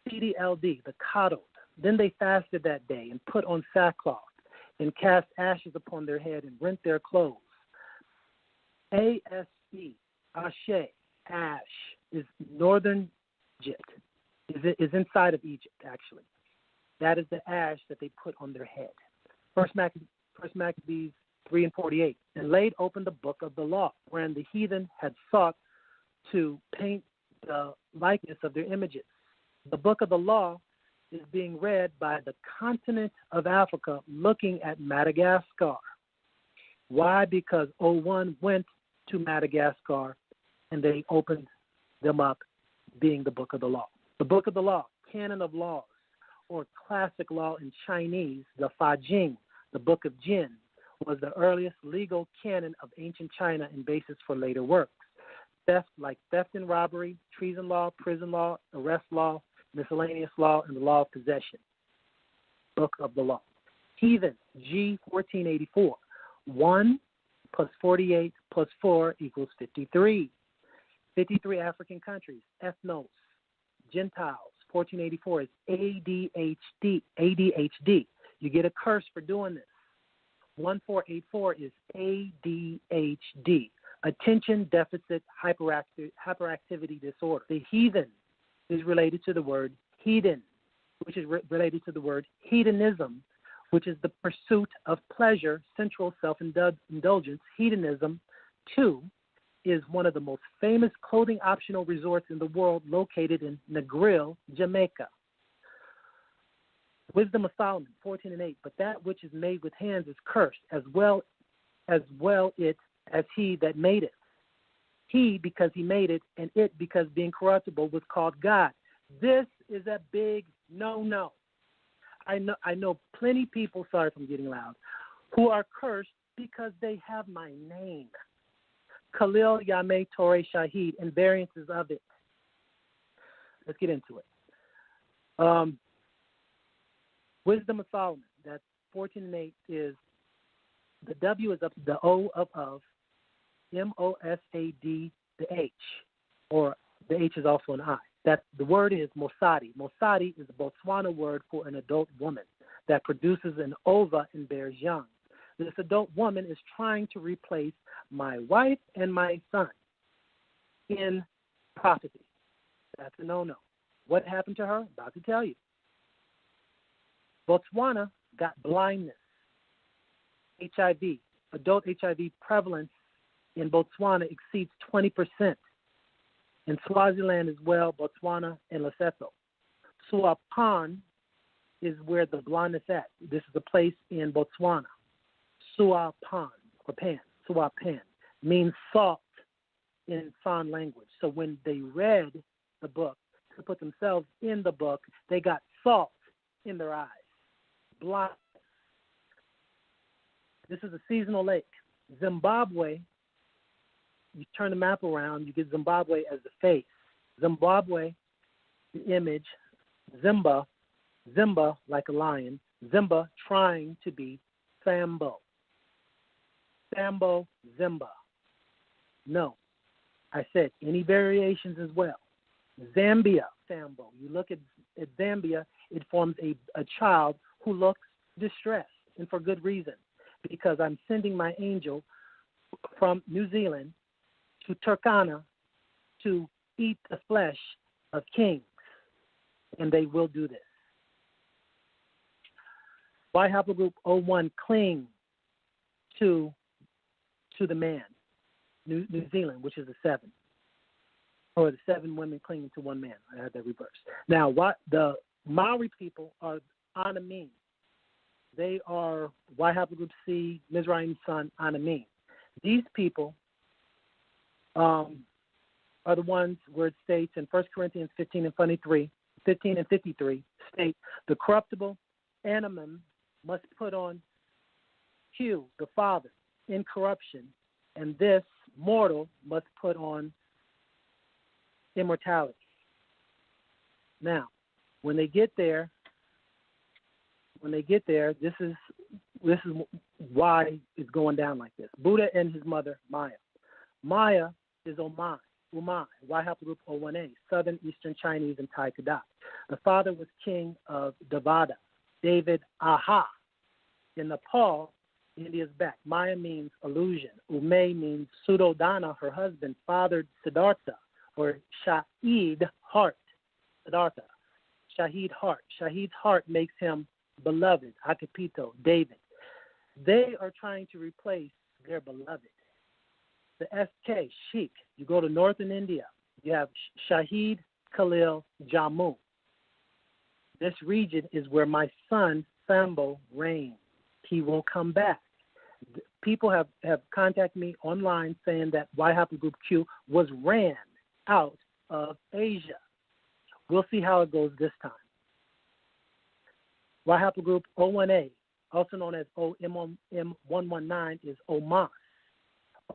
CDLD, the coddled. Then they fasted that day and put on sackcloth and cast ashes upon their head and rent their clothes. ASE, Ashe, ash, is northern Egypt. Is inside of Egypt, actually. That is the ash that they put on their head. First Maccabees 3 and 48. And laid open the book of the law, wherein the heathen had sought to paint the likeness of their images. The book of the law is being read by the continent of Africa looking at Madagascar. Why? Because O1 went to Madagascar and they opened them up, being the book of the law. The book of the law, canon of laws, or classic law in Chinese, the Fa Jing, the book of Jin, was the earliest legal canon of ancient China and basis for later works. Theft, like theft and robbery, treason law, prison law, arrest law, miscellaneous law, and the law of possession. Book of the law. Heathen, G 1484. 1 plus 48 plus 4 equals 53. 53 African countries. Ethnos, Gentiles. 1484 is ADHD. ADHD. You get a curse for doing this. 1484 is ADHD. Attention Deficit Hyperactivity Disorder. The heathen is related to the word hedon, which is related to the word hedonism, which is the pursuit of pleasure, sensual self-indulgence. Hedonism, too, is one of the most famous clothing optional resorts in the world, located in Negril, Jamaica. Wisdom of Solomon, 14 and 8. But that which is made with hands is cursed, as well it as he that made it. He, because he made it, and it, because being corruptible, was called God. This is a big no-no. I know plenty people, sorry if I'm getting loud, who are cursed because they have my name. Khalil Shaheed, and variances of it. Let's get into it. Wisdom of Solomon, that's 14:8, is the W is up to the O of, Mosad, the H, or the H is also an I. That the word is Mosadi. Mosadi is a Botswana word for an adult woman that produces an ova and bears young. This adult woman is trying to replace my wife and my son in prophecy. That's a no-no. What happened to her? About to tell you. Botswana got blindness, HIV. Adult HIV prevalence in Botswana exceeds 20%. In Swaziland as well, Botswana and Lesotho. Suapan is where the blindness at. This is a place in Botswana. Suapan, or Pan, Suapan, means salt in San language. So when they read the book to put themselves in the book, they got salt in their eyes. Blind. This is a seasonal lake. Zimbabwe, you turn the map around, you get Zimbabwe as the face. Zimbabwe, the image. Zimba like a lion. Zimba trying to be Sambo. Sambo, Zimba. No. I said any variations as well. Zambia, Sambo. You look at Zambia, it forms a child who looks distressed, and for good reason, because I'm sending my angel from New Zealand to Turkana to eat the flesh of kings, and they will do this. Why Haplogroup 01 cling to the man, New Zealand, which is the 7, or the 7 women clinging to one man. I had that reversed. Now, what the Maori people are Anamim. They are Y Haplogroup C, Mizraim Son, Anamim. These people are the ones where it states in 1 Corinthians 15 and 53 state, the corruptible Anamim must put on Q, the Father, incorruption, and this mortal must put on immortality. Now, when they get there, this is why it's going down like this. Buddha and his mother, Maya. Maya is Umai, Y Haplogroup 01A, Southern Eastern Chinese and Thai Kadak. The father was king of Devada, David Aha. In Nepal, India's back. Maya means illusion. Ume means Suddhodana, her husband, fathered Siddhartha, or Shaheed, heart. Siddhartha, Shaheed, heart. Shaheed's heart makes him beloved, Akapito, David. They are trying to replace their beloved. The SK, Sheikh. You go to northern India, you have Shaheed, Khalil, Jammu. This region is where my son, Sambo, reigns. He will come back. People have contacted me online saying that Y Haplogroup Q was ran out of Asia. We'll see how it goes this time. Y Haplogroup 01A, also known as OM119, is OMAS.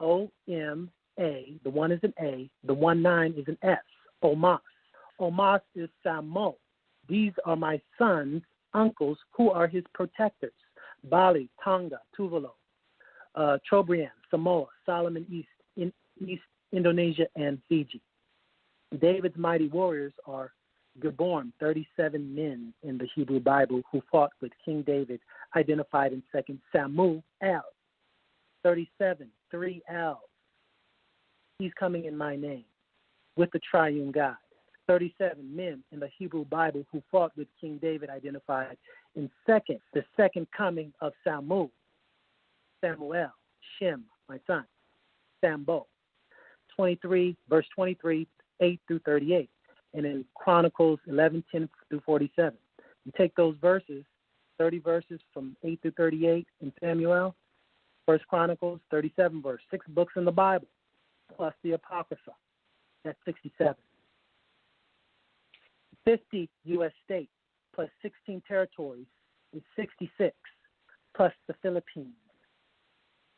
O-M-A, the 1 is an A, the 19 is an S, OMAS. OMAS is Samo. These are my son's uncles who are his protectors. Bali, Tonga, Tuvalu, Trobriand, Samoa, Solomon East Indonesia, and Fiji. David's mighty warriors are Geborn, 37 men in the Hebrew Bible who fought with King David, identified in 2 Samuel, 37, 3 L's. He's coming in my name with the triune God. 37 men in the Hebrew Bible who fought with King David, identified in the second coming of Samuel, Shem, my son, Sambo. 23, verse 23, 8 through 38. And in Chronicles 11, 10 through 47. You take those verses, 30 verses from 8 through 38 in Samuel, 1 Chronicles, 37 verse, 6 books in the Bible, plus the Apocrypha. That's 67. 50 U.S. states plus 16 territories is 66, plus the Philippines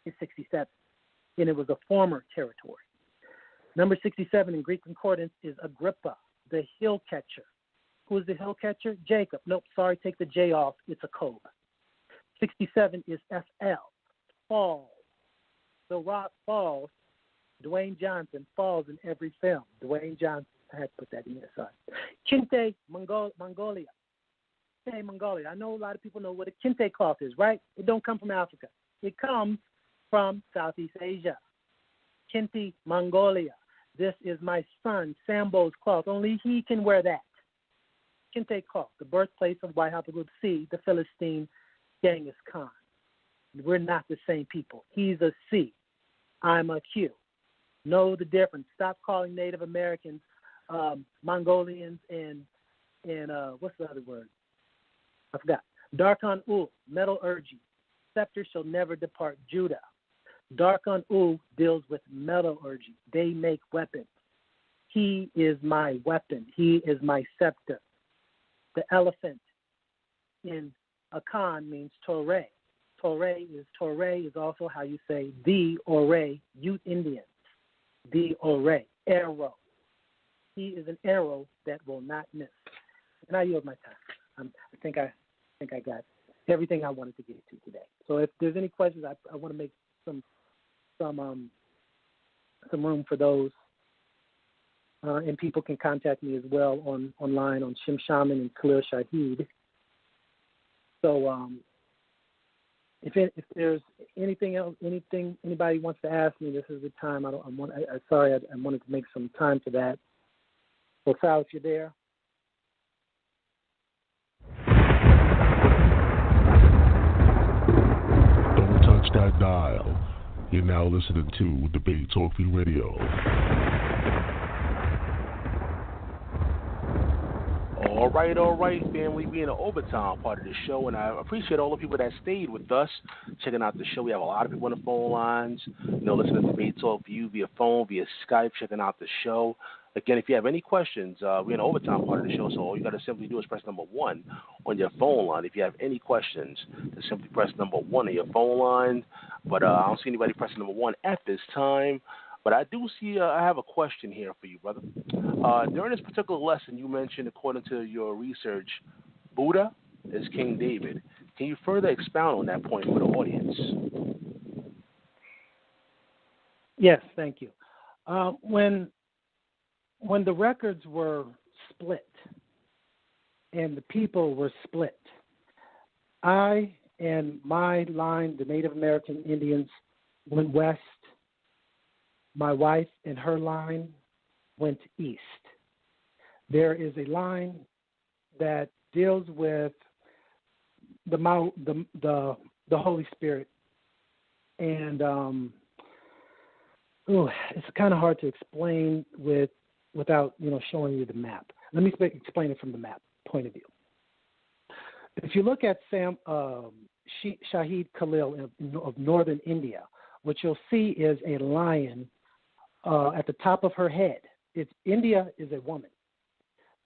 is 67. and it was a former territory. Number 67 in Greek concordance is Agrippa, the hill catcher. Who is the hill catcher? Jacob. Nope, sorry, take the J off. It's a Kob. 67 is FL, Falls. The Rock falls. Dwayne Johnson falls in every film. Dwayne Johnson. I had to put that in there, sorry. Kente, Mongolia. Kente, Mongolia. I know a lot of people know what a kente cloth is, right? It don't come from Africa. It comes from Southeast Asia. Kente, Mongolia. This is my son, Sambo's cloth. Only he can wear that. Kente cloth, the birthplace of White Haplogroup C, the Philistine Genghis Khan. We're not the same people. He's a C. I'm a Q. Know the difference. Stop calling Native Americans Mongolians and what's the other word? I forgot. Darkon U, metallurgy. Scepter shall never depart Judah. Darkon U deals with metallurgy. They make weapons. He is my weapon. He is my scepter. The elephant in Akan means Torah. Torah is also how you say the Ore, Ute Indians. The Ore, arrow. He is an arrow that will not miss. And I yield my time. I think I got everything I wanted to get to today. So if there's any questions, I want to make some room for those. And people can contact me as well online on Shim Shaman and Khalil Shaheed. So if there's anything else, anybody wants to ask me, this is the time. I wanted to make some time for that. So Sal, if you're there. Don't touch that dial. You're now listening to Debate Talk Free Radio. All right, family. We're in the overtime part of the show, and I appreciate all the people that stayed with us, checking out the show. We have a lot of people on the phone lines, listening to Debate Talk View via phone, via Skype, checking out the show. Again, if you have any questions, we're in the overtime part of the show, so all you got to simply do is press number 1 on your phone line. If you have any questions, just simply press number 1 on your phone line. But I don't see anybody pressing number 1 at this time. But I do see, I have a question here for you, brother. During this particular lesson, you mentioned, according to your research, Buddha is King David. Can you further expound on that point for the audience? Yes, thank you. When the records were split and the people were split, I and my line, the Native American Indians, went west. My wife and her line went east. There is a line that deals with the Holy Spirit, and it's kind of hard to explain without showing you the map. Let me explain it from the map point of view. If you look at Shaheed Khalil of northern India, what you'll see is a lion at the top of her head. India is a woman.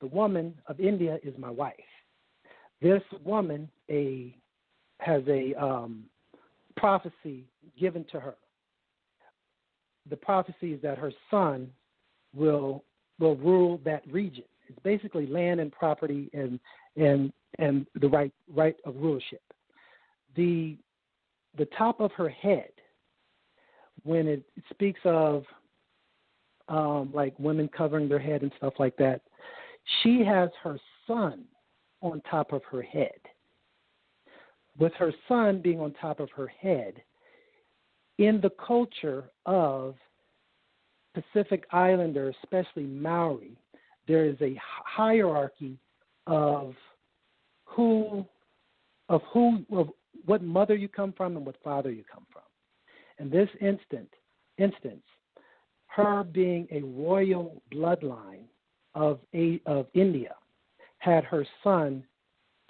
The woman of India is my wife. This woman has a prophecy given to her. The prophecy is that her son will rule that region. It's basically land and property and the right of rulership. The top of her head, when it speaks of like women covering their head and stuff like that, she has her son on top of her head. With her son being on top of her head, in the culture of Pacific Islander, especially Maori, there is a hierarchy of what mother you come from and what father you come from. In this instance, her being a royal bloodline of India, had her son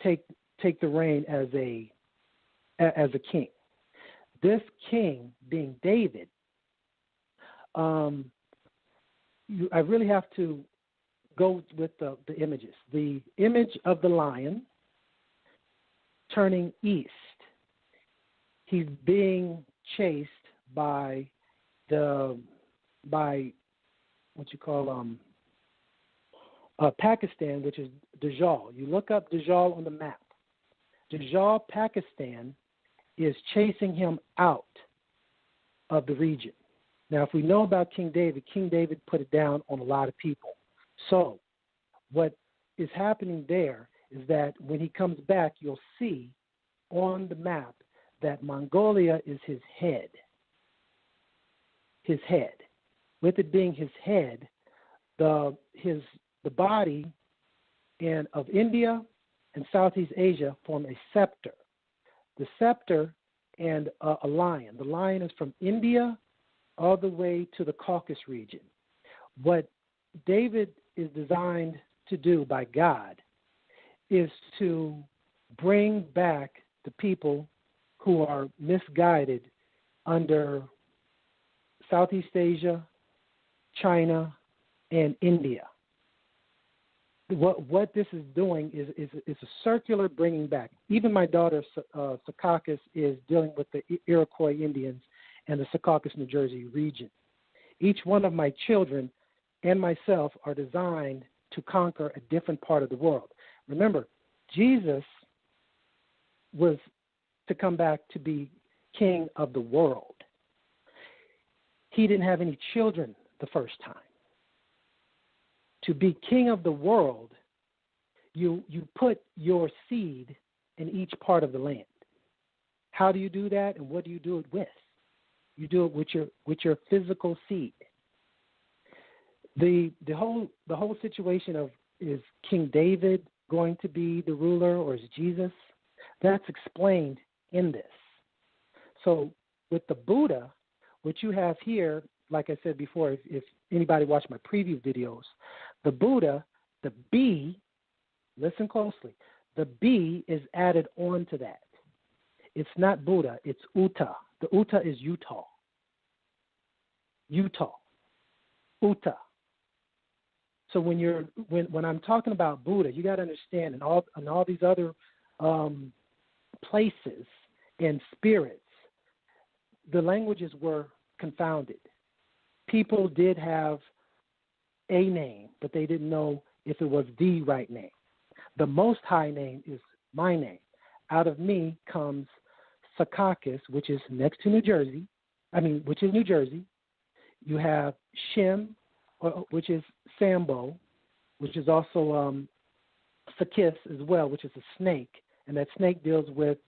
take the reign as a king. This king being David, I really have to go with the images. The image of the lion turning east. He's being chased by by what you call Pakistan, which is Dajjal. You look up Dajjal on the map. Dajjal, Pakistan, is chasing him out of the region. Now, if we know about King David put it down on a lot of people. So what is happening there is that when he comes back, you'll see on the map that Mongolia is his head. His head. With it being his head, the body of India and Southeast Asia form a scepter. The scepter and a lion. The lion is from India all the way to the Caucasus region. What David is designed to do by God is to bring back the people who are misguided under Southeast Asia, China, and India. What this is doing is a circular bringing back. Even my daughter, Secaucus, is dealing with the Iroquois Indians and the Secaucus, New Jersey region. Each one of my children and myself are designed to conquer a different part of the world. Remember, Jesus was to come back to be king of the world. He didn't have any children the first time. To be king of the world, you put your seed in each part of the land. How do you do that, and what do you do it with? You do it with your physical seed. The whole situation of, is King David going to be the ruler, or is Jesus? That's explained in this. So with the Buddha, what you have here, like I said before, if anybody watched my preview videos, the Buddha, the B, listen closely, the B is added on to that. It's not Buddha, it's Uta. The Uta is Utah. Utah. Uta. So when I'm talking about Buddha, you got to understand, in all these other places and spirits, the languages were confounded. People did have a name, but they didn't know if it was the right name. The Most High name is my name. Out of me comes Secaucus, which is next to New Jersey. Which is New Jersey. You have Shem, which is Sambo, which is also Sakis as well, which is a snake, and that snake deals with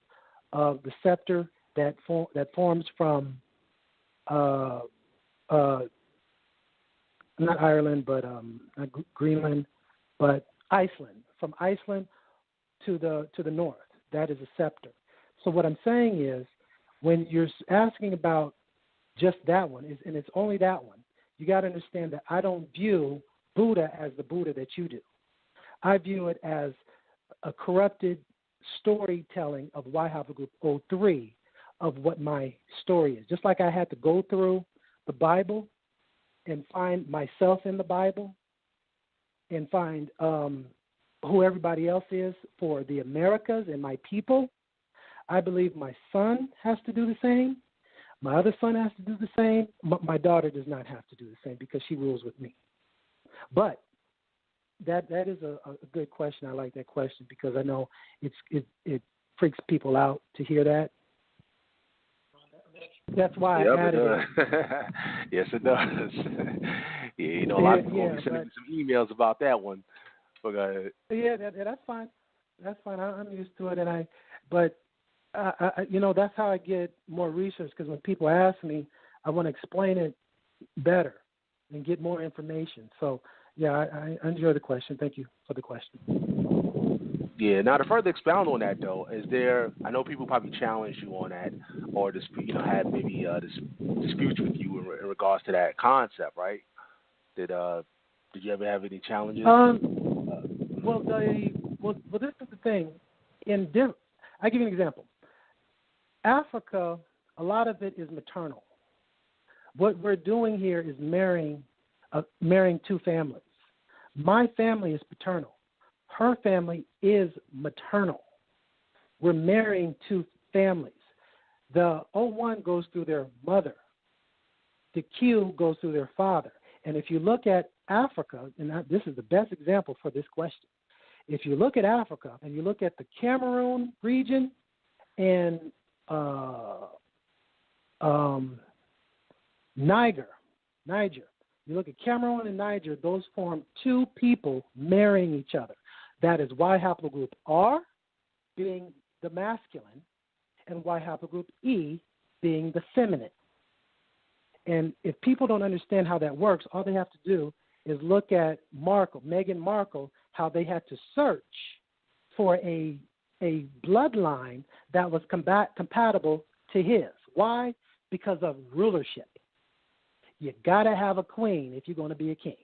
the scepter that forms from not Ireland, but not Greenland, but Iceland. From Iceland to the north, that is a scepter. So what I'm saying is, when you're asking about just that one, and it's only that one, you got to understand that I don't view Buddha as the Buddha that you do. I view it as a corrupted storytelling of Haplogroup 03 of what my story is. Just like I had to go through the Bible and find myself in the Bible and find who everybody else is for the Americas and my people, I believe my son has to do the same. My other son has to do the same. My daughter does not have to do the same because she rules with me. But that is a good question. I like that question because I know it freaks people out to hear that. That's why I added it. Yes, it does. Yeah, a lot of people will be sending me some emails about that one. But go ahead. Yeah, that's fine. That's fine. I'm used to it, but that's how I get more research, because when people ask me, I want to explain it better and get more information. So, yeah, I enjoy the question. Thank you for the question. Yeah. Now, to further expound on that, though, I know people probably challenge you on that, or had maybe disputes with you in regards to that concept, right? Did you ever have any challenges? Well, this is the thing. I give you an example. Africa, a lot of it is maternal. What we're doing here is marrying two families. My family is paternal. Her family is maternal. We're marrying two families. The 01 goes through their mother. the Q goes through their father. And if you look at Africa, and this is the best example for this question, if you look at Africa and you look at the Cameroon region and Niger, you look at Cameroon and Niger, those form two people marrying each other. That is Y haplogroup R being the masculine and Y haplogroup E being the feminine. And if people don't understand how that works, all they have to do is look at Meghan Markle, how they had to search for a bloodline that was compatible to his. Why? Because of rulership. You got to have a queen if you're going to be a king.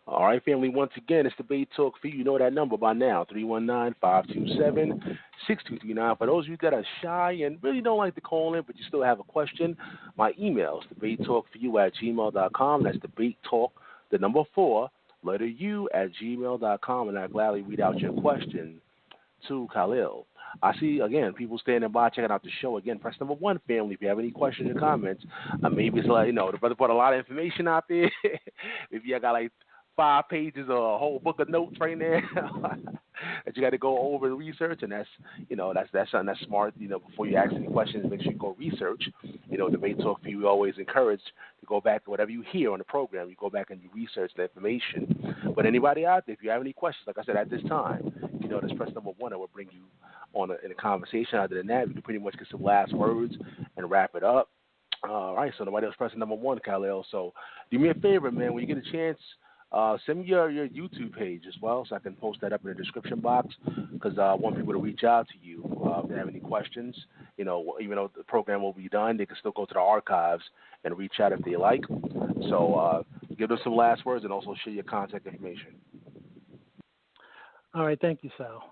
All right, family, once again, it's Debate Talk for you. You know that number by now, 319-527-6239. For those of you that are shy and really don't like to call in, but you still have a question, my email is debatetalkforyou@gmail.com. That's debatetalk, the number 4, letter U @gmail.com, and I'll gladly read out your question to Khalil. I see, again, people standing by, checking out the show. Again, press number 1, family, if you have any questions or comments. Maybe it's like, the brother put a lot of information out there. If you got like 5 pages or a whole book of notes right there that you got to go over and research, and that's something that's smart. Before you ask any questions, make sure you go research. Debate Talk for you, we always encourage to go back to whatever you hear on the program. You go back and you research the information. But anybody out there, if you have any questions, like I said, at this time, just press number 1, and we'll bring you on in a conversation. Other than that, we can pretty much get some last words and wrap it up. All right, so nobody else pressing number 1, Khalil. So do me a favor, man, when you get a chance, send me your YouTube page as well, so I can post that up in the description box, because I want people to reach out to you if they have any questions. Even though the program will be done, they can still go to the archives and reach out if they like. So give us some last words and also share your contact information. All right, thank you, Sal.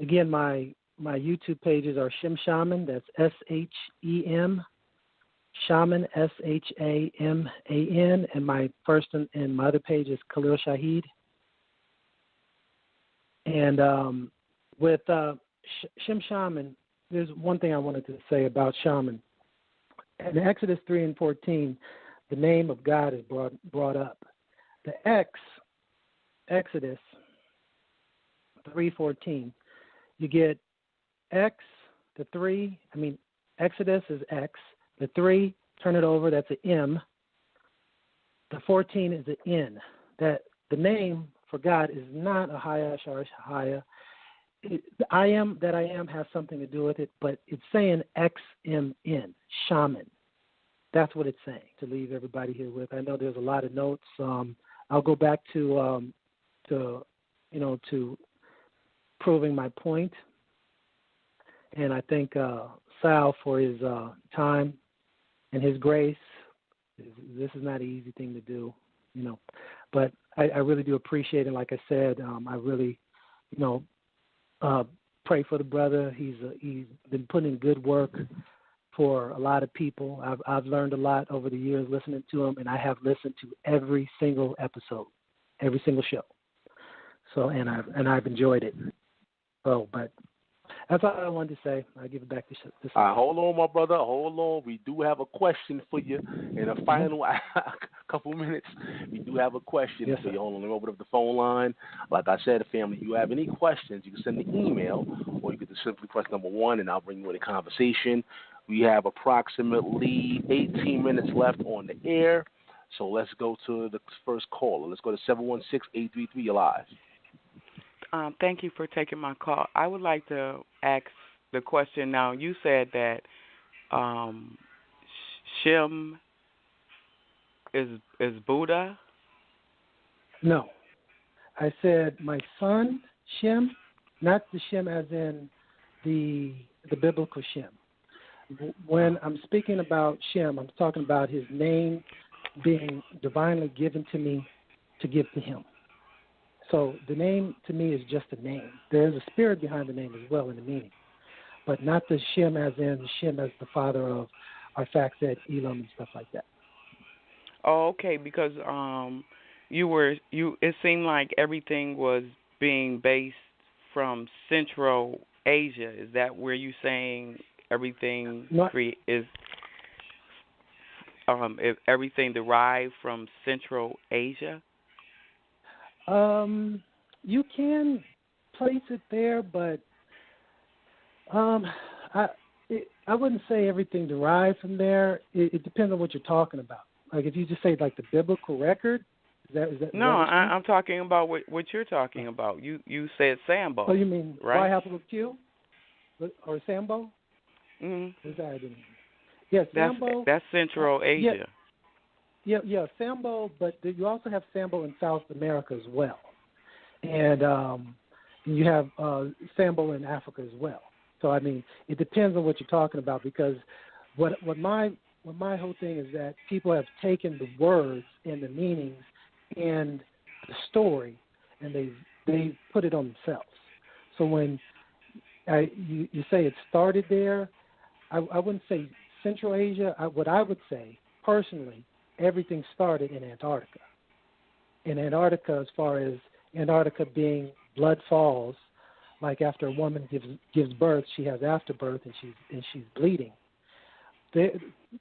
Again, my YouTube pages are Shem Shaman, that's SHEM, Shaman, SHAMAN, and my first and my other page is Khalil Shaheed. And with Shem Shaman, there's one thing I wanted to say about Shaman. In Exodus 3 and 14, the name of God is brought up. The Exodus 3:14, you get X, the 3, Exodus is X. The 3, turn it over, that's an M. The 14 is an N. That the name for God is not a Haya Sharish. The I am that I am has something to do with it, but it's saying XMN, shaman. That's what it's saying, to leave everybody here with. I know there's a lot of notes. I'll go back to proving my point. And I thank Sal for his time and his grace. This is not an easy thing to do, but I really do appreciate it. Like I said, I really, pray for the brother. He's been putting in good work for a lot of people. I've learned a lot over the years listening to him, and I have listened to every single episode, every single show. So, and I've enjoyed it. So, but that's all I wanted to say. I'll give it back to hold on, my brother. Hold on. We do have a question for you in a final couple minutes. We do have a question for you. Hold on. Let me open up the phone line. Like I said, family, if you have any questions, you can send an email, or you can just simply press number 1, and I'll bring you in a conversation. We have approximately 18 minutes left on the air, so let's go to the first caller. Let's go to 716-833. You're live. Thank you for taking my call. I would like to ask the question now. You said that Shem is Buddha? No. I said my son, Shem, not the Shem as in the biblical Shem. When I'm speaking about Shem, I'm talking about his name being divinely given to me to give to him. So the name to me is just a name. There is a spirit behind the name as well in the meaning, but not the Shem as in the Shem as the father of Arphaxad, Elam, and stuff like that. Oh, okay. Because it seemed like everything was being based from Central Asia. Is that where you're saying everything No. is if everything derived from Central Asia? You can place it there, but I wouldn't say everything derived from there. It depends on what you're talking about. Like if you just say like the biblical record, is that No, what you mean? I'm talking about what you're talking about. You said Sambo. Oh, you mean right? Q or Sambo? Mm-hmm. Is that I didn't. Yeah, Sambo. That's Central Asia. Yeah, Sambo, but you also have Sambo in South America as well, and you have Sambo in Africa as well. So I mean, it depends on what you're talking about because what my whole thing is that people have taken the words and the meanings and the story and they put it on themselves. So when you say it started there, I wouldn't say Central Asia. What I would say personally, everything started in Antarctica. In Antarctica, as far as Antarctica being blood falls, like after a woman gives birth, she has afterbirth and she's bleeding.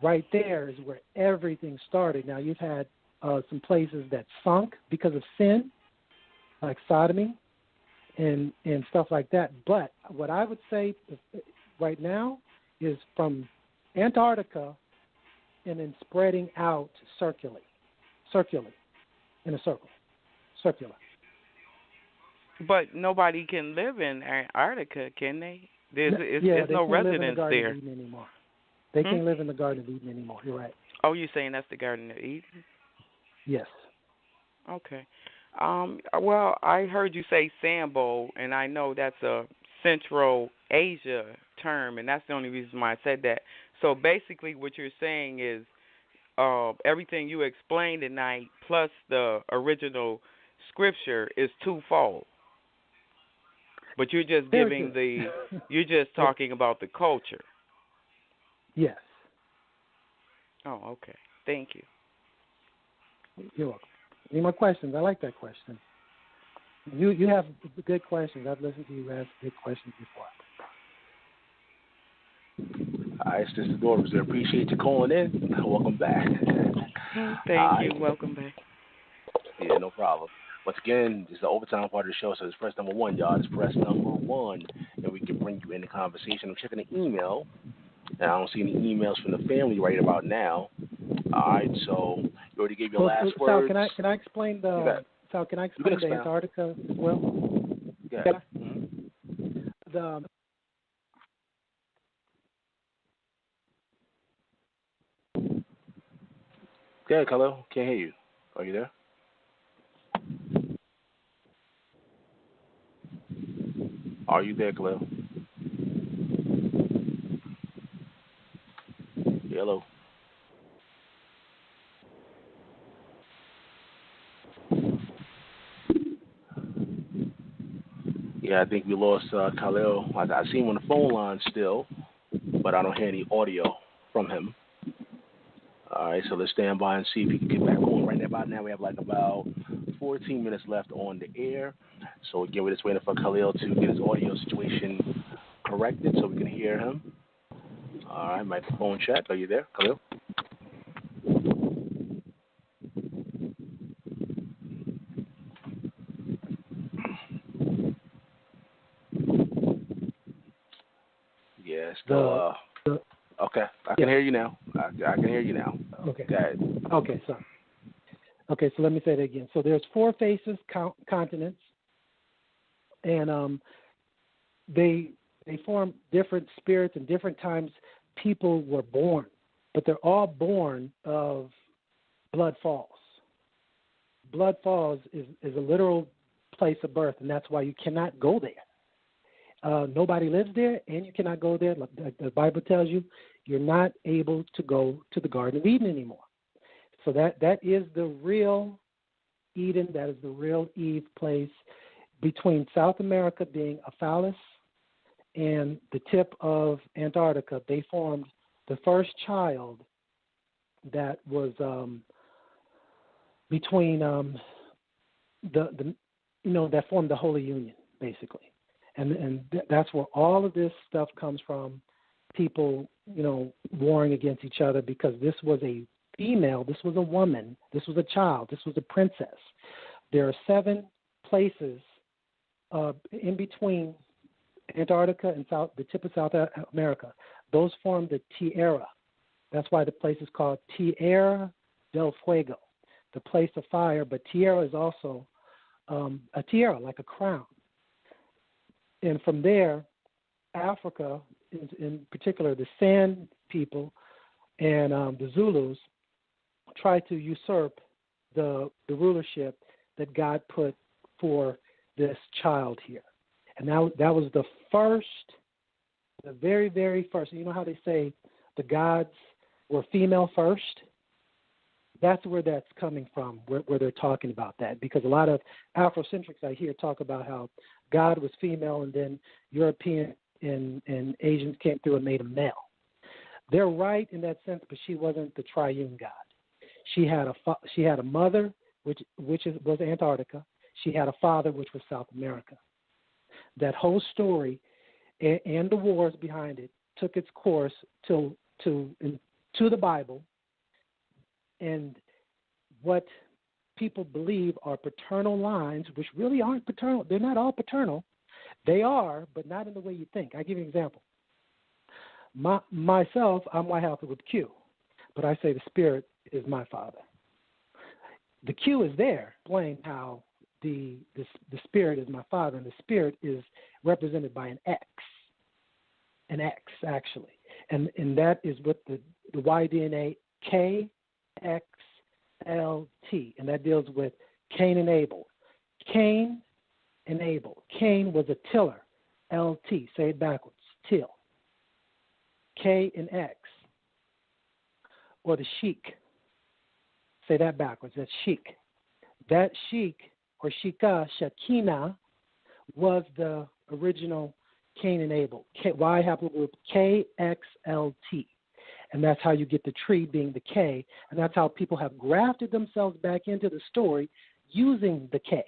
Right there is where everything started. Now you've had some places that sunk because of sin, like sodomy and stuff like that. But what I would say right now is from Antarctica and then spreading out circularly in a circle, circular. But nobody can live in Antarctica, can they? There's no residents there. Anymore. They can't live in the Garden of Eden anymore. You're right. Oh, you're saying that's the Garden of Eden? Yes. Okay. Well, I heard you say Sambo, and I know that's a Central Asia term, and that's the only reason why I said that. So basically what you're saying is everything you explained tonight plus the original scripture is twofold. But you're just you're just talking about the culture. Yes. Oh, okay. Thank you. You're welcome. Any more questions? I like that question. You have good questions. I've listened to you ask good questions before. All right, Sister Doris, I appreciate you calling in. Welcome back. Thank you. Welcome back. Yeah, no problem. Once again, this is the overtime part of the show, so it's press number 1, y'all. Just press number 1, and we can bring you in the conversation. I'm checking the email, and I don't see any emails from the family right about now. All right, so you already gave your last words. Sal, can I explain the Antarctica as well? Yeah. The Go ahead, Khalil. Can't hear you. Are you there? Are you there, Khalil? Hello. Yeah, I think we lost Khalil. I see him on the phone line still, but I don't hear any audio from him. All right, so let's stand by and see if he can get back on. Right about now, we have like about 14 minutes left on the air. So again, we're just waiting for Khalil to get his audio situation corrected so we can hear him. All right, microphone check. Are you there, Khalil? Yeah, still. Okay, I can hear you now. I can hear you now. Okay. Go ahead. Okay, so let me say that again. So there's 4 faces, continents, and they form different spirits and different times people were born, but they're all born of blood falls. Blood falls is a literal place of birth, and that's why you cannot go there. Nobody lives there, and you cannot go there. Like the Bible tells you, you're not able to go to the Garden of Eden anymore. So that is the real Eden. That is the real Eve place between South America being a phallus and the tip of Antarctica. They formed the first child that was between that formed the Holy Union, basically. And that's where all of this stuff comes from. people, warring against each other because this was a female, this was a woman, this was a child, this was a princess. There are 7 places in between Antarctica and the tip of South America. Those form the Tierra. That's why the place is called Tierra del Fuego, the place of fire. But Tierra is also a tiara, like a crown. And from there, Africa, in particular, the San people and the Zulus, try to usurp the rulership that God put for this child here. And that was the very, very first. You know how they say the gods were female first? That's where that's coming from, where they're talking about that. Because a lot of Afrocentrics I hear talk about how God was female and then European and Asians came through and made him male. They're right in that sense, but she wasn't the triune God. She had a mother, which was Antarctica. She had a father, which was South America. That whole story and the wars behind it took its course to the Bible, and what people believe are paternal lines, which really aren't paternal. They're not all paternal. They are, but not in the way you think. I give you an example. Myself, I'm White House with Q, but I say the Spirit is my father. The Q is there, playing how the Spirit is my father, and the Spirit is represented by an X actually, and that is what the Y-DNA KXLT, and that deals with Cain and Abel. Cain and Abel. Cain was a tiller, LT, say it backwards, till. K and X, or the sheik. Say that backwards, that's sheik. That sheik, or Shika, Shekinah, was the original Cain and Abel. Y haplogroup KXLT. And that's how you get the tree being the K. And that's how people have grafted themselves back into the story using the K.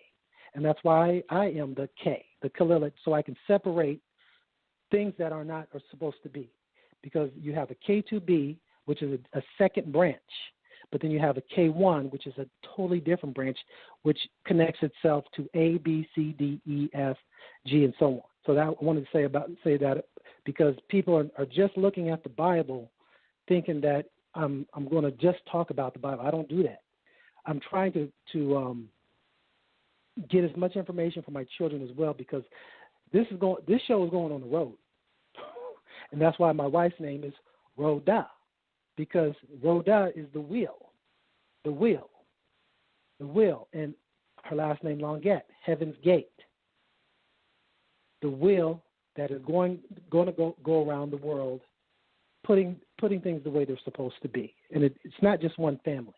And that's why I am the K, the Khalil, so I can separate things that are not or supposed to be. Because you have a K2B, which is a second branch. But then you have a K1, which is a totally different branch, which connects itself to A, B, C, D, E, F, G, and so on. So that I wanted to say that because people are just looking at the Bible, thinking that I'm going to just talk about the Bible. I don't do that. I'm trying to get as much information for my children as well, because this show is going on the road, and that's why my wife's name is Rhoda. Because Rhoda is the wheel, and her last name Longuette, Heaven's Gate, the wheel that is going to go around the world, putting things the way they're supposed to be, and it's not just one family,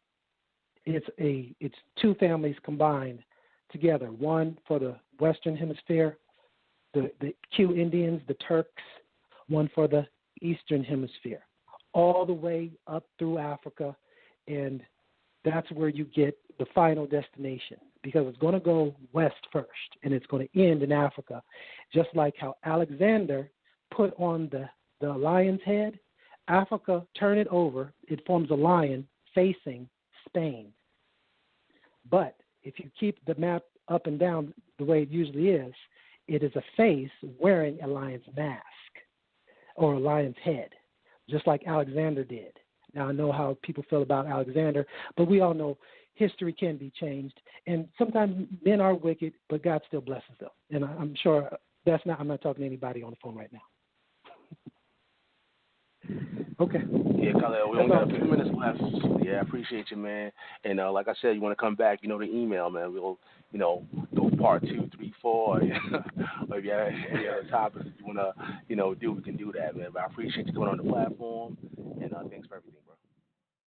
it's 2 families combined together, one for the Western Hemisphere, the Q Indians, the Turks, one for the Eastern Hemisphere, all the way up through Africa, and that's where you get the final destination, because it's going to go west first, and it's going to end in Africa, just like how Alexander put on the lion's head. Africa, turn it over, it forms a lion facing Spain. But if you keep the map up and down the way it usually is, it is a face wearing a lion's mask or a lion's head, just like Alexander did. Now, I know how people feel about Alexander, but we all know history can be changed. And sometimes men are wicked, but God still blesses them. And I'm sure I'm not talking to anybody on the phone right now. Okay. Yeah, Khalil, we only got a few minutes left. Yeah, I appreciate you, man. And like I said, you want to come back, the email, man. We'll, do part 2, 3, 4. Or if you have any other topics that you want to, do, we can do that, man. But I appreciate you coming on the platform.